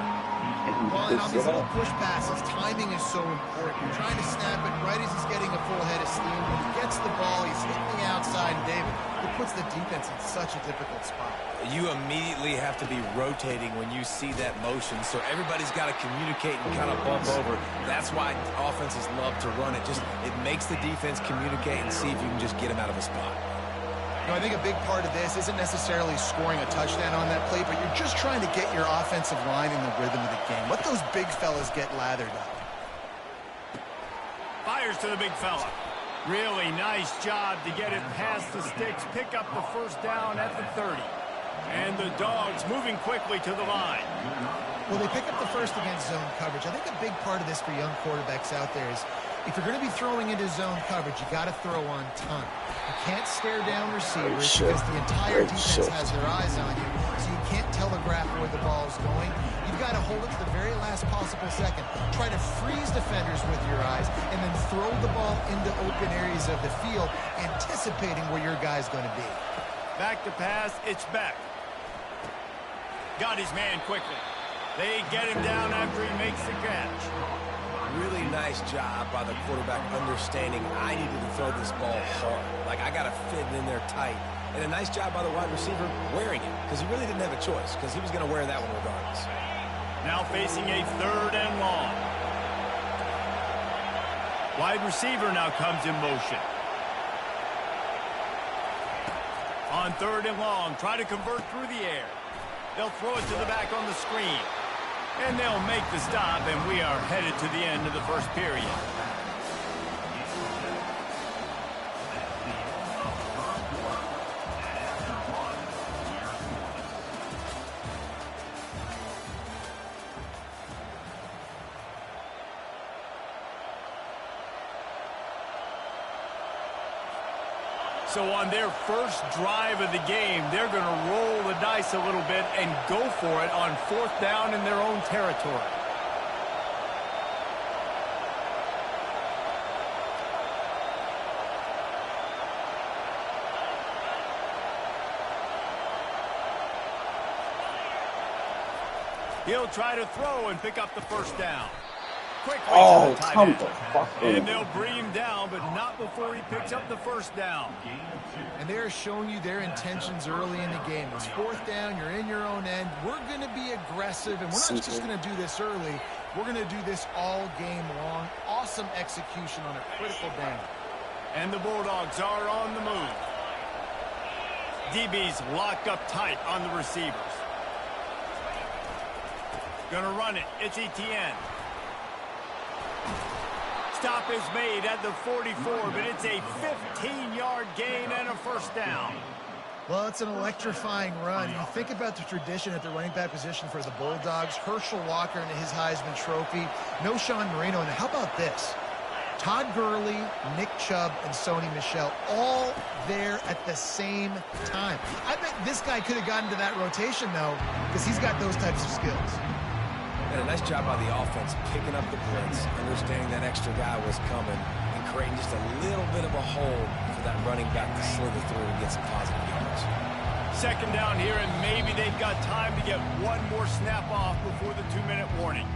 D: Well, and on these little push passes, timing is so important. You're trying to snap it right as he's getting a full head of steam. When he gets the ball, he's hitting the outside. And David, it puts the defense in such a difficult spot.
C: You immediately have to be rotating when you see that motion, so everybody's got to communicate and kind of bump over. That's why offenses love to run it. It makes the defense communicate and see if you can just get him out of a spot.
D: I think a big part of this isn't necessarily scoring a touchdown on that play, but you're just trying to get your offensive line in the rhythm of the game. Let those big fellas get lathered up.
B: Fires to the big fella. Really nice job to get it past the sticks, pick up the first down at the 30. And the Dogs moving quickly to the line.
D: Well, they pick up the first against zone coverage. I think a big part of this for young quarterbacks out there is if you're going to be throwing into zone coverage, you got to throw on time. You can't stare down receivers because the entire defense has their eyes on you, so you can't telegraph where the ball's going. You've got to hold it to the very last possible second. Try to freeze defenders with your eyes, and then throw the ball into open areas of the field, anticipating where your guy's going to be.
B: Back to pass, it's back. Got his man quickly. They get him down after he makes the catch.
C: Really nice job by the quarterback understanding I needed to throw this ball hard. Like, I got to fit it in there tight. And a nice job by the wide receiver wearing it, because he really didn't have a choice, because he was going to wear that one regardless.
B: Now facing a 3rd and long. Wide receiver now comes in motion. On 3rd and long, try to convert through the air. They'll throw it to the back on the screen. And they'll make the stop, and we are headed to the end of the first period. So on their first drive of the game, they're going to roll the dice a little bit and go for it on 4th down in their own territory. He'll try to throw and pick up the first down.
A: Oh, come the fuck in.
B: And they'll bring him down, but not before he picks up the first down.
D: And they're showing you their intentions early in the game. It's 4th down, you're in your own end. We're going to be aggressive, and we're not just going to do this early. We're going to do this all game long. Awesome execution on a critical down.
B: And the Bulldogs are on the move. DB's locked up tight on the receivers. Gonna run it. It's Etienne. Stop is made at the 44, but it's a 15-yard gain and a first down.
D: Well, it's an electrifying run. You think about the tradition at the running back position for the Bulldogs. Herschel Walker and his Heisman Trophy. No Sean Marino. And how about this? Todd Gurley, Nick Chubb, and Sony Michel all there at the same time. I bet this guy could have gotten to that rotation, though, because he's got those types of skills.
C: And a nice job by the offense picking up the blitz, understanding that extra guy was coming, and creating just a little bit of a hole for that running back to slither through and get some positive yards.
B: 2nd down here, and maybe they've got time to get one more snap off before the 2-minute warning.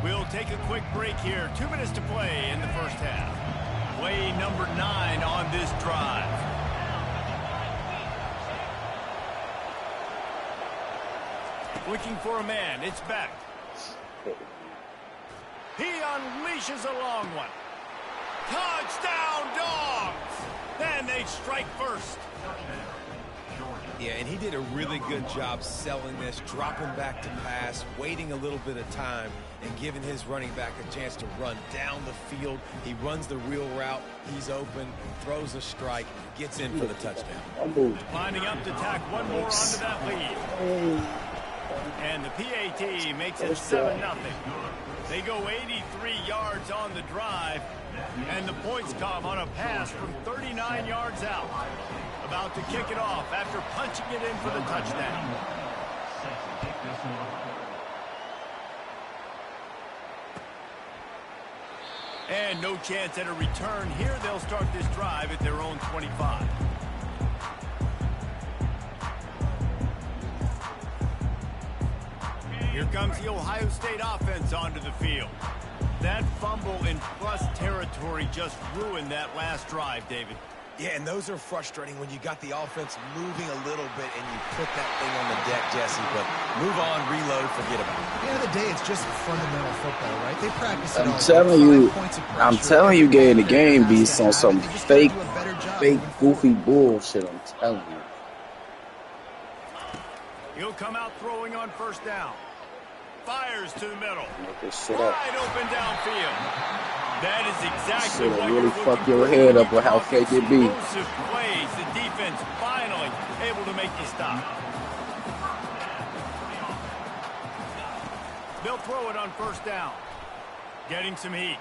B: We'll take a quick break here. 2 minutes to play in the first half. Play number 9 on this drive. Looking for a man. It's back. He unleashes a long one. Touchdown, Dogs! Then they strike first.
C: Yeah, and he did a really good job selling this, dropping back to pass, waiting a little bit of time, and giving his running back a chance to run down the field. He runs the real route. He's open, throws a strike, gets in for the touchdown.
B: Lining up to tack one more onto that lead. And the PAT makes it 7-0. They go 83 yards on the drive, and the points come on a pass from 39 yards out. About to kick it off after punching it in for the touchdown. And no chance at a return here. They'll start this drive at their own 25. Here comes the Ohio State offense onto the field. That fumble in plus territory just ruined that last drive, David.
C: Yeah, and those are frustrating when you got the offense moving a little bit and you put that thing on the deck, Jesse. But move on, reload, forget about it.
D: At the end of the day, it's just fundamental football, right? They practice it all.
A: I'm telling you, the game be on some fake, goofy bullshit. I'm telling you.
B: He'll come out throwing on first down. Fires to the middle.
A: Wide
B: open downfield. That is exactly what
A: really
B: you're
A: fuck your head up with how fake it be.
B: Explosive plays. The defense finally able to make the stop. They'll throw it on first down. Getting some heat.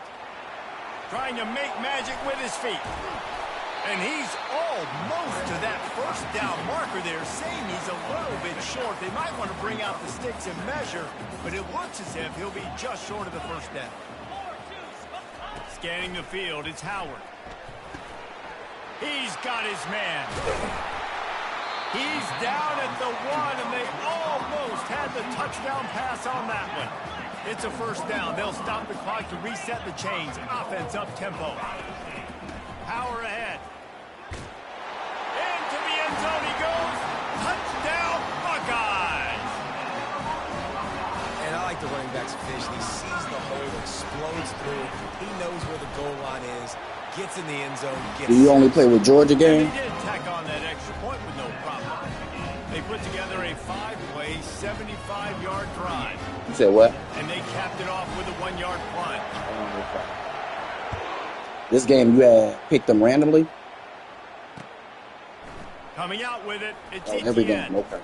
B: Trying to make magic with his feet. And he's almost to that first down marker there, saying he's a little bit short. They might want to bring out the sticks and measure, but it looks as if he'll be just short of the first down. Scanning the field, it's Howard. He's got his man. He's down at the 1, and they almost had the touchdown pass on that one. It's a first down. They'll stop the clock to reset the chains. Offense up tempo. Power ahead. Into the end zone he goes. Touchdown, Buckeyes.
C: And I like like the running back's vision. He sees the hole, explodes through it. He knows where the goal line is, gets in the end zone, gets.
A: Do you only play with Georgia game?
B: And they did tack on that extra point with no problem. They put together a 5-play, 75-yard drive.
A: You said what?
B: And they capped it off with a 1-yard punt.
A: This game you had picked them randomly?
B: Coming out with it, it's
A: every game, okay.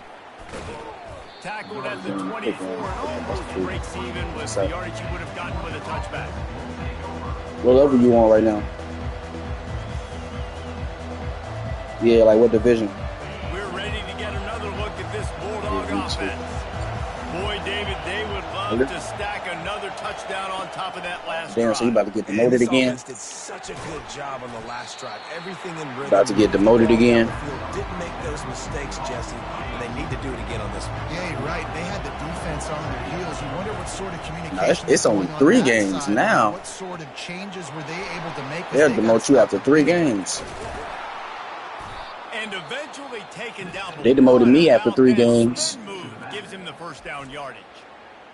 B: Tackled at the 24 and almost breaks even with the yardage you would have gotten with a touchback.
A: What level you on right now? Yeah, like what division?
B: We're ready to get another look at this Bulldog offense. Boy, David, they would love to stack another touchdown on top of that last drive.
A: So you about to get demoted again?
C: Did such a good job on the last drive. Everything in rhythm.
A: About to get demoted again?
C: Didn't make those mistakes, Jesse, and they need to do it again on this one.
D: Yeah, you're right. They had the defense on their heels. You wonder what sort of communication.
A: It's only 3 games now.
D: What sort of changes were they able to make?
A: They'll demote you after 3 games.
B: And eventually taken down.
A: They demoted me after 3 games.
B: Gives him the first down yardage.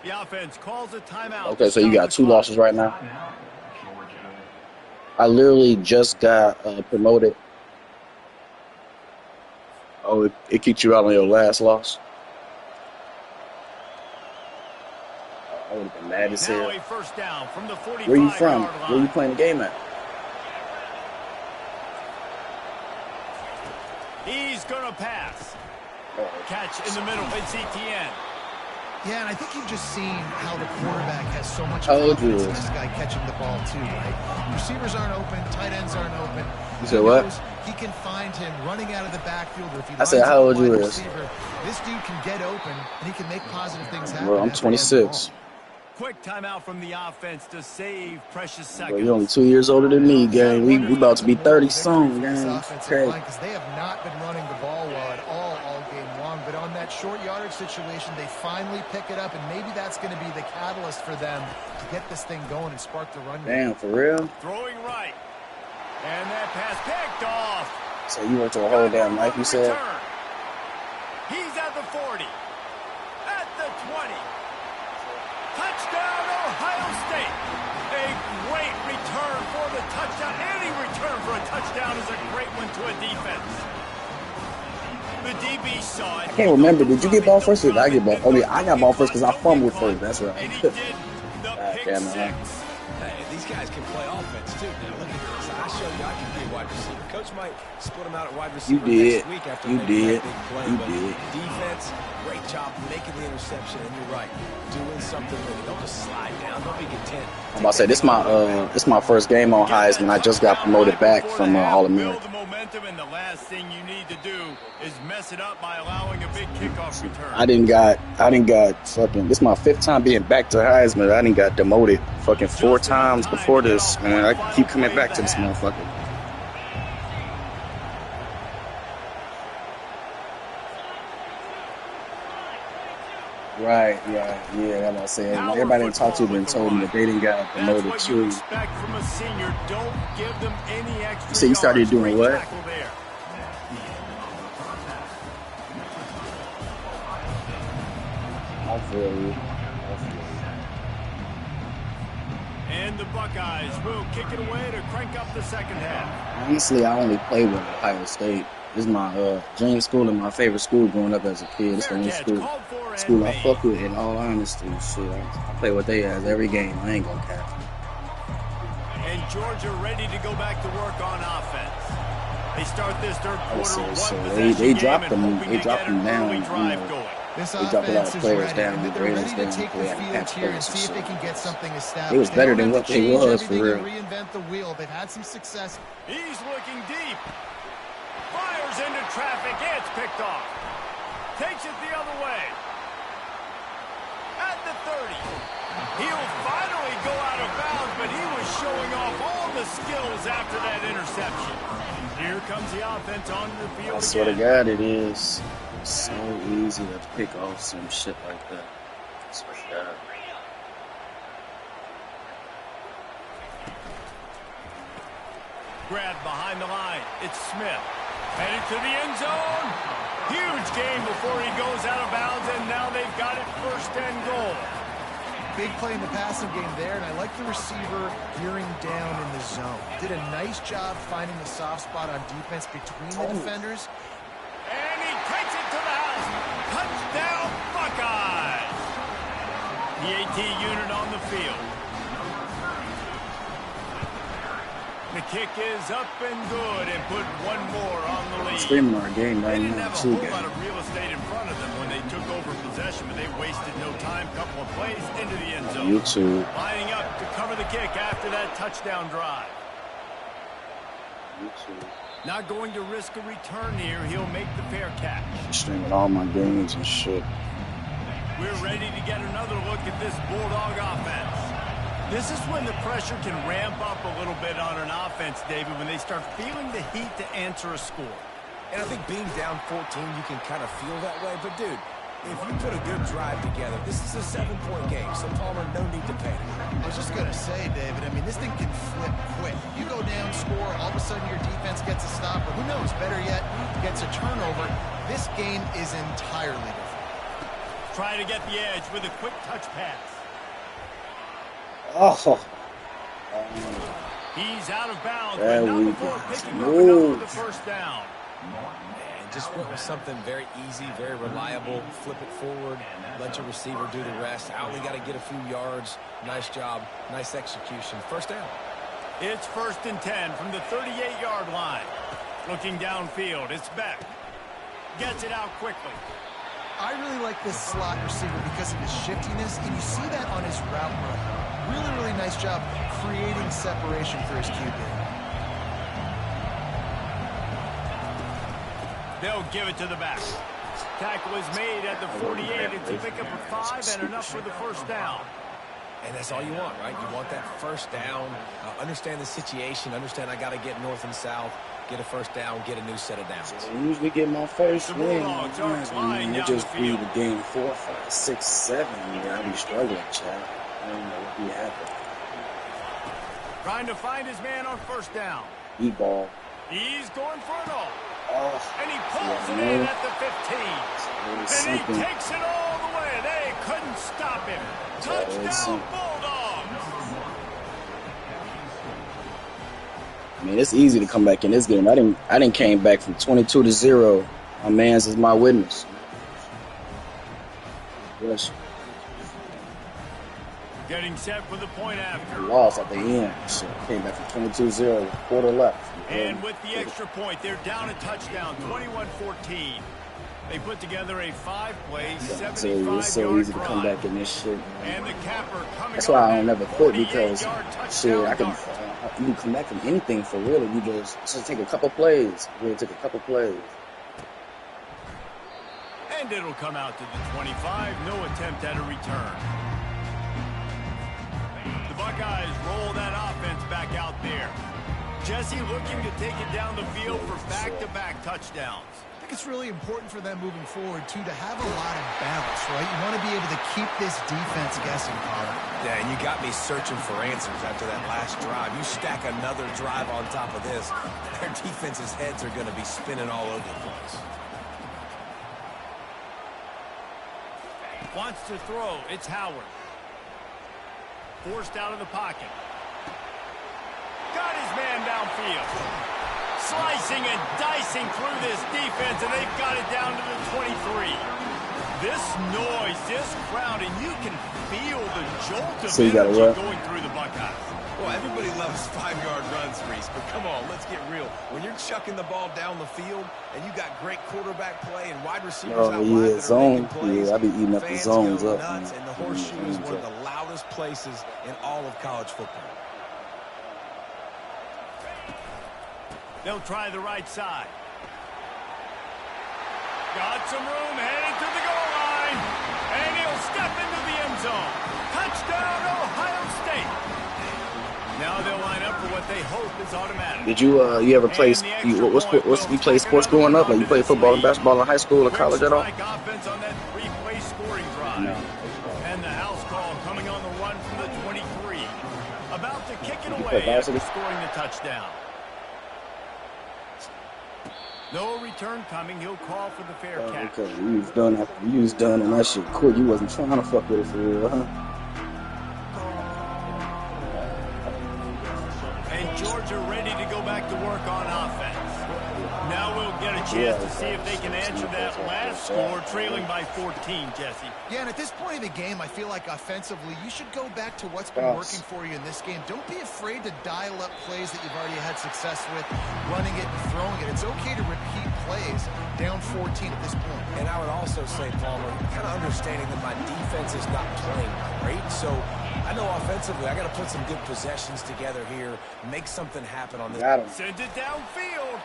B: The offense calls a timeout.
A: Okay, so you got 2 losses right now. I literally just got promoted. Oh, it kicked you out on your last loss. I would have been mad as hell.
B: A first down from the 45-yard
A: Where you from?
B: line.
A: Where you playing the game at?
B: He's gonna pass. Catch in the middle. It's ETN.
D: Yeah, and I think you've just seen how the quarterback has so much
A: How old
D: confidence
A: you
D: in
A: is?
D: this guy catching the ball too, right? Receivers aren't open, tight ends aren't open.
A: You said what?
D: He can find him running out of the backfield. Or if he
A: I said,
D: lines
A: how
D: up
A: old
D: a
A: you
D: wide
A: is?
D: receiver, this dude can get open and he can make positive things happen.
A: Bro, I'm
D: after he has the
A: 26.
D: ball.
B: Quick timeout from the offense to save precious seconds.
A: Bro, you're only 2 years older than me, gang. We about to be 30 soon, gang. Okay.
D: Because they have not been running the ball well at all game long. But on that short yardage situation, they finally pick it up, and maybe that's going to be the catalyst for them to get this thing going and spark the run game.
A: Damn, for real?
B: Throwing right. And that pass picked off.
A: So you went to a whole damn life, you said?
B: He's at the 40. At the 20. Touchdown, Ohio State. A great return for the touchdown. Any return for a touchdown is a great one to a defense. The DB saw it.
A: I can't remember. Did you get ball first or did I get ball? Oh, yeah, I got ball first because I fumbled first. That's right.
B: And he did the pick
A: damn,
B: six.
C: Hey, these guys can play offense too. Now look at this. I showed you I can be a wide receiver. Coach might split them out at wide receiver next week after making that big play. But defense, great job making the interception. And you're right, doing something with it. Don't just slide down. Don't be content.
A: I'm about to say this my first game on Heisman. I just got promoted back from All-American.
B: Build the momentum, and the last thing you need to do is mess it up by allowing a big kickoff return.
A: I didn't got fucking. This is my 5th time being back to Heisman. I didn't got demoted fucking 4 times before this, man. I keep coming back to this motherfucker. Right, yeah, I'm about to say. Everybody I talked to been told me that they didn't got demoted too.
B: You
A: So you started doing what? I feel you.
B: And the Buckeyes will kick it away to crank up the second half.
A: Honestly, I only play with Ohio State. This is my dream school and my favorite school growing up as a kid. It's the only school I fuck with, in all honesty. Shit, I play what they has every game. I ain't gonna cap.
B: And Georgia ready to go back to work on offense. They start this third quarter.
A: They dropped them. They dropped them down. You know,
D: this
A: they dropped a lot of players down.
D: They're ready to take the field here and see if they can get something established.
A: It was better than what they was for real.
D: Reinvent the wheel. They've had some success.
B: He's looking deep. Fires into traffic. It's picked off. Takes it the other way. At the 30. He'll finally go out of bounds, but he was showing off all the skills after that interception. Here comes the offense onto the field.
A: I swear to God, it is so easy to pick off some shit like that. I swear to God.
B: Grabbed behind the line. It's Smith. Headed to the end zone. Huge gain before he goes out of bounds, and now they've got it 1st and goal.
D: big play in the passing game there, and I like the receiver gearing down in the zone. Did a nice job finding the soft spot on defense between the defenders.
B: And he takes it to the house. Touchdown, Buckeyes. The AT unit on the field. The kick is up and good and put one more on the lead.
A: Screaming our game right
B: They didn't
A: now,
B: have a
A: too,
B: whole lot
A: guys.
B: of real estate in front of them when they took over possession, but they wasted no time. Couple of plays into the end zone.
A: YouTube.
B: Lining up to cover the kick after that touchdown drive.
A: YouTube.
B: Not going to risk a return here. He'll make the fair catch.
A: Streaming all my games and shit.
B: We're ready to get another look at this Bulldog offense. This is when the pressure can ramp up a little bit on an offense, David, when they start feeling the heat to answer a score.
C: And I think being down 14, you can kind of feel that way. But, dude, if you put a good drive together, this is a 7-point game, so Palmer, no need to panic.
D: I was just going to say, David, I mean, this thing can flip quick. You go down, score, all of a sudden your defense gets a stop, or who knows, better yet, gets a turnover. This game is entirely different.
B: Try to get the edge with a quick touch pass.
A: Oh.
B: He's out of bounds,
A: There
B: but not
A: we
B: before
A: go.
B: picking up another
A: Move.
B: the first down.
C: And just went with something very easy, very reliable. Flip it forward, let your receiver do the rest. I only got to get a few yards. Nice job, nice execution. First down.
B: It's 1st and 10 from the 38-yard line. Looking downfield, it's Beck. Gets it out quickly.
D: I really like this slot receiver because of his shiftiness, and you see that on his route run. Really, really nice job creating separation for his QB.
B: They'll give it to the back. Tackle is made at the 48. It's a pickup of 5 and enough for the first down.
C: And that's all you want, right? You want that first down. Understand the situation. Understand I got to get north and south. Get a first down. Get a new set of downs.
A: I usually get my first
B: The
A: win.
B: Bulldogs are flying
A: It
B: down
A: just
B: the
A: be
B: field.
A: the game 4, 5, 6, 7. Yeah, I be struggling, child. I don't know what be happening.
B: Trying to find his man on first down.
A: Eat ball.
B: He's going for it all.
A: Oh,
B: And he pulls
A: yeah,
B: it in
A: man.
B: at the 15.
A: It was
B: And he
A: something.
B: takes it all the way. They couldn't stop him. Touchdown,
A: something.
B: Bulldogs.
A: I mean, it's easy to come back in this game. I didn't came back from 22-0. My man's is my witness. Yes,
B: Getting set for the point
A: I
B: after.
A: lost at the end. So I came back from 22-0 with a quarter left.
B: And with the extra point, they're down a touchdown, 21-14. They put together a 5-play,
A: So it's so
B: 75-yard
A: easy to come
B: drive.
A: back in this shit.
B: And the capper coming
A: That's why I don't
B: up
A: never
B: at
A: quit, because
B: 48-yard
A: shit, I
B: touchdown
A: can
B: dart.
A: you can come back from anything for real. You just take a couple plays. Really take a couple plays.
B: And it'll come out to the 25. No attempt at a return. The Buckeyes roll that offense back out there. Jesse looking to take it down the field for back-to-back touchdowns.
D: I think it's really important for them moving forward, too, to have a lot of balance, right? You want to be able to keep this defense guessing, Connor.
C: Yeah, and you got me searching for answers after that last drive. You stack another drive on top of this, their defense's heads are going to be spinning all over the place.
B: Wants to throw. It's Howard. Forced out of the pocket. Got his man downfield. Slicing and dicing through this defense, and they've got it down to the 23. This noise, this crowd, and you can feel the jolt of
A: So you got
B: energy
A: what?
B: going through the Buckeyes.
C: Well, everybody loves 5-yard runs, Reese, but come on, let's get real. When you're chucking the ball down the field and you got great quarterback play and wide receivers
A: Oh,
C: out
A: yeah,
C: wide that are
A: zone.
C: making plays,
A: Yeah, I be eating up the
C: fans
A: zones
C: go
A: up,
C: nuts,
A: man.
C: and the
A: Eating the
C: horseshoe is
A: zones
C: one of
A: up.
C: the loudest places in all of college football.
B: They'll try the right side. Got some room, headed to the goal line. And he'll step into the end zone. Touchdown, Ohio State. Now they'll line up for what they hope is automatic.
A: Did you ever play? You played sports growing up? Like you played football and basketball in high school or college at all?
B: Quick strike offense on that 3-play scoring drive.
A: No.
B: And the house call coming on the run from the 23. About to kick it
A: You
B: away
A: play
B: after
A: varsity?
B: scoring the touchdown. No return coming. He'll call for the fair catch.
A: Okay, you was done on that shit quick. You wasn't trying to fuck with it for real, huh?
B: Georgia ready to go back to work on offense. Now we'll get a chance to see if they can answer that last score, trailing by 14, Jesse.
D: Yeah, and at this point in the game, I feel like offensively, you should go back to what's been working for you in this game. Don't be afraid to dial up plays that you've already had success with, running it and throwing it. It's okay to repeat plays down 14 at this point.
C: And I would also say, Palmer, kind of understanding that my defense is not playing great, so I know offensively I got to put some good possessions together here, make something happen on this.
B: Sends it downfield.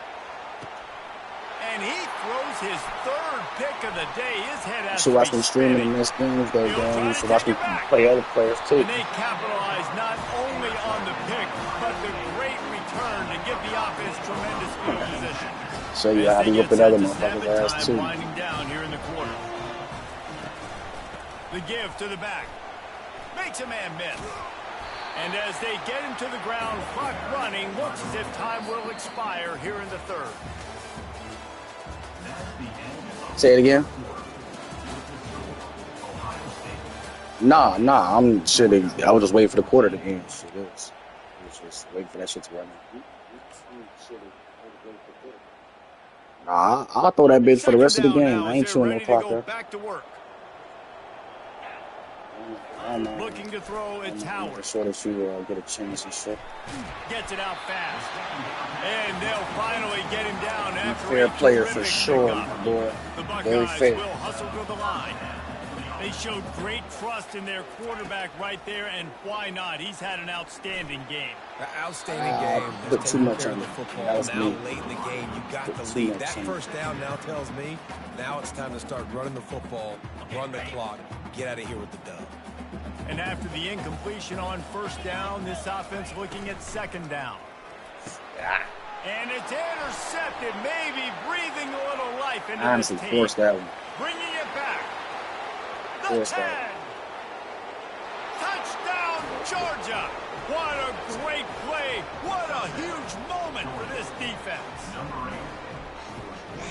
B: And he throws his third pick of the day. His head has
A: to watch me streaming in this game, though, gang. You should watch me play other players, too.
B: And they capitalize not only on the pick, but the great return to give the offense tremendous field position.
A: Show you how to whip another motherfucker's ass, too.
B: Winding down here in the quarter. The give to the back. Makes a man miss. And as they get him to the ground, clock running, looks as if time will expire here in the third.
A: Say it again. Nah. I was just waiting for the quarter to end. Shit, I was just waiting for that shit to run out. Nah, I'll throw that bitch for the rest of the game. I ain't chewing no clock up.
B: Back to work. Looking to throw, it's Howard.
A: Sure that you get a chance and shit.
B: Gets it out fast. And they'll finally get him down after
A: fair player for sure, my boy.
B: The
A: Very
B: Buckeyes
A: fair.
B: will hustle to the line. They showed great trust in their quarterback right there, and why not? He's had an outstanding game.
C: Outstanding game.
A: Put too much on
C: the
A: it.
C: football.
A: That was
C: Now
A: me.
C: late in the game, you got
A: Put
C: the
A: too
C: lead.
A: much
C: That
A: on it.
C: first down now tells me now it's time to start running the football, run the clock, get out of here with the dub.
B: And after the incompletion on first down, this offense looking at second down. And it's intercepted, maybe breathing a little life into
A: Honestly,
B: this team.
A: force that one.
B: Bringing it back. The
A: Force
B: 10.
A: that.
B: Touchdown, Georgia. What a great play. What a huge moment for this defense.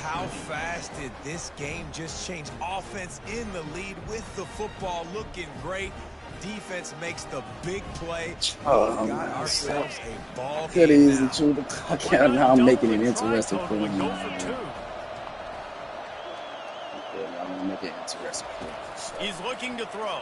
C: How fast did this game just change? Offense in the lead with the football looking great. Defense makes the big play.
A: Oh,
C: we got ourselves a ball
A: could
C: game
A: easily
C: now.
A: chew the clock out. Now I'm making it interesting for me.
B: Go for two.
A: I'm gonna make it interesting for me.
B: He's looking to throw.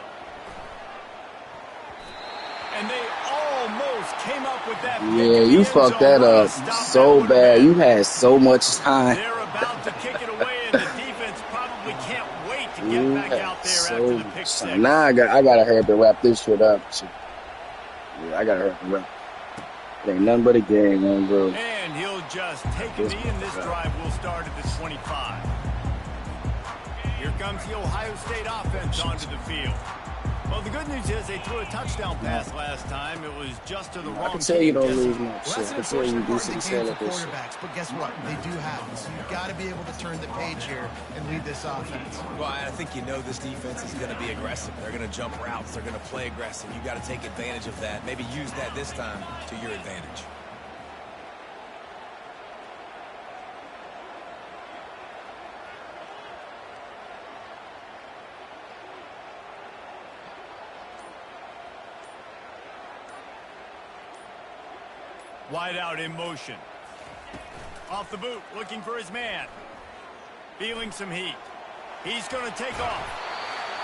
B: And they almost came up with that.
A: Yeah, you fucked that up so bad. You had so much time.
B: They're about to kick it away, and the defense probably can't wait to get back out there after the pick six.
A: Now I gotta hurry up and wrap this shit up. Yeah, I gotta hurry up and wrap. It ain't nothing but a game, man, bro.
B: And he'll just take a knee, and this drive will start at the 25. Here comes the Ohio State offense onto the field. Well, the good news is they threw a touchdown pass last time. It was just to the wrong
A: I can tell you don't lose much.
D: Well, that's
A: I
D: an
A: can tell you
D: unfortunate
A: do
D: part
A: some
D: of the
A: shit
D: game
A: like
D: for
A: this shit.
D: quarterbacks, but guess what? They do have it. So you've got to be able to turn the page here and lead this offense.
C: Well, I think you know this defense is going to be aggressive. They're going to jump routes. They're going to play aggressive. You got to take advantage of that. Maybe use that this time to your advantage.
B: Wide out in motion. Off the boot, looking for his man. Feeling some heat. He's going to take off.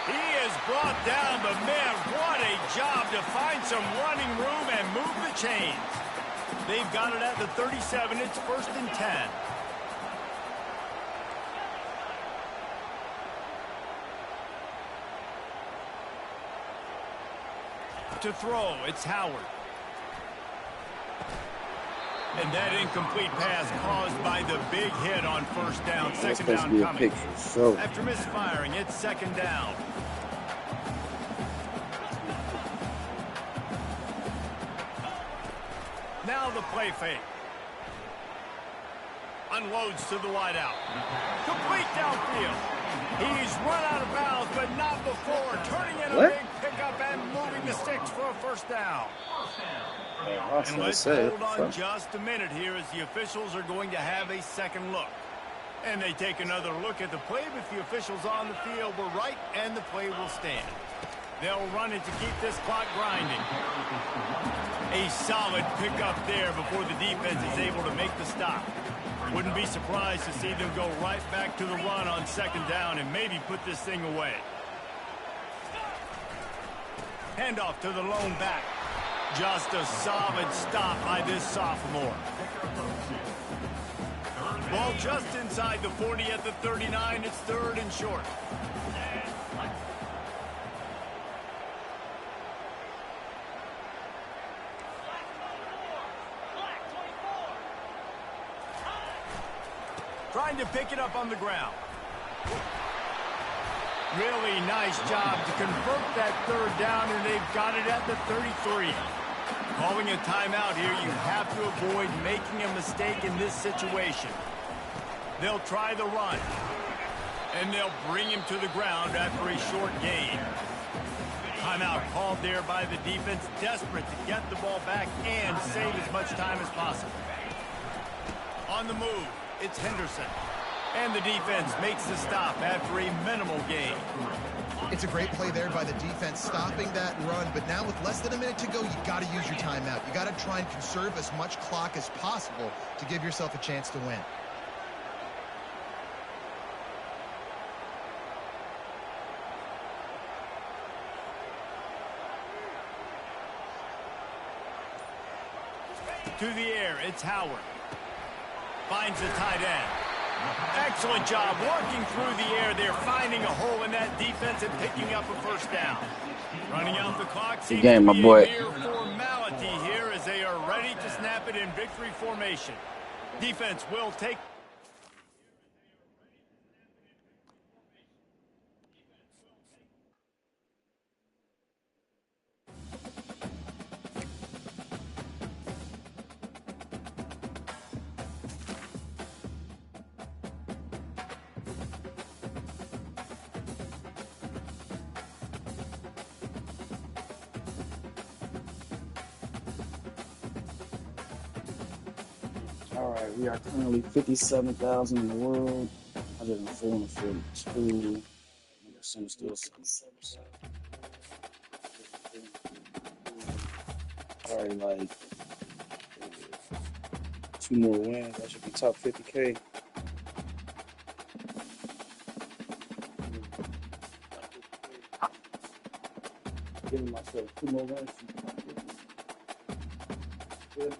B: He has brought down the man. What a job to find some running room and move the chains. They've got it at the 37. It's 1st and 10. To throw, it's Howard. And that incomplete pass caused by the big hit on first down. Second down coming. After misfiring, it's second down. Now the play fake. Unloads to the wideout. Complete downfield. He's run out of bounds, but not before turning in a big pickup and moving the sticks for a first down. And let's hold on just a minute here as the officials are going to have a second look. And they take another look at the play, but the officials on the field were right, and the play will stand. They'll run it to keep this clock grinding. A solid pickup there before the defense is able to make the stop. Wouldn't be surprised to see them go right back to the run on second down and maybe put this thing away. Handoff to the lone back. Just a solid stop by this sophomore. Ball just inside the 40 at the 39. It's third and short. Trying to pick it up on the ground. Really nice job to convert that third down, and they've got it at the 33. Calling a timeout here, you have to avoid making a mistake in this situation. They'll try the run, and they'll bring him to the ground after a short gain. Timeout called there by the defense, desperate to get the ball back and save as much time as possible. On the move, it's Henderson. And the defense makes the stop after a minimal gain.
D: It's a great play there by the defense, stopping that run. But now with less than a minute to go, you got to use your timeout. You got to try and conserve as much clock as possible to give yourself a chance to win.
B: To the air, it's Howard. Finds the tight end. Excellent job working through the air there, finding a hole in that defense and picking up a first down. Running out the clock seems
A: game,
B: to
A: my
B: be
A: boy.
B: a mere formality here as they are ready to snap it in victory formation. Defense will take...
A: All right, we are currently 57,000 in the world, 104 and 42. Some still 77. Probably like 2 more wins. I should be top 50K. Giving myself 2 more wins. Good.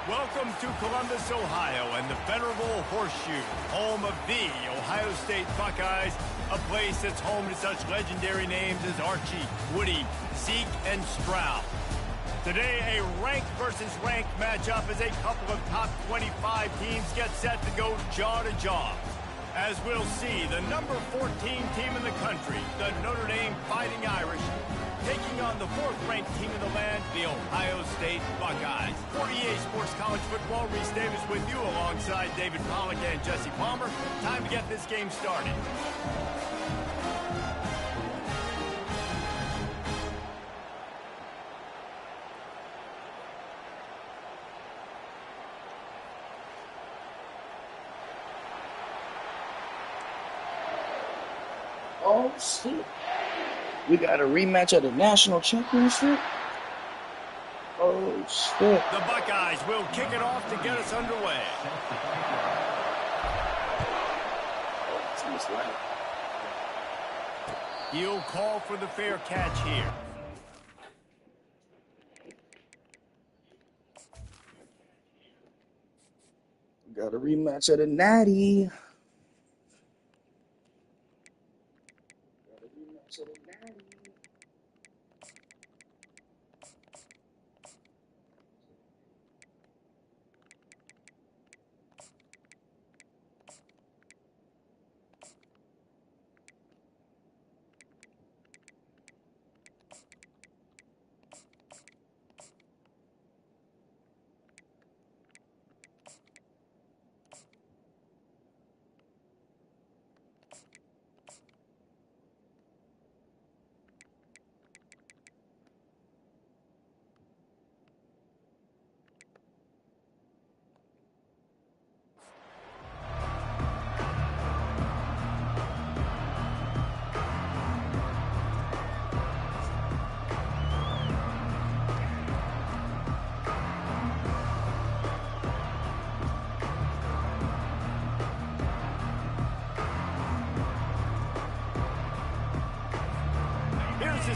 B: Welcome to Columbus, Ohio, and the Venerable Horseshoe, home of the Ohio State Buckeyes, a place that's home to such legendary names as Archie, Woody, Zeke, and Stroud. Today, a ranked versus ranked matchup as a couple of top 25 teams get set to go jaw to jaw. As we'll see, the number 14 team in the country, the Notre Dame Fighting Irish, taking on the 4th-ranked team in the land, the Ohio State Buckeyes. For EA Sports College Football, Reese Davis with you alongside David Pollack and Jesse Palmer. Time to get this game started.
A: Oh, shit. We got a rematch of the national championship? Oh, shit.
B: The Buckeyes will kick it off to get us underway. He'll call for the fair catch here.
A: We got a rematch of the Natty.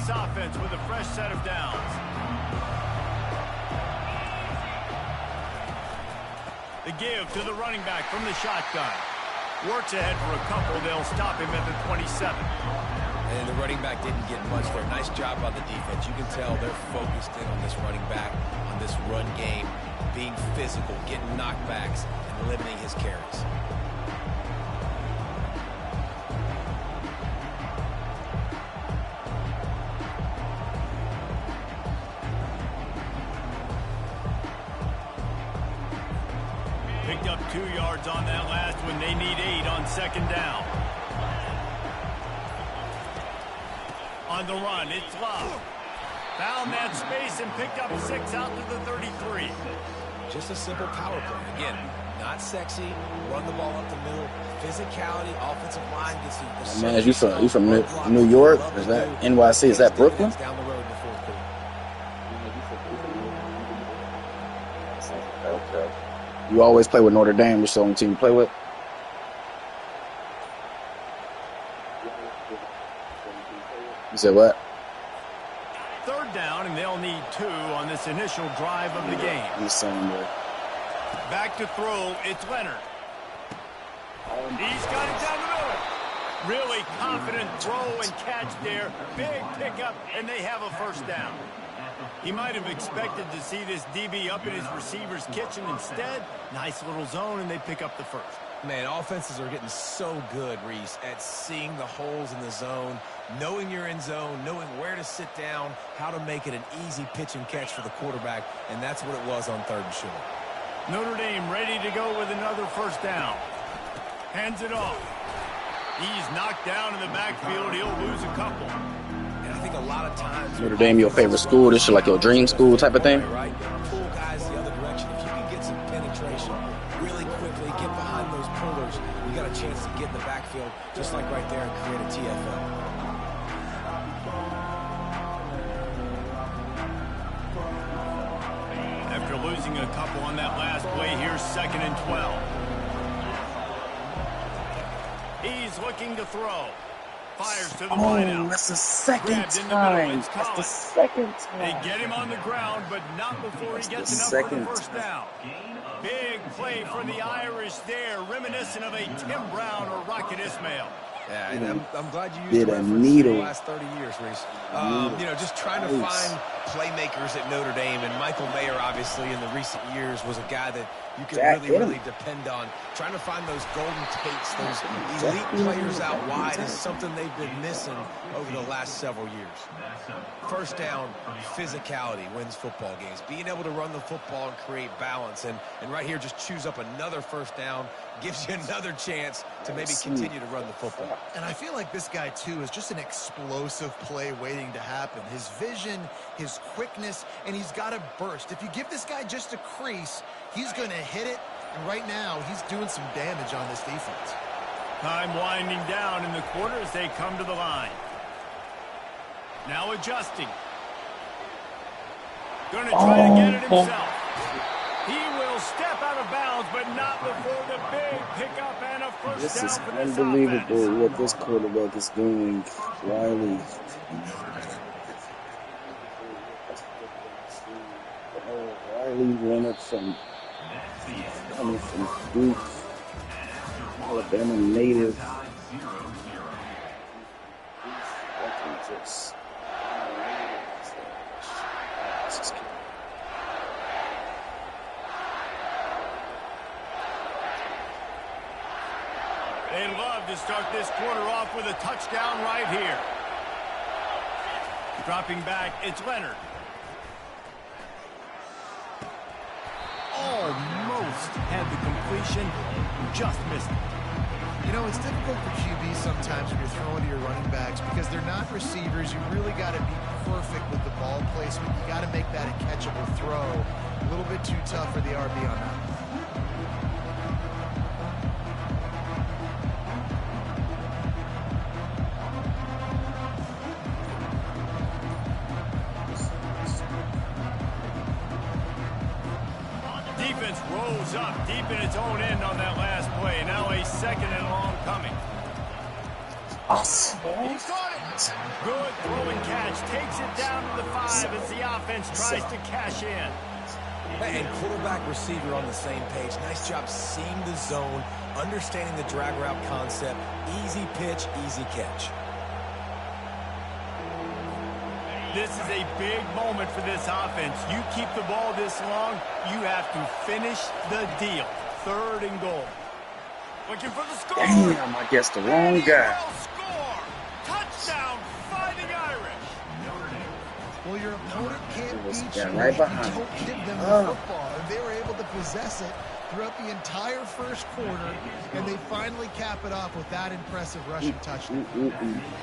B: this offense with a fresh set of downs. The give to the running back from the shotgun. Works ahead for a couple. They'll stop him at the 27.
C: And the running back didn't get much there. Nice job on the defense. You can tell they're focused in on this running back, on this run game, being physical, getting knockbacks, and limiting his carries.
B: Picked up 2 yards on that last one. They need 8 on second down. On the run, it's Love. Found that space and picked up 6 out to the 33.
C: Just a simple power play. Again, not sexy. Run the ball up the middle. Physicality, offensive line gets the
A: Man, you from New York? Is that NYC? Is that Brooklyn?
C: Down the road in the fourth quarter.
A: Okay. You always play with Notre Dame. That's the only team you play with? You said what?
B: Third down, and they'll need 2 on this initial drive of the game.
A: I'm the same way.
B: Back to throw, it's Leonard. He's got it down the middle. Really confident throw and catch there. Big pickup, and they have a first down. He might have expected to see this DB up in his receiver's kitchen. Instead, nice little zone, and they pick up the first.
C: Man, offenses are getting so good, Reese, at seeing the holes in the zone, knowing you're in zone, knowing where to sit down, how to make it an easy pitch and catch for the quarterback, and that's what it was on third and short.
B: Notre Dame ready to go with another first down. Hands it off. He's knocked down in the backfield. He'll lose a couple.
C: And I think a lot of times...
A: Notre Dame your favorite school? This is like your dream school type of thing?
C: Right. Pull guys the other direction. If you can get some penetration really quickly, get behind those pullers, you got a chance to get in the backfield just like right there and create a TFL.
B: After losing a couple on that last play, here's 2nd and 12. He's looking to throw. Fires to the wideout.
A: That's the second time. That's the second time.
B: They get him on the ground, but not before he gets enough for the first down. Big play for the Irish there, reminiscent of a Tim Brown or Rocket Ismail.
C: Yeah, and I'm glad you used the reference in the last 30 years, Reese. You know, just trying to find playmakers at Notre Dame, and Michael Mayer, obviously, in the recent years, was a guy that you could really depend on. Trying to find those golden takes, those elite players out wide is something they've been missing over the last several years. First down, physicality wins football games. Being able to run the football and create balance, and right here, just choose up another first down, gives you another chance to maybe continue to run the football.
D: And I feel like this guy, too, is just an explosive play waiting to happen. His vision, his quickness, and he's got a burst. If you give this guy just a crease, he's going to hit it. And right now, he's doing some damage on this defense.
B: Time winding down in the quarter as they come to the line. Now adjusting. Going to try to get it himself. He will step out of bounds, but not before the big pickup and a first down for this offense.
A: This is unbelievable what this quarterback is doing. Riley. Riley Leonard coming from Duke, Alabama native.
B: They'd love to start this quarter off with a touchdown right here. Dropping back, it's Leonard. Almost had the completion, just missed it.
D: You know, it's difficult for QB sometimes when you're throwing to your running backs because they're not receivers. You really got to be perfect with the ball placement. You got to make that a catchable throw. A little bit too tough for the RB on that.
B: Defense rolls up deep in its own end on that last play. Now a 2nd and long coming. He caught it. Good throw and catch. Takes it down to the 5 as the offense tries to cash in.
C: And quarterback receiver on the same page. Nice job seeing the zone, understanding the drag route concept. Easy pitch, easy catch.
B: This is a big moment for this offense. You keep the ball this long, you have to finish the deal. 3rd and goal. Looking for the score.
A: Damn, I guessed the wrong guy.
B: Score. Touchdown, Fighting Irish.
D: Well, your opponent can't beat you
A: right
D: if you
A: behind.
D: don't give them the football. And they were able to possess it throughout the entire first quarter, and they finally cap it off with that impressive rushing touchdown.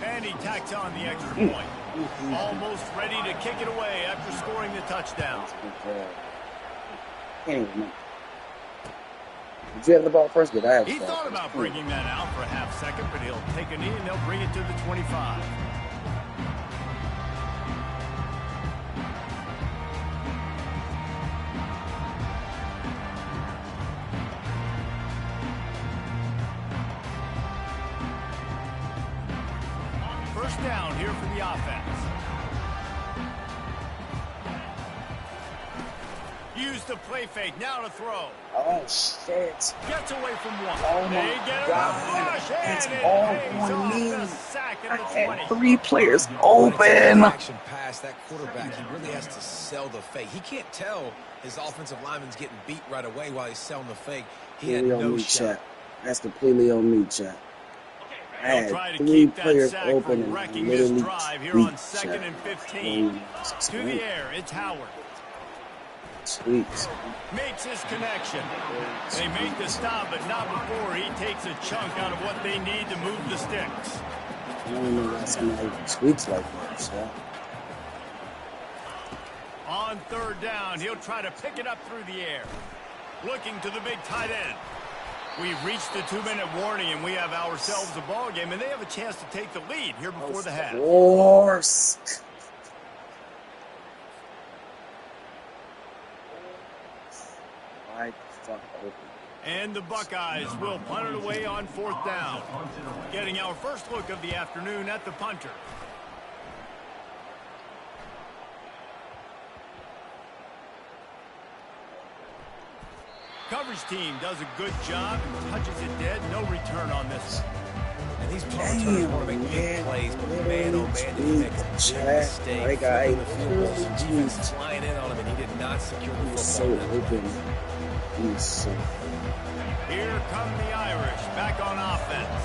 B: And he tacks on the extra point. Almost ready to kick it away after scoring the touchdown.
A: Can't even remember. Did you have the ball first? Did I have the
B: He
A: ball
B: thought
A: first?
B: about bringing that out for a half second, but he'll take a knee and they'll bring it to the 25. First down here for the offense. Use the play fake, now to throw.
A: Oh, shit.
B: Gets away from one.
A: Oh,
B: They
A: my
B: get
A: God.
B: a rush,
A: It's
B: and it
A: all
B: pays
A: on
B: off
A: me.
B: the sack
A: I
B: at the
A: had
B: 20.
A: 3 players
C: When
A: open.
C: it's an action pass, that quarterback, he really has to sell the fake. He can't tell his offensive lineman's getting beat right away while he's selling the fake. He had
A: Completely on
C: no
A: me,
C: shot.
A: chat. That's completely on me, chat. I
B: They'll
A: had
B: try to
A: 3
B: keep that
A: players
B: sack
A: open
B: from
A: and I
B: wrecking this
A: literally
B: drive here
A: tweaked,
B: on 2nd
A: chat.
B: and 15.
A: Oh,
B: To the air, it's Howard.
A: Tweaks.
B: Makes his connection. They make the stop, but not before he takes a chunk out of what they need to move the sticks.
A: I don't know why somebody tweaks like that, chat.
B: On 3rd down, he'll try to pick it up through the air. Looking to the big tight end. We've reached the 2-minute warning, and we have ourselves a ball game, and they have a chance to take the lead here before the half.
A: Of course. Wide fuck open.
B: And the Buckeyes will punt it away on 4th down. Getting our first look of the afternoon at the punter. Coverage team does a good job and touches it dead. No return on this one.
C: And these punt returners want to make big plays, but man, oh man, did he make a big mistake. Flipping the field goal. Some defense flying in on him, and he did not secure the
A: He's
C: football.
A: so open. He's so
B: Here come the Irish back on offense.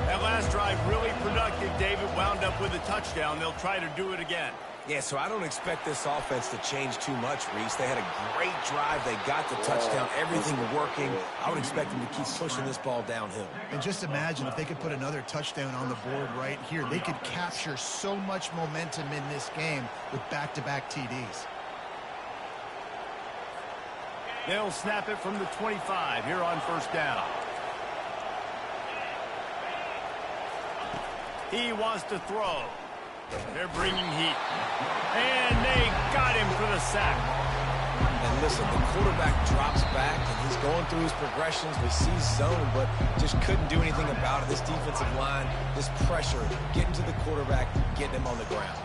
B: That last drive really productive. David wound up with a touchdown. They'll try to do it again.
C: Yeah, so I don't expect this offense to change too much, Reese. They had a great drive. They got the touchdown. Everything working. I would expect them to keep pushing this ball downhill.
D: And just imagine if they could put another touchdown on the board right here. They could capture so much momentum in this game with back-to-back TDs.
B: They'll snap it from the 25 here on 1st down. He wants to throw. They're bringing heat. And they got him for the sack.
C: And listen, the quarterback drops back, and he's going through his progressions. We see zone, but just couldn't do anything about it. This defensive line, this pressure, getting to the quarterback, getting him on the ground.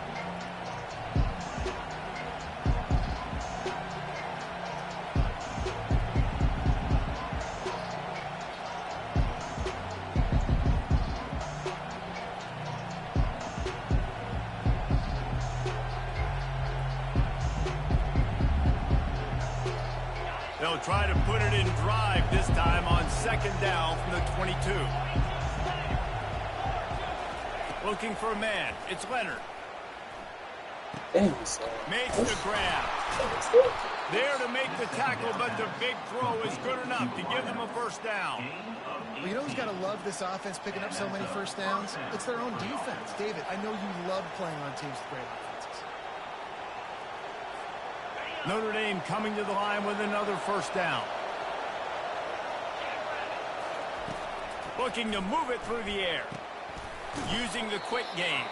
B: They'll try to put it in drive this time on 2nd down from the 22. Looking for a man. It's Leonard.
A: damn.
B: Makes the grab. There to make the tackle, but the big throw is good enough to give them a 1st down.
D: Well, you know who's got to love this offense picking up so many 1st downs? It's their own defense. David, I know you love playing on teams with great offenses.
B: Notre Dame coming to the line with another 1st down. Looking to move it through the air. Using the quick game.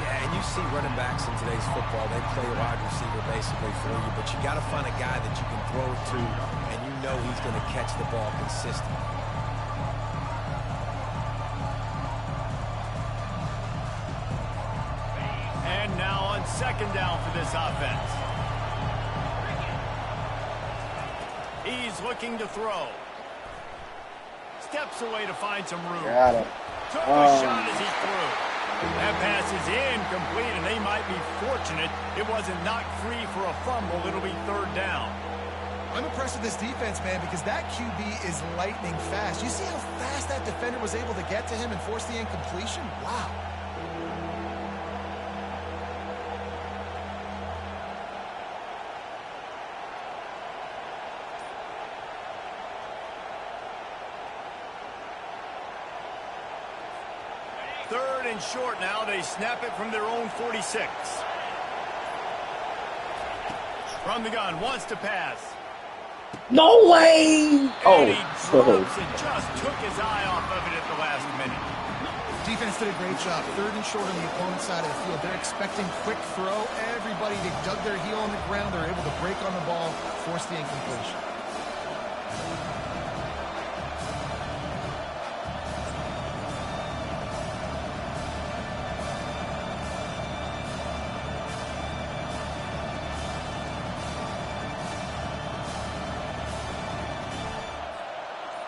C: Yeah, and you see running backs in today's football, they play wide receiver basically for you, but you got to find a guy that you can throw it to, and you know he's going to catch the ball consistently.
B: second down for this offense. He's looking to throw. Steps away to find some room. Took a shot as he threw. That pass is incomplete, and they might be fortunate it wasn't knocked free for a fumble. It'll be third down.
D: I'm impressed with this defense, man, because that QB is lightning fast. You see how fast that defender was able to get to him and force the incompletion? Wow.
B: Third and short now. They snap it from their own 46. From the gun, wants to pass.
A: No way!
B: And he drops it, just took his eye off of it at the last minute.
D: Defense did a great job. Third and short on the opponent's side of the field. They're expecting quick throw. Everybody, they dug their heel on the ground. They're able to break on the ball, force the incompletion.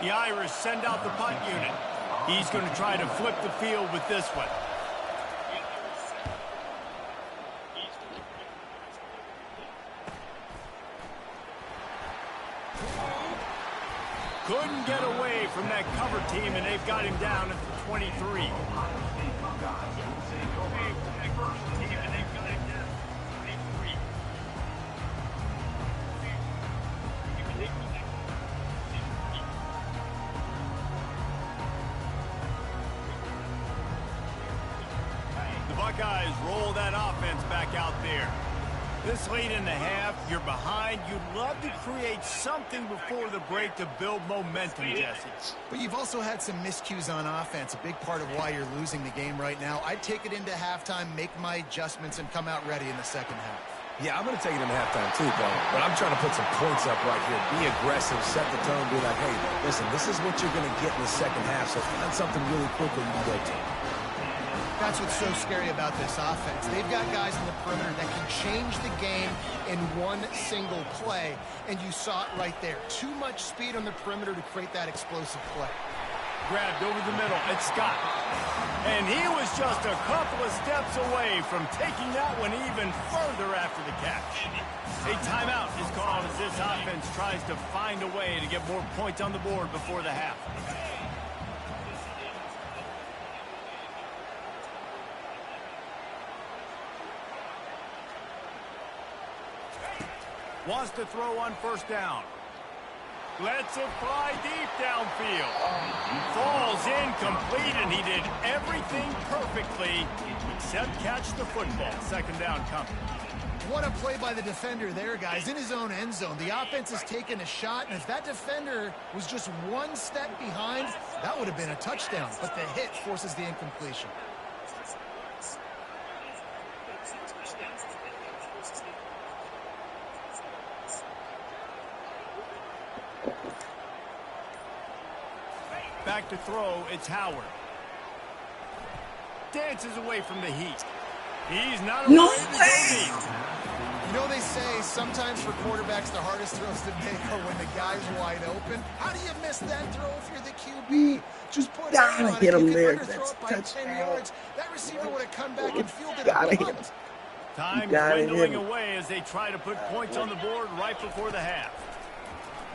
B: The Irish send out the punt unit. He's going to try to flip the field with this one. Couldn't get away from that cover team, and they've got him down at the 23. Buckeyes roll that offense back out there. This late in the half, you're behind. You'd love to create something before the break to build momentum, Jesse.
D: But you've also had some miscues on offense, a big part of why you're losing the game right now. I'd take it into halftime, make my adjustments, and come out ready in the second half.
C: Yeah, I'm going to take it into halftime too, Paul. But I'm trying to put some points up right here. Be aggressive, set the tone, be like, hey, listen, this is what you're going to get in the second half, so find something really quickly you can go to.
D: That's what's so scary about this offense. They've got guys in the perimeter that can change the game in one single play, and you saw it right there. Too much speed on the perimeter to create that explosive play.
B: Grabbed over the middle. It's Scott. And he was just a couple of steps away from taking that one even further after the catch. A timeout is called as this offense tries to find a way to get more points on the board before the half. Wants to throw on first down. Lets it fly deep downfield. Falls incomplete, and he did everything perfectly except catch the football. Second down coming.
D: What a play by the defender there, guys, in his own end zone. The offense has taken a shot, and if that defender was just one step behind, that would have been a touchdown. But the hit forces the incompletion.
B: Back to throw, it's Howard. Dances away from the heat. He's not afraid to go deep.
D: You know, they say sometimes for quarterbacks the hardest throws to make are when the guy's wide open. How do you miss that throw if you're the QB? Just put it on it.
A: Hit him
D: You
A: there.
D: could throw it by 10 yards. That receiver would have come back and fielded
A: Gotta
D: a
A: hit
D: punt.
A: him.
B: Time
A: Gotta hit
B: dwindling
A: him.
B: away as they try to put points on the board right before the half.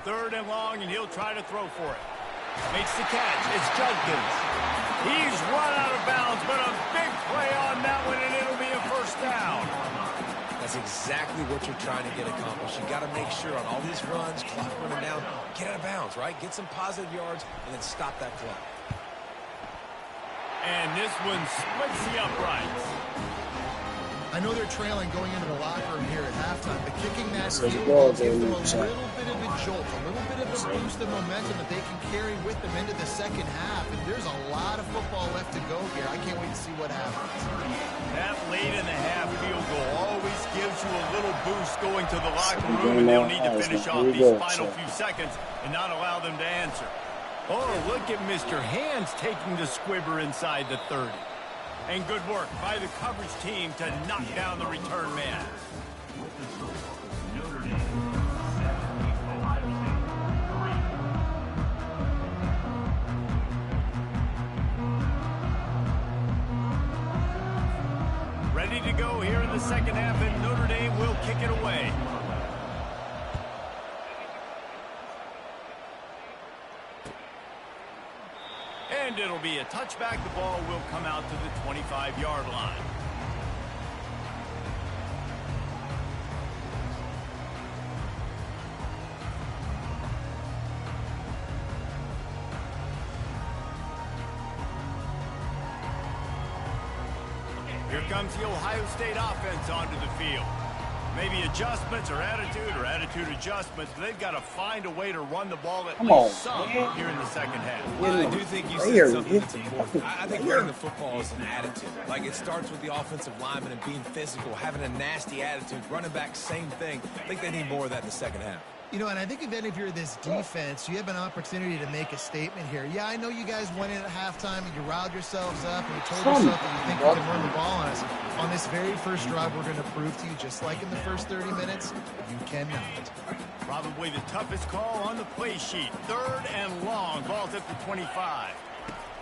B: Third and long, and he'll try to throw for it. Makes the catch. It's Judkins. He's run out of bounds, but a big play on that one, and it'll be a first down.
C: That's exactly what you're trying to get accomplished. You got to make sure on all these runs, clock running down, get out of bounds, right? Get some positive yards, and then stop that clock.
B: And this one splits the uprights.
D: I know they're trailing going into the locker room here at halftime, but kicking that field
A: goal,
D: goal gives them a
A: baby.
D: little bit of a jolt, a little bit of a boost of momentum that they can carry with them into the second half. And there's a lot of football left to go here. I can't wait to see what happens.
B: That late in the half field goal always gives you a little boost going to the locker room, and they'll need to finish off these final few seconds and not allow them to answer. Oh, look at Mr. Hands taking the squibber inside the 30. And good work by the coverage team to knock down the return man.
E: With the score, Notre Dame 7, Ohio State 3.
B: Ready to go here in the second half, and Notre Dame will kick it away. And it'll be a touchback. The ball will come out to the 25-yard line. Here comes the Ohio State offense onto the field. Maybe adjustments or attitude adjustments. They've got to find a way to run the ball at least some here in the second half.
C: Well, I do think you said something that's important. I think running the football is an attitude. Like, it starts with the offensive lineman and being physical, having a nasty attitude. Running back, same thing. I think they need more of that in the second half.
D: You know, and I think if you're this defense, you have an opportunity to make a statement here. Yeah, I know you guys went in at halftime and you riled yourselves up and you told yourself that you think you can run the ball on us. On this very first drive, we're going to prove to you, just like in the first 30 minutes, you cannot.
B: Probably the toughest call on the play sheet. 3rd and long. Ball's at the 25.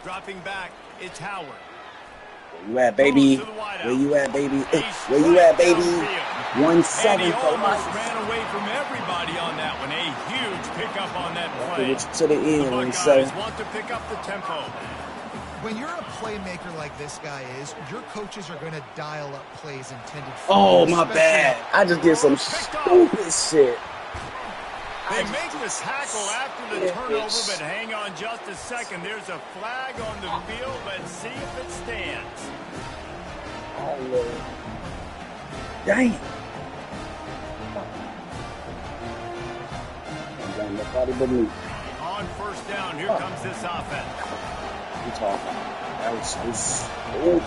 B: Dropping back, it's Howard.
A: Where you at, baby? Where you at, baby? Where you at, baby? 1-7 for life.
B: Ran away from everybody on that one. A huge pickup on that play.
A: To the end,
B: the Buckeyes want to pick up the tempo.
D: When you're a playmaker like this guy is, your coaches are going to dial up plays intended for
A: Oh, my bad. I just did some stupid shit.
B: They make the tackle after the turnover, but hang on just a second. There's a flag on the field. Let's see if it stands.
A: Oh, Lord. Dang. Nobody but me.
B: On first down, here comes this offense.
A: I'm talking. That was so stupid.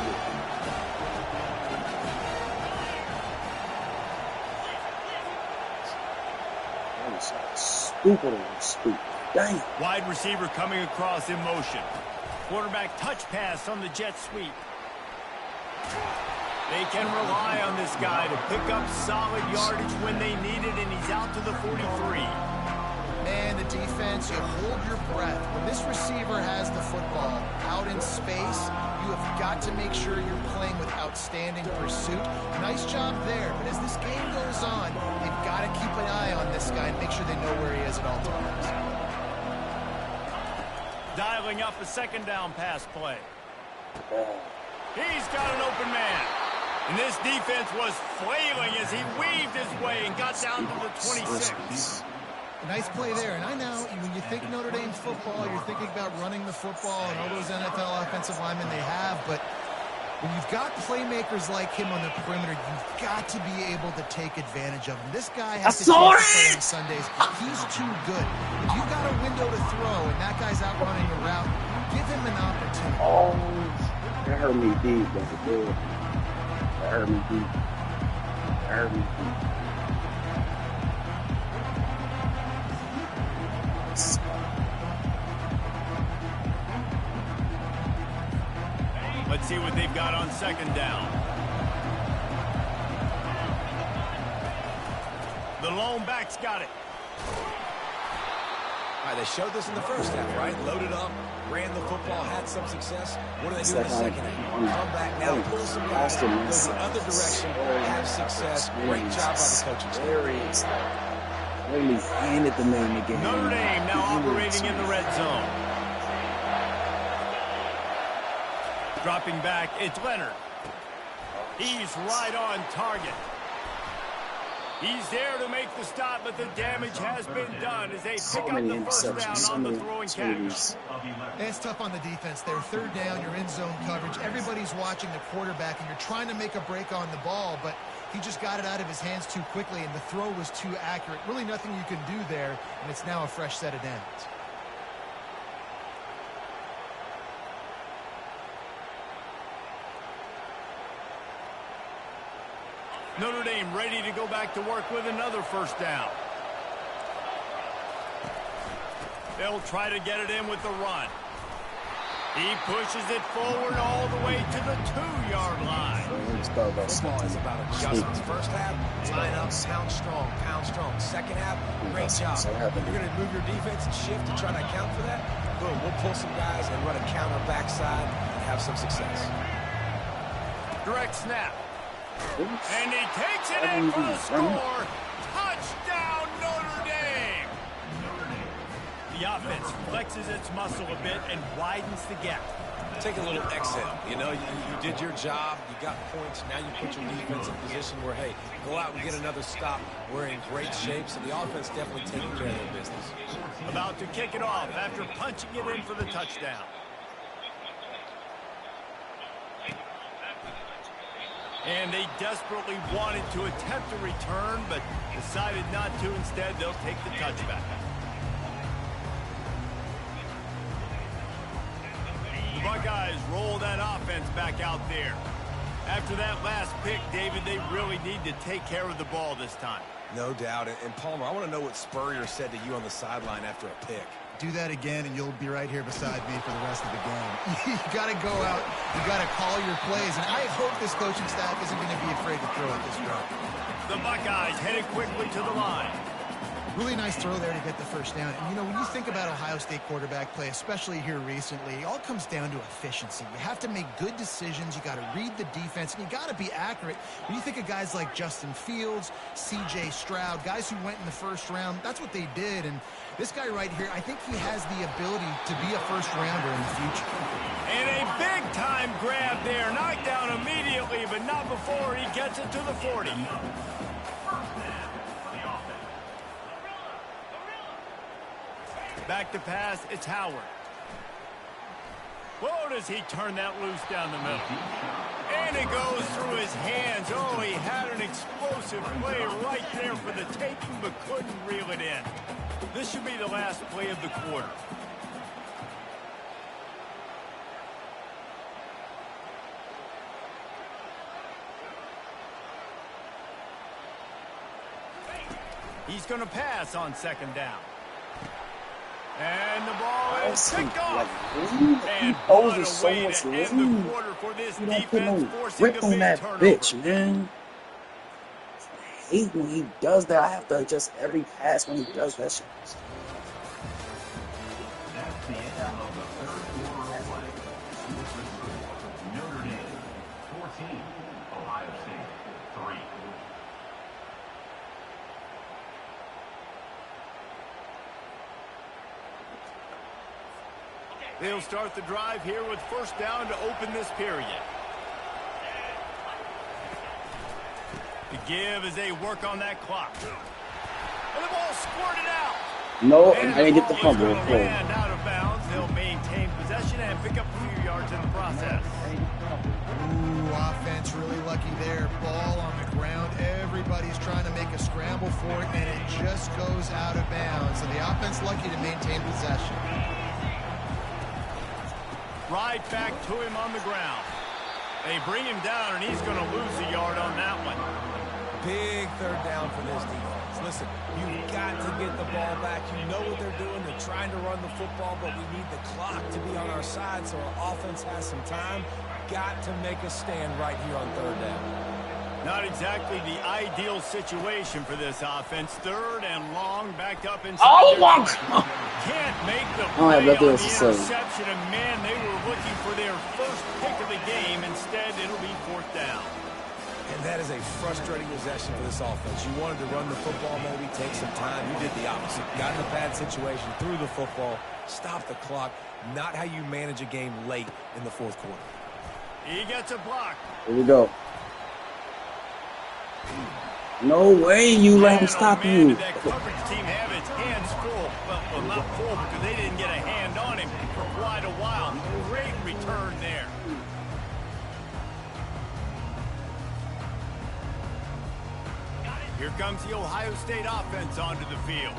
A: Stupid. Dang.
B: Wide receiver coming across in motion. Quarterback touch pass on the jet sweep. They can rely on this guy to pick up solid yardage when they need it, and he's out to the 43.
D: Man, the defense, you hold your breath. When this receiver has the football out in space, you have got to make sure you're playing with outstanding pursuit. Nice job there, but as this game goes on, they've got to keep an eye on this guy and make sure they know where he is at all times.
B: Dialing up a second down pass play. He's got an open man. And this defense was flailing as he weaved his way and got down to the 26.
D: A nice play there. And I know when you think Notre Dame football, you're thinking about running the football and all those NFL offensive linemen they have. But when you've got playmakers like him on the perimeter, you've got to be able to take advantage of him. This guy has to play on Sundays. He's too good. If you've got a window to throw and that guy's out running a route, give him an opportunity.
A: Oh, that hurt me deep, brother. That hurt me deep.
B: Let's see what they've got on second down. The lone back's got it.
C: All right, they showed this in the first half, right? Loaded up, ran the football, had some success. What do they do in the second half? Come back now, pull some guys, go the other direction, have success. Great job by the coaching staff.
A: Really handed the man the game.
B: Notre Dame now operating in the red zone. Dropping back, it's Leonard. He's right on target. He's there to make the stop, but the damage has been done as they pick up the first down on the throwing catch.
D: It's tough on the defense there. Third down, you're in zone coverage. Everybody's watching the quarterback, and you're trying to make a break on the ball, but he just got it out of his hands too quickly, and the throw was too accurate. Really nothing you can do there, and it's now a fresh set of downs.
B: Notre Dame ready to go back to work with another first down. They'll try to get it in with the run. He pushes it forward all the way to the 2-yard line.
C: Football is about adjustments. First half, line up, pound strong, pound strong. Second half, great job. You're going to move your defense and shift to try to account for that? Boom, we'll pull some guys and run a counter backside and have some success.
B: Direct snap. And he takes it in for the score. Touchdown, Notre Dame. The offense flexes its muscle a bit and widens the gap.
C: Take a little exhale. You know, you did your job. You got points. Now you put your defense in position where, hey, go out and get another stop. We're in great shape, so the offense definitely taking care of their business.
B: About to kick it off after punching it in for the touchdown. And they desperately wanted to attempt a return, but decided not to. Instead, they'll take the touchback. The Buckeyes roll that offense back out there. After that last pick, David, they really need to take care of the ball this time.
C: No doubt. And Palmer, I want to know what Spurrier said to you on the sideline after a pick.
D: Do that again, and you'll be right here beside me for the rest of the game. You got to go out. You got to call your plays, and I hope this coaching staff isn't going to be afraid to throw it this way.
B: The Buckeyes headed quickly to the line.
D: Really nice throw there to get the first down. And, you know, when you think about Ohio State quarterback play, especially here recently, it all comes down to efficiency. You have to make good decisions. You got to read the defense, and you got to be accurate. When you think of guys like Justin Fields, C.J. Stroud, guys who went in the first round, that's what they did. And this guy right here, I think he has the ability to be a first-rounder in the future.
B: And a big-time grab there. Knocked down immediately, but not before he gets it to the 40. Back to pass, it's Howard. Whoa, does he turn that loose down the middle. And it goes through his hands. Oh, he had an explosive play right there for the taking, but couldn't reel it in. This should be the last play of the quarter. He's going to pass on second down. And the ball is picked off. And what a way to end the quarter for this defense, forcing the big turnover.
A: Bitch, man. I hate when he does that. I have to adjust every pass when he does that shit.
E: That's the end of the third quarter of play. Notre Dame 14, Ohio State 3.
B: They'll start the drive here with first down to open this period. The give as they work on that clock. And the ball squirted out.
A: No, and I didn't get the fumble.
B: And out of bounds. They'll maintain possession and pick up a few yards in the process.
D: Ooh, offense really lucky there. Ball on the ground. Everybody's trying to make a scramble for it, and it just goes out of bounds. So the offense lucky to maintain possession.
B: Right back to him on the ground. They bring him down, and he's going to lose a yard on that one.
C: Big third down for this defense. Listen, you've got to get the ball back. You know what they're doing. They're trying to run the football, but we need the clock to be on our side so our offense has some time. Got to make a stand right here on third down.
B: Not exactly the ideal situation for this offense. Third and long, backed up inside.
A: Oh, my God.
B: Can't make the play on the interception. And, man, they were looking for their first pick of the game. Instead, it'll be fourth down.
C: And that is a frustrating possession for this offense. You wanted to run the football, maybe take some time. You did the opposite. Got in a bad situation, threw the football, stopped the clock. Not how you manage a game late in the fourth quarter.
B: He gets a block.
A: Here we go. No way you let him stop you.
B: Did that coverage team have its hands full? Well, not full because they didn't get a hand on him for quite a while. Great return there. Here comes the Ohio State offense onto the field.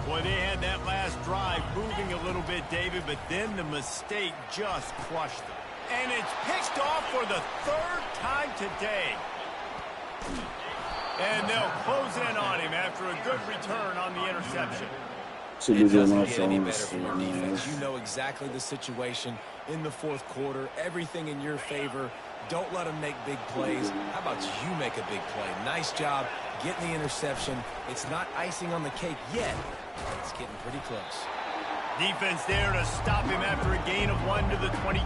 B: Boy, they had that last drive moving a little bit, David, but then the mistake just crushed them. And it's picked off for the third time today. And they'll close in on him after a good return on the interception.
A: Should be
C: It
A: doing
C: doesn't
A: our
C: get any better
A: phones.
C: from your defense. You know exactly the situation in the fourth quarter. Everything in your favor. Don't let them make big plays. How about you make a big play? Nice job getting the interception. It's not icing on the cake yet. It's getting pretty close.
B: Defense there to stop him after a gain of 1 to the 22.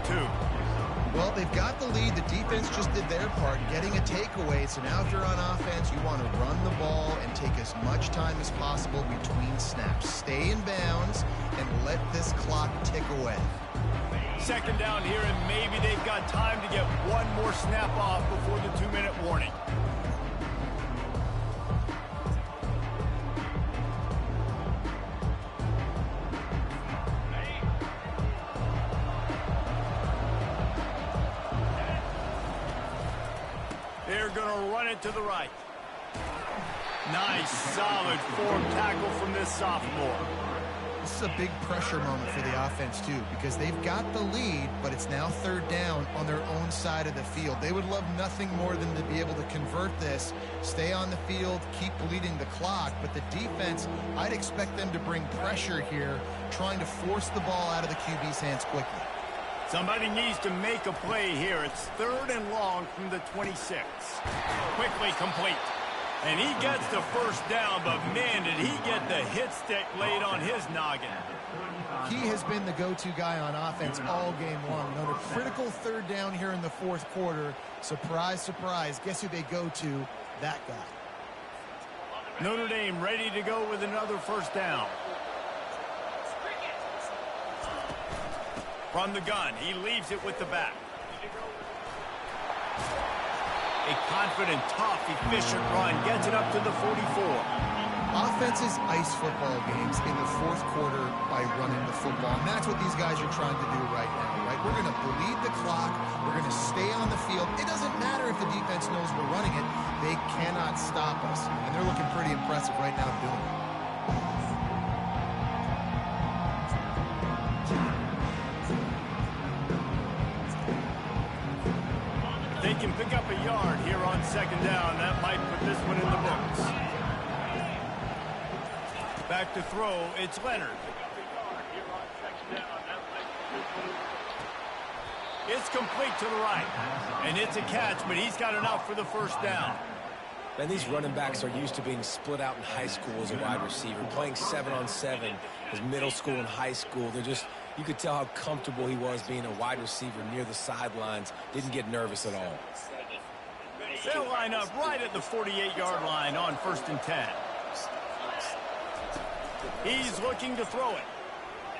D: Well, they've got the lead. The defense just did their part, getting a takeaway. So now if you're on offense, you want to run the ball and take as much time as possible between snaps. Stay in bounds and let this clock tick away.
B: Second down here, and maybe they've got time to get one more snap off before the 2-minute warning. They're going to run it to the right. Nice, solid form tackle from this sophomore.
D: This is a big pressure moment for the offense, too, because they've got the lead, but it's now third down on their own side of the field. They would love nothing more than to be able to convert this, stay on the field, keep bleeding the clock. But the defense, I'd expect them to bring pressure here, trying to force the ball out of the QB's hands quickly.
B: Somebody needs to make a play here. It's 3rd and long from the 26. Quickly complete. And he gets the first down, but man, did he get the hit stick laid on his noggin.
D: He has been the go-to guy on offense all game long. On a critical third down here in the fourth quarter, surprise, surprise, guess who they go to? That guy.
B: Notre Dame ready to go with another first down. From the gun, he leaves it with the back. A confident, tough, efficient run gets it up to the 44.
D: Offenses ice football games in the fourth quarter by running the football, and that's what these guys are trying to do right now, right? We're going to bleed the clock. We're going to stay on the field. It doesn't matter if the defense knows we're running it. They cannot stop us, and they're looking pretty impressive right now doing it.
B: They can pick up a yard here on second down. That might put this one in the books. Back to throw, it's Leonard. It's complete to the right. And it's a catch, but he's got enough for the first down.
C: And these running backs are used to being split out in high school as a wide receiver, playing 7-on-7 as middle school and high school. They're just, you could tell how comfortable he was being a wide receiver near the sidelines. Didn't get nervous at all.
B: They'll line up right at the 48-yard line on 1st and 10. He's looking to throw it.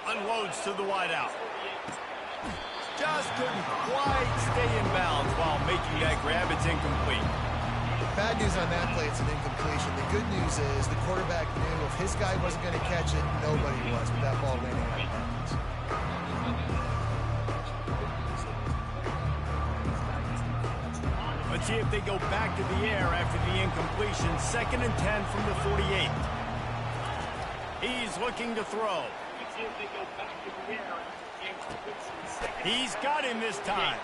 B: Unloads to the wideout. Just couldn't quite stay in bounds while making that grab. It's incomplete.
D: Bad news on that play, it's an incompletion. The good news is the quarterback knew if his guy wasn't going to catch it, nobody was with that ball landing out of bounds.
B: Let's see if they go back to the air after the incompletion. 2nd and 10 from the 48. He's looking to throw. He's got him this time.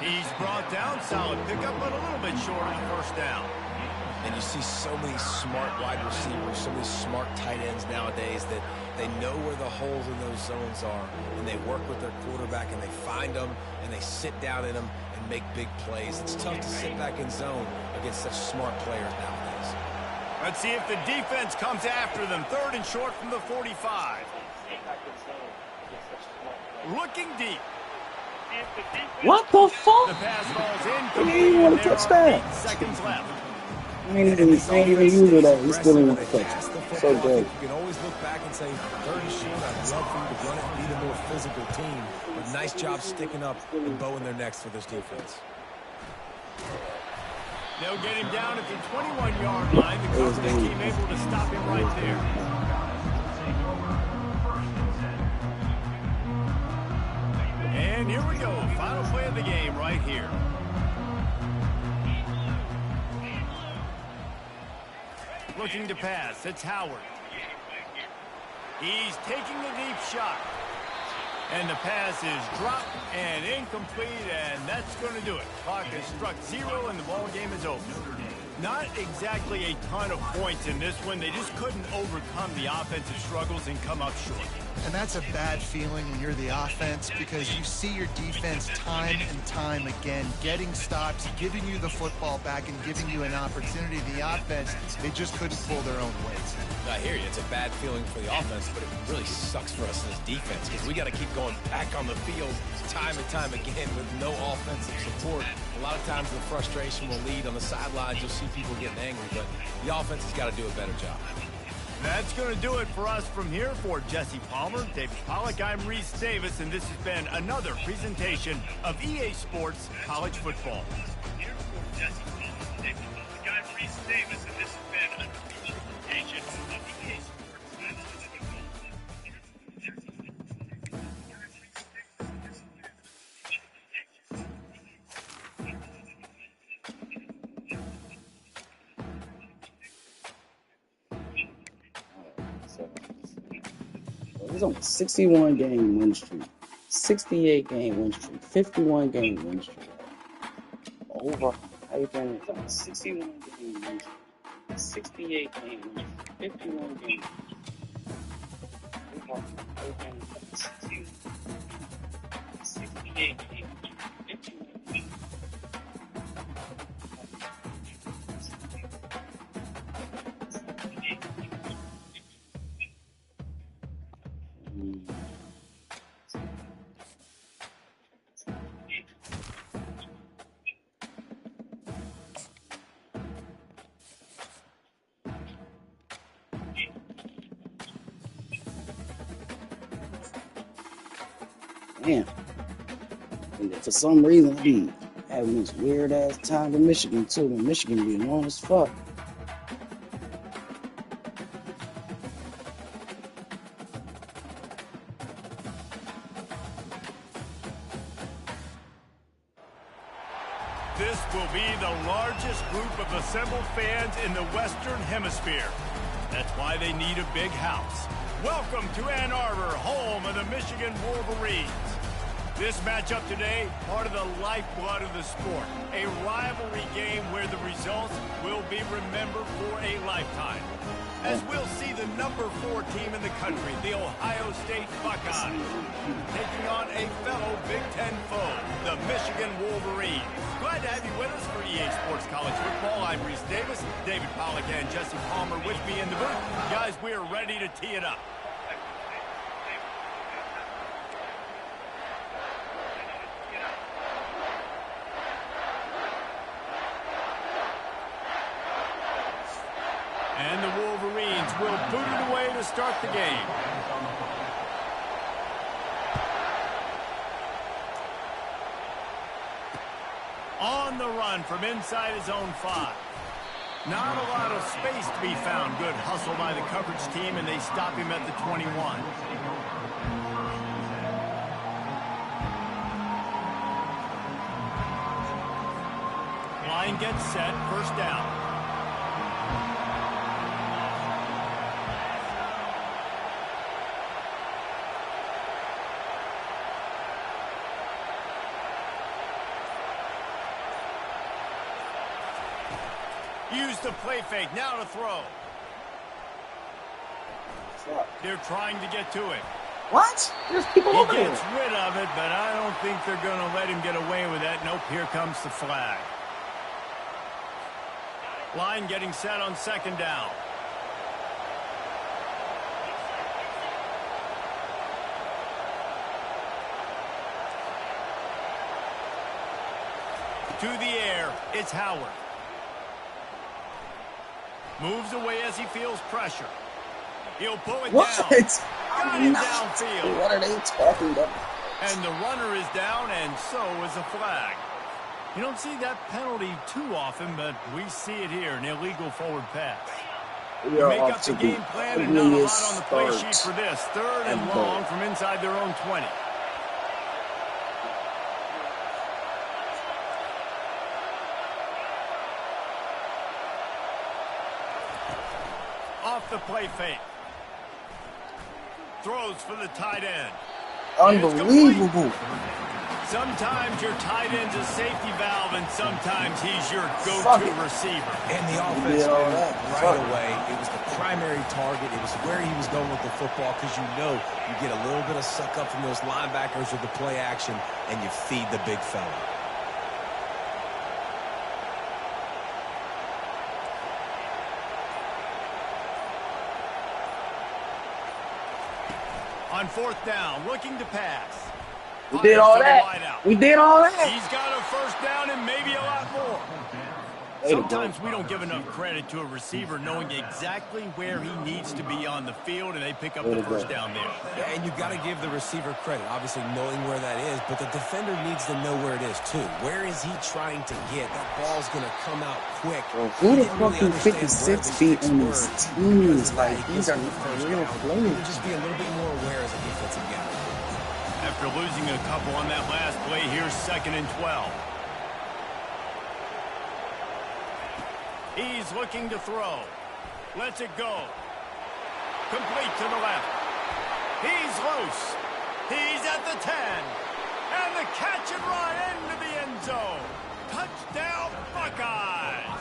B: He's brought down, solid pickup, but a little bit short of the first down.
C: And you see so many smart wide receivers, so many smart tight ends nowadays that they know where the holes in those zones are, and they work with their quarterback, and they find them, and they sit down in them and make big plays. It's tough to sit back in zone against such smart players nowadays.
B: Let's see if the defense comes after them. 3rd and short from the 45. Looking deep.
A: What the fuck?
B: The pass falls
A: He
B: incomplete.
A: didn't want to
B: There
A: touch
B: are
A: that.
B: 8 seconds left.
A: I ain't even use it though. He still didn't want to touch it. So good.
C: You can always look back and say, 3rd and short, I'd love for you to run it and be the more physical team. But nice job sticking up and bowing their necks for this defense.
B: They'll get him down at the 21-yard line. The coverage team able to stop him right there. And here we go. Final play of the game right here. Looking to pass. It's Howard. He's taking the deep shot. And the pass is dropped and incomplete, and that's going to do it. Clock has struck 0, and the ball game is over. Not exactly a ton of points in this one. They just couldn't overcome the offensive struggles and come up short.
D: And that's a bad feeling when you're the offense, because you see your defense time and time again getting stops, giving you the football back, and giving you an opportunity. The offense, they just couldn't pull their own weight.
C: I hear you. It's a bad feeling for the offense, but it really sucks for us as defense because we got to keep going back on the field time and time again with no offensive support. A lot of times the frustration will lead on the sidelines. You'll see people getting angry, but the offense has got to do a better job.
B: That's going to do it for us from here. For Jesse Palmer, David Pollack, I'm Reese Davis, and this has been another presentation of EA Sports College Football. Here for Jesse Palmer, David Pollack, I'm Reese Davis, and this has been another presentation of EA Sports College Football.
A: He's on a 61 game win streak, 68 game win streak, 51 game win streak. Over Heisman is on a 61 game win streak, 68 game win streak, 51 game win streak. Over Heisman is on a 68 game win streak, 51 game win streak. Man, and for some reason I be having this weird ass time in Michigan too, and Michigan be annoying as fuck.
B: This will be the largest group of assembled fans in the Western Hemisphere. That's why they need a big house. Welcome to Ann Arbor, home of the Michigan Wolverines. This matchup today, part of the lifeblood of the sport. A rivalry game where the results will be remembered for a lifetime. As we'll see the number 4 team in the country, the Ohio State Buckeyes, taking on a fellow Big Ten foe, the Michigan Wolverines. Glad to have you with us for EA Sports College Football. I'm Reese Davis, David Pollack and Jesse Palmer with me in the booth. Guys, we are ready to tee it up. And the Wolverines will boot it away to start the game. On the run from inside his own 5. Not a lot of space to be found. Good hustle by the coverage team, and they stop him at the 21. Line gets set, first down. Use the play fake, now to throw. They're trying to get to it.
A: What? There's people over there.
B: He gets rid of it, but I don't think they're going to let him get away with that. Nope, here comes the flag. Line getting set on second down. To the air, it's Howard. Moves away as he feels pressure. He'll pull it down. Got it downfield.
A: What are they talking about?
B: And the runner is down, and so is a flag. You don't see that penalty too often, but we see it here, an illegal forward pass.
A: We
B: make up the game plan and not a lot on the play sheet for this. Third and long from inside their own 20. Off the play fake. Throws for the tight end.
A: Unbelievable.
B: Sometimes your tight end's a safety valve, and sometimes he's your go-to receiver.
C: And the offense knew right away it was the primary target. It was where he was going with the football, because you know you get a little bit of suck up from those linebackers with the play action, and you feed the big fella.
B: On fourth down, looking to pass.
A: We did all that. We did all that.
B: He's got a first down and maybe a lot more. Sometimes we don't give enough credit to a receiver knowing exactly where he needs to be on the field, and they pick up the first down there.
C: Yeah, and you got to give the receiver credit, obviously knowing where that is, but the defender needs to know where it is too. Where is he trying to get? That ball's going to come out quick.
A: Well, who the fuck can 56 feet on these teams? Like, these are real players.
C: Just be a little bit more aware as a defensive guy.
B: After losing a couple on that last play, here's 2nd and 12. He's looking to throw. Lets it go. Complete to the left. He's loose. He's at the 10. And the catch and run into the end zone. Touchdown, Buckeyes.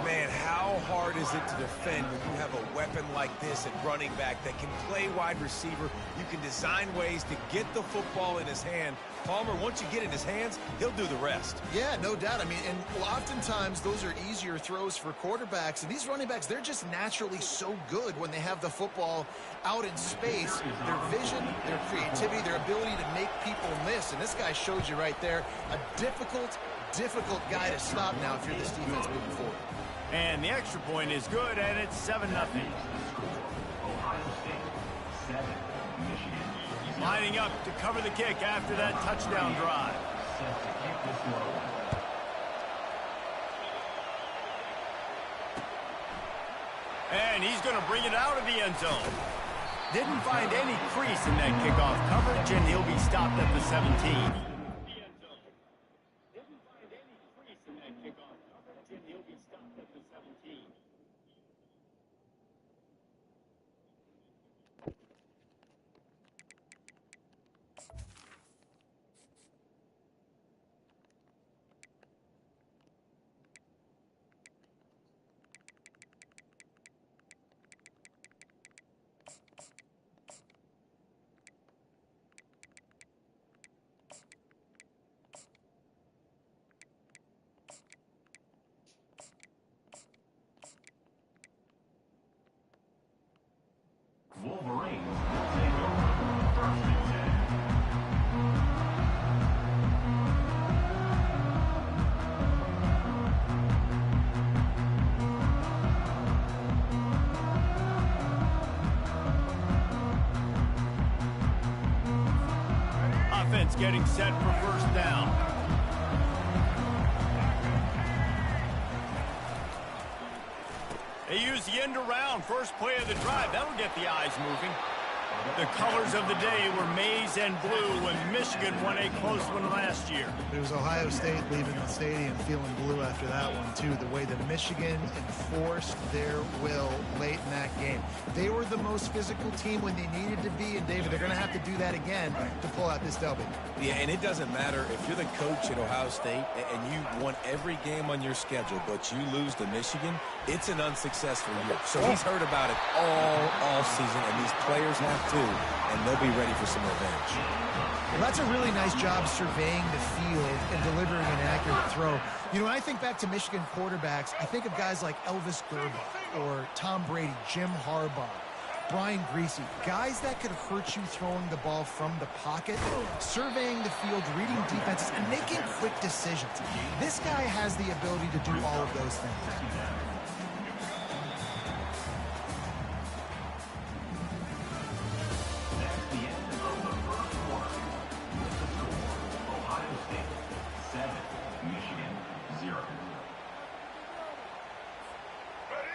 C: Man, how hard is it to defend when you have a weapon like this at running back that can play wide receiver? You can design ways to get the football in his hand. Palmer, once you get in his hands, he'll do the rest.
D: Yeah, no doubt. I mean, and oftentimes those are easier throws for quarterbacks. And these running backs, they're just naturally so good when they have the football out in space. Their vision, their creativity, their ability to make people miss. And this guy showed you right there a difficult guy to stop now if you're this defense moving forward.
B: And the extra point is good, and it's 7-0.
E: Ohio State 7, Michigan.
B: Lining up to cover the kick after that touchdown drive.
E: Set to kick this one.
B: And he's going to bring it out of the end zone. Didn't find any crease in that kickoff coverage, and he'll be stopped at the 17.
E: Wolverines take over 1st and
B: 10. Offense getting set for first down. They use the end around first play of the drive. That'll get the eyes moving. The colors of the day were maize and blue when Michigan won a close one last year.
D: It was Ohio State leaving the stadium feeling blue after that one, too. The way that Michigan enforced their will late in that game. They were the most physical team when they needed to be, and David, they're going to have to do that again to pull out this W.
C: Yeah, and it doesn't matter if you're the coach at Ohio State and you won every game on your schedule, but you lose to Michigan, it's an unsuccessful year. So he's heard about it all season, and these players have too, and they'll be ready for some revenge.
D: Well, that's a really nice job surveying the field and delivering an accurate throw. You know, when I think back to Michigan quarterbacks, I think of guys like Elvis Grbac or Tom Brady, Jim Harbaugh, Brian Griese, guys that could hurt you throwing the ball from the pocket, surveying the field, reading defenses, and making quick decisions. This guy has the ability to do all of those things.
E: That's the end of the first quarter. With the score, Ohio State 7, Michigan 0.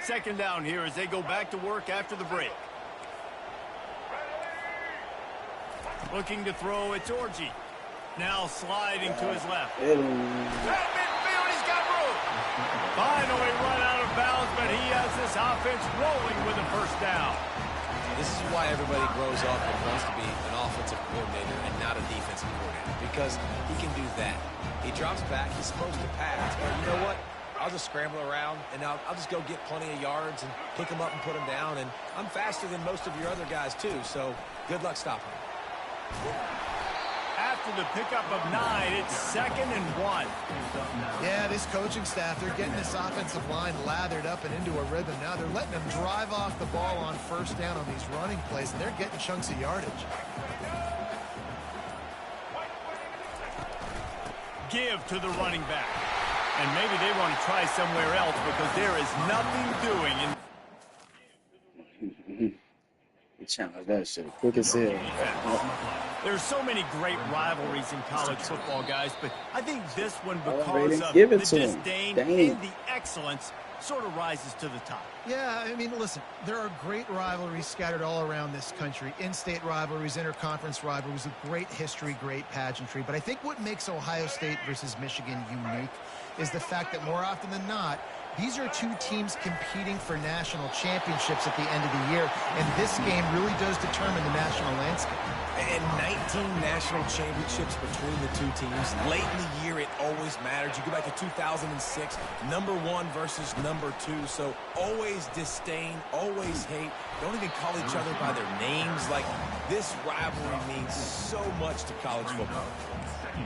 B: Second down here as they go back to work after the break. Looking to throw, it's Orji. Now sliding to his left. At midfield, he's got room. Finally run out of bounds, but he has this offense rolling with a first down.
C: This is why everybody grows up and wants to be an offensive coordinator and not a defensive coordinator, because he can do that. He drops back. He's supposed to pass. But you know what? I'll just scramble around, and I'll just go get plenty of yards and pick them up and put them down. And I'm faster than most of your other guys, too, so good luck stopping him.
B: After the pickup of 9, it's 2nd and 1.
D: Yeah, this coaching staff, they're getting this offensive line lathered up and into a rhythm. Now they're letting them drive off the ball on first down on these running plays, and they're getting chunks of yardage.
B: Give to the running back. And maybe they want to try somewhere else because there is nothing doing in
A: Challenge that shit quick as hell.
B: There's so many great rivalries in college football, guys, but I think this one, because of
A: the
B: disdain and the excellence, sort of rises to the top.
D: Yeah, I mean, listen, there are great rivalries scattered all around this country. In-state rivalries, interconference rivalries with great history, great pageantry. But I think what makes Ohio State versus Michigan unique is the fact that more often than not, these are two teams competing for national championships at the end of the year, and this game really does determine the national landscape.
C: And 19 national championships between the two teams. Late in the year, it always matters. You go back to 2006, #1 versus #2. So always disdain, always hate. Don't even call each other by their names. Like, this rivalry means so much to college football.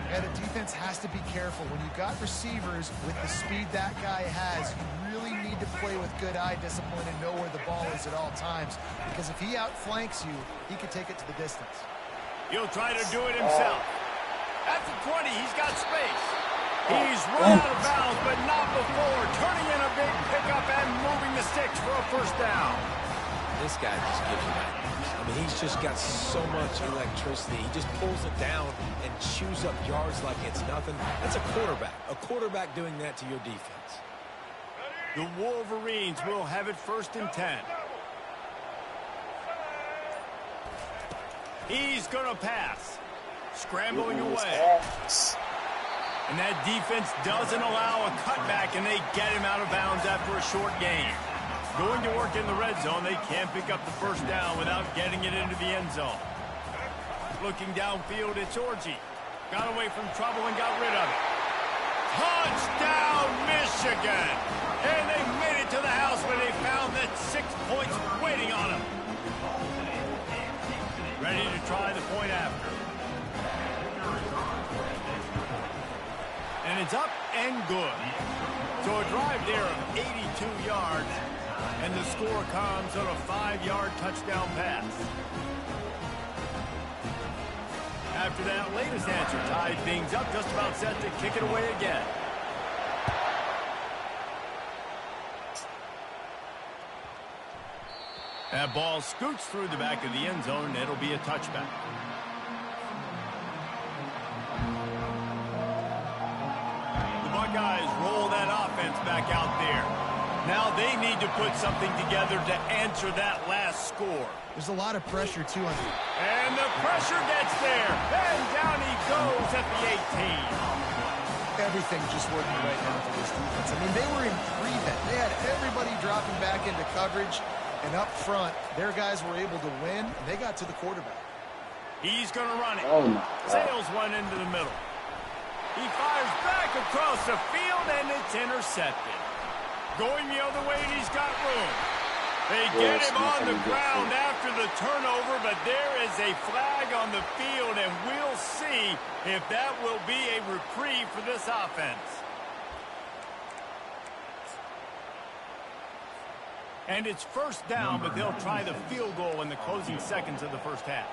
D: Yeah, the defense has to be careful. When you've got receivers with the speed that guy has, you really need to play with good eye discipline and know where the ball is at all times. Because if he outflanks you, he could take it to the distance.
B: He'll try to do it himself. At the 20, he's got space. He's run out of bounds, but not before. Turning in a big pickup and moving the sticks for a first down.
C: This guy just gives you nightmares. I mean, he's just got so much electricity. He just pulls it down and chews up yards like it's nothing. That's a quarterback. A quarterback doing that to your defense.
B: The Wolverines will have it 1st and 10. He's going to pass. Scrambling away. And that defense doesn't allow a cutback, and they get him out of bounds after a short gain. Going to work in the red zone, they can't pick up the first down without getting it into the end zone. Looking downfield, it's Orji. Got away from trouble and got rid of it. Touchdown, Michigan! And they made it to the house where they found that 6 points waiting on them. Ready to try the point after. And it's up and good. So a drive there of 82 yards. And the score comes on a 5-yard touchdown pass. After that latest answer tied things up, just about set to kick it away again. That ball scoots through the back of the end zone, and it'll be a touchback. The Buckeyes roll that offense back out there. Now they need to put something together to answer that last score.
D: There's a lot of pressure, too.
B: And the pressure gets there. And down he goes at the 18.
D: Everything just working right now for this defense. I mean, they were in prevent. They had everybody dropping back into coverage. And up front, their guys were able to win, and they got to the quarterback.
B: He's going to run it.
A: Oh, my God.
B: Sails one into the middle. He fires back across the field, and it's intercepted. Going the other way, and he's got room. They get him on the ground after the turnover, but there is a flag on the field, and we'll see if that will be a reprieve for this offense. And it's first down, but they'll try the field goal in the closing seconds of the first half.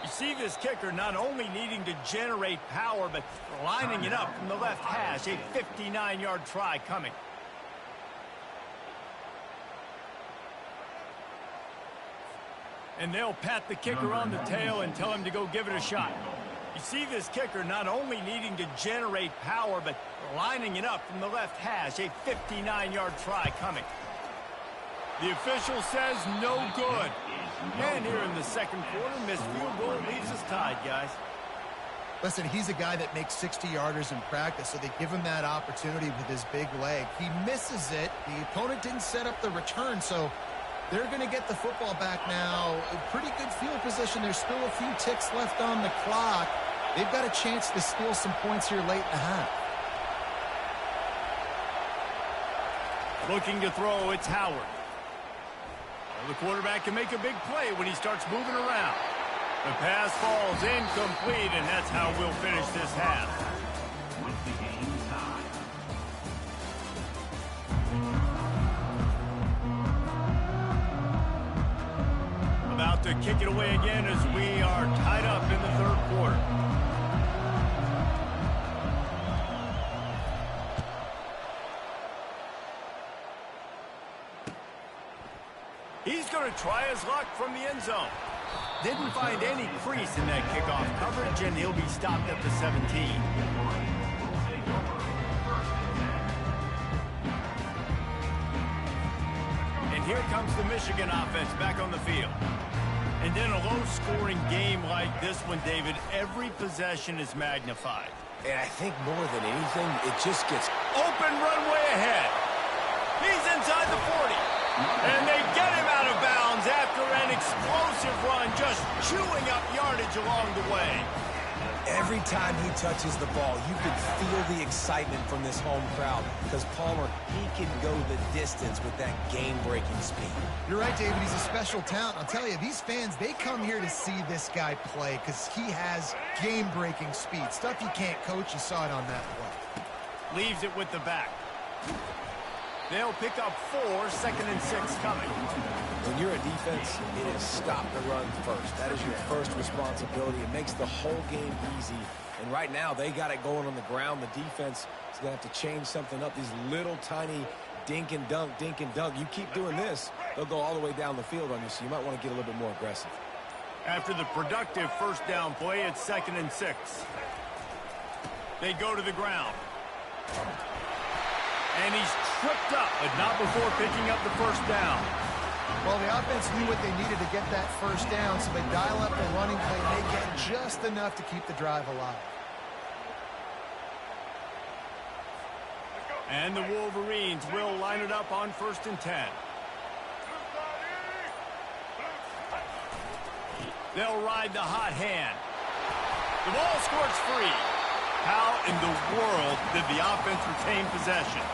B: You see this kicker not only needing to generate power, but lining it up from the left hash. A 59-yard try coming. And they'll pat the kicker on the tail and tell him to go give it a shot. You see this kicker not only needing to generate power, but lining it up from the left hash. A 59-yard try coming. The official says no good. And here in the second quarter, missed field goal leaves us tied, guys.
D: Listen, he's a guy that makes 60-yarders in practice, so they give him that opportunity with his big leg. He misses it. The opponent didn't set up the return, so They're going to get the football back now. A pretty good field position. There's still a few ticks left on the clock. They've got a chance to steal some points here late in the half.
B: Looking to throw, it's Howard. Well, the quarterback can make a big play when he starts moving around. The pass falls incomplete, and that's how we'll finish this half.
E: With the game tied.
B: About to kick it away again as we are tied up in the third quarter. He's going to try his luck from the end zone. Didn't find any crease in that kickoff coverage, and he'll be stopped at the 17. And here comes the Michigan offense back on the field. And in a low-scoring game like this one, David, every possession is magnified.
C: And I think more than anything, it just gets
B: Open runway ahead. He's inside the 40. And they get him out of bounds after an explosive run, just chewing up yardage along the way.
C: every time he touches the ball. You can feel the excitement from this home crowd because Palmer, he can go the distance with that game-breaking speed.
D: You're right, David. He's a special talent. I'll tell you, these fans, they come here to see this guy play because he has game-breaking speed. Stuff you can't coach. You saw it on that play.
B: Leaves it with the back. They'll pick up 4, 2nd and 6 coming.
C: When you're a defense, it is stop the run first. That is your first responsibility. It makes the whole game easy. And right now, they got it going on the ground. The defense is going to have to change something up. These little tiny dink and dunk, dink and dunk. You keep doing this, they'll go all the way down the field on you, so you might want to get a little bit more aggressive.
B: After the productive first down play, it's 2nd and 6. They go to the ground. And he's tripped up, but not before picking up the first down.
D: Well, the offense knew what they needed to get that first down, so they dial up the running play, and they get just enough to keep the drive alive.
B: And the Wolverines will line it up on 1st and 10. They'll ride the hot hand. The ball squirts free. How in the world did the offense retain possession?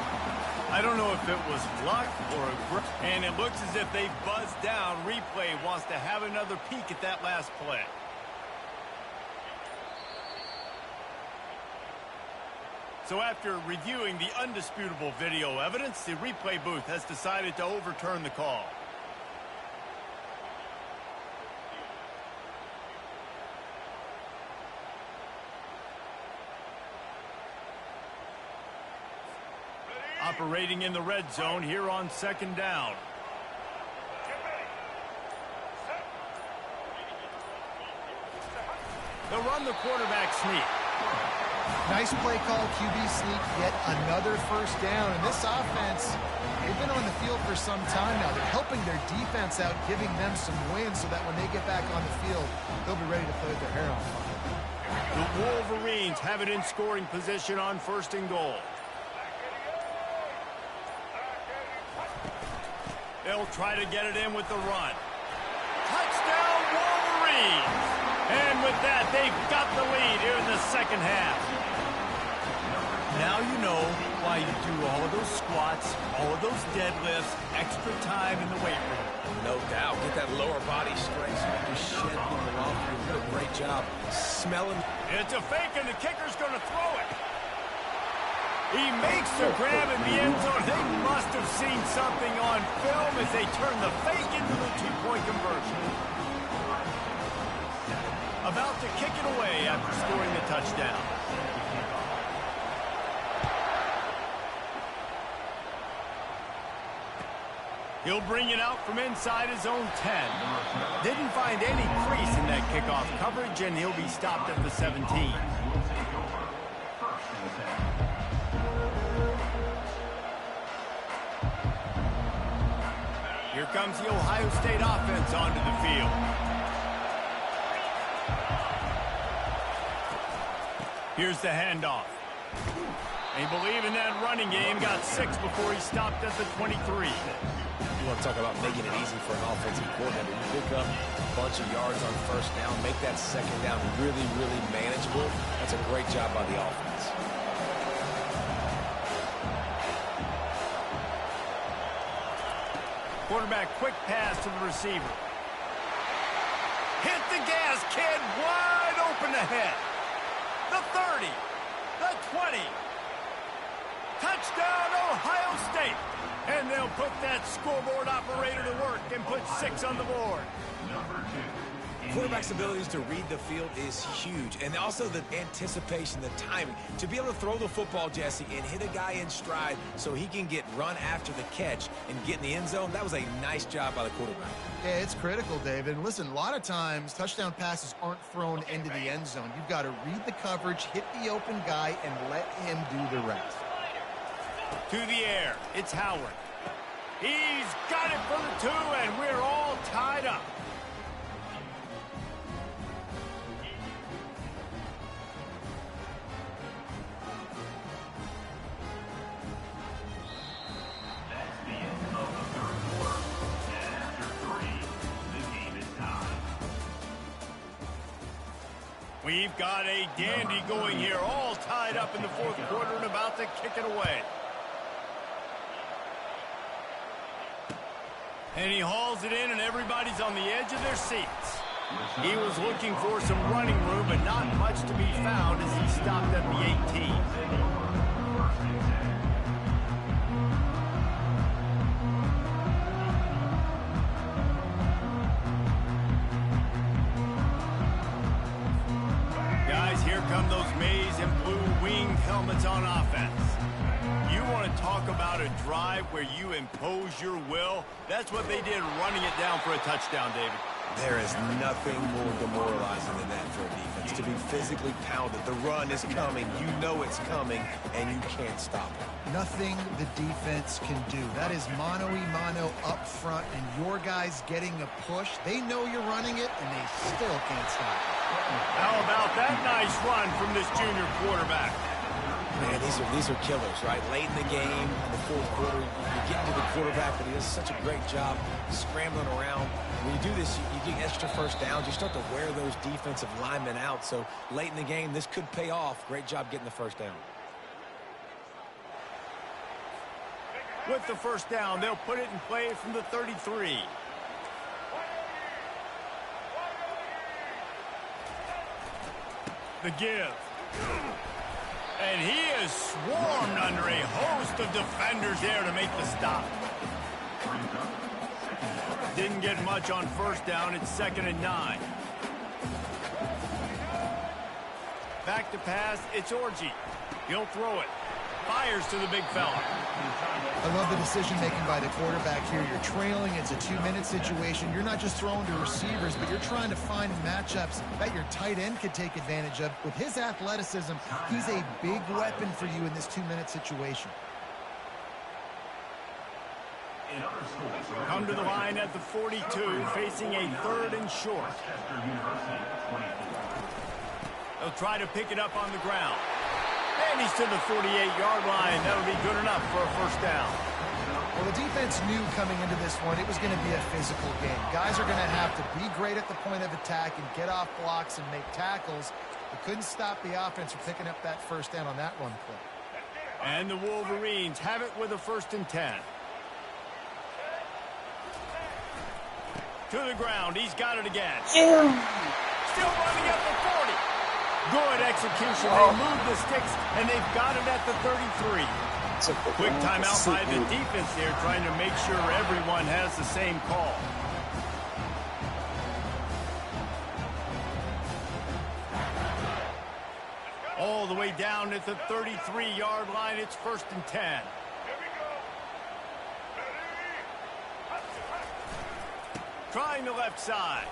B: I don't know if it was luck or a grip. And it looks as if they buzzed down. Replay wants to have another peek at that last play. So after reviewing the undisputable video evidence, the replay booth has decided to overturn the call. Operating in the red zone here on 2nd down. They'll run the quarterback sneak.
D: Nice play call, QB sneak, yet another first down. And this offense, they've been on the field for some time now. They're helping their defense out, giving them some wins so that when they get back on the field, they'll be ready to play with their hair on fire.
B: The Wolverines have it in scoring position on 1st and goal. They'll try to get it in with the run. Touchdown, Wolverines! And with that, they've got the lead here in the second half. Now you know why you do all of those squats, all of those deadlifts, extra time in the weight room.
C: No doubt. Get that lower body strength so you can shed people off. You did a great job smelling.
B: It's a fake, and the kicker's going to throw it. He makes the grab in the end zone. They must have seen something on film as they turn the fake into the 2-point conversion. About to kick it away after scoring the touchdown. He'll bring it out from inside his own 10. Didn't find any crease in that kickoff coverage, and he'll be stopped at the 17. Here comes the Ohio State offense onto the field. Here's the handoff. They believe in that running game. Got 6 before he stopped at the 23.
C: You want to talk about making it easy for an offensive coordinator. You pick up a bunch of yards on first down, make that second down really, really manageable. That's a great job by the offense.
B: Quarterback quick pass to the receiver. Hit the gas, kid. Wide open ahead. The 30. The 20. Touchdown, Ohio State. And they'll put that scoreboard operator to work and put 6 on the board.
C: Quarterback's abilities to read the field is huge, and also the anticipation, the timing. To be able to throw the football, Jesse, and hit a guy in stride so he can get run after the catch and get in the end zone, that was a nice job by the quarterback.
D: Yeah, it's critical, David. And listen, a lot of times touchdown passes aren't thrown into the end zone. You've got to read the coverage, hit the open guy, and let him do the rest.
B: To the air, it's Howard. He's got it for the 2, and we're all tied up. We've got a dandy going here, all tied up in the 4th quarter and about to kick it away. And he hauls it in, and everybody's on the edge of their seats. He was looking for some running room, but not much to be found as he stopped at the 18. Guys, here come those maize and blue winged helmets on offense. You want to talk about a drive where you impose your will? That's what they did, running it down for a touchdown, David.
C: There is nothing more demoralizing than that for a defense. To be physically pounded. The run is coming. You know it's coming, and you can't stop it.
D: Nothing the defense can do. That is mano-a-mano up front, and your guys getting a push. They know you're running it, and they still can't stop it.
B: How about that nice run from this junior quarterback?
C: Man, these are killers, right? Late in the game, in the 4th quarter, you get to the quarterback, but he does such a great job scrambling around. When you do this, you get extra first downs. You start to wear those defensive linemen out. So late in the game, this could pay off. Great job getting the first down.
B: With the first down, they'll put it in play from the 33. The give. And he is swarmed under a host of defenders there to make the stop. Didn't get much on first down. It's 2nd and 9. Back to pass. It's Orji. He'll throw it. Fires to the big fella.
D: I love the decision-making by the quarterback here. You're trailing. It's a 2-minute situation. You're not just throwing to receivers, but you're trying to find matchups that your tight end could take advantage of. With his athleticism, he's a big weapon for you in this 2-minute situation.
B: Come to the line at the 42, facing a 3rd and short. They'll try to pick it up on the ground. And he's to the 48-yard line. That'll be good enough for a first down.
D: Well, the defense knew coming into this one it was going to be a physical game. Guys are going to have to be great at the point of attack and get off blocks and make tackles. They couldn't stop the offense from picking up that first down on that run play.
B: And the Wolverines have it with a 1st and 10. To the ground. He's got it again. Still running at the 40. Good execution. They move the sticks, and they've got it at the 33. Quick timeout by the defense there, trying to make sure everyone has the same call. All the way down at the 33-yard line. It's 1st and 10. Trying the left side.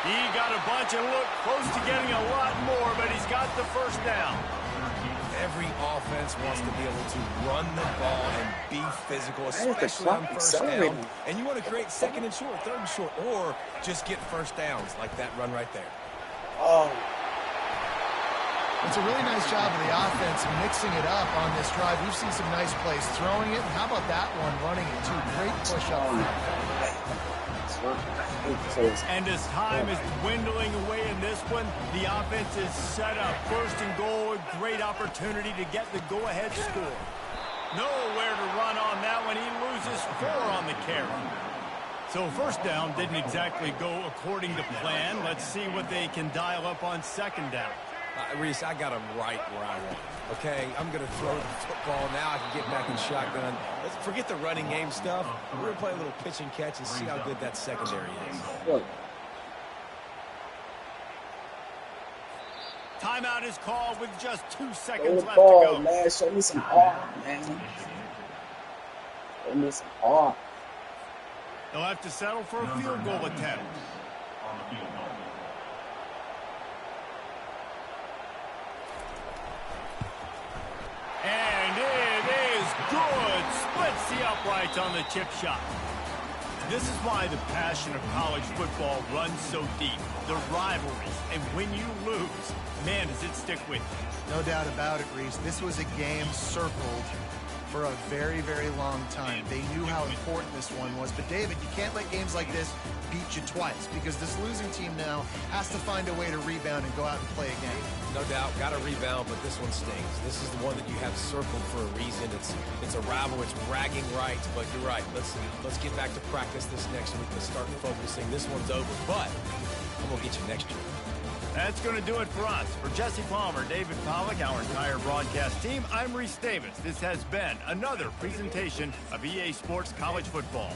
B: He got a bunch and looked close to getting a lot more, but he's got the first down.
C: Every offense wants to be able to run the ball and be physical, especially on first down. And you want to create 2nd and short, 3rd and short, or just get first downs like that run right there.
A: Oh.
D: It's a really nice job of the offense mixing it up on this drive. We've seen some nice plays throwing it. And how about that one running it too? Great push up.
B: And as time is dwindling away in this one, the offense is set up. First and goal, a great opportunity to get the go-ahead score. Nowhere to run on that one. He loses 4 on the carry. So first down didn't exactly go according to plan. Let's see what they can dial up on second down.
C: Reese, I got him right where I want. Okay, I'm going to throw the football. Now I can get back in shotgun. Let's forget the running game stuff. We're going to play a little pitch and catch and see how good that secondary is.
B: Timeout is called with just 2 seconds left
A: ball,
B: to go.
A: Man. Show me some heart, man. Show me some heart.
B: They'll have to settle for a field goal attempt.
E: On the field goal.
B: And it is good. Splits the uprights on the chip shot. This is why the passion of college football runs so deep. The rivalries. And when you lose, man, does it stick with you.
D: No doubt about it, Reese. This was a game circled for a very, very long time. They knew how important this one was. But, David, you can't let games like this beat you twice because this losing team now has to find a way to rebound and go out and play again.
C: No doubt, got to rebound, but this one stings. This is the one that you have circled for a reason. It's a rival. It's bragging rights, but you're right. Let's get back to practice this next week. Let's start focusing. This one's over, but I'm going to get you next year.
B: That's going to do it for us. For Jesse Palmer, David Pollack, our entire broadcast team, I'm Reese Davis. This has been another presentation of EA Sports College Football.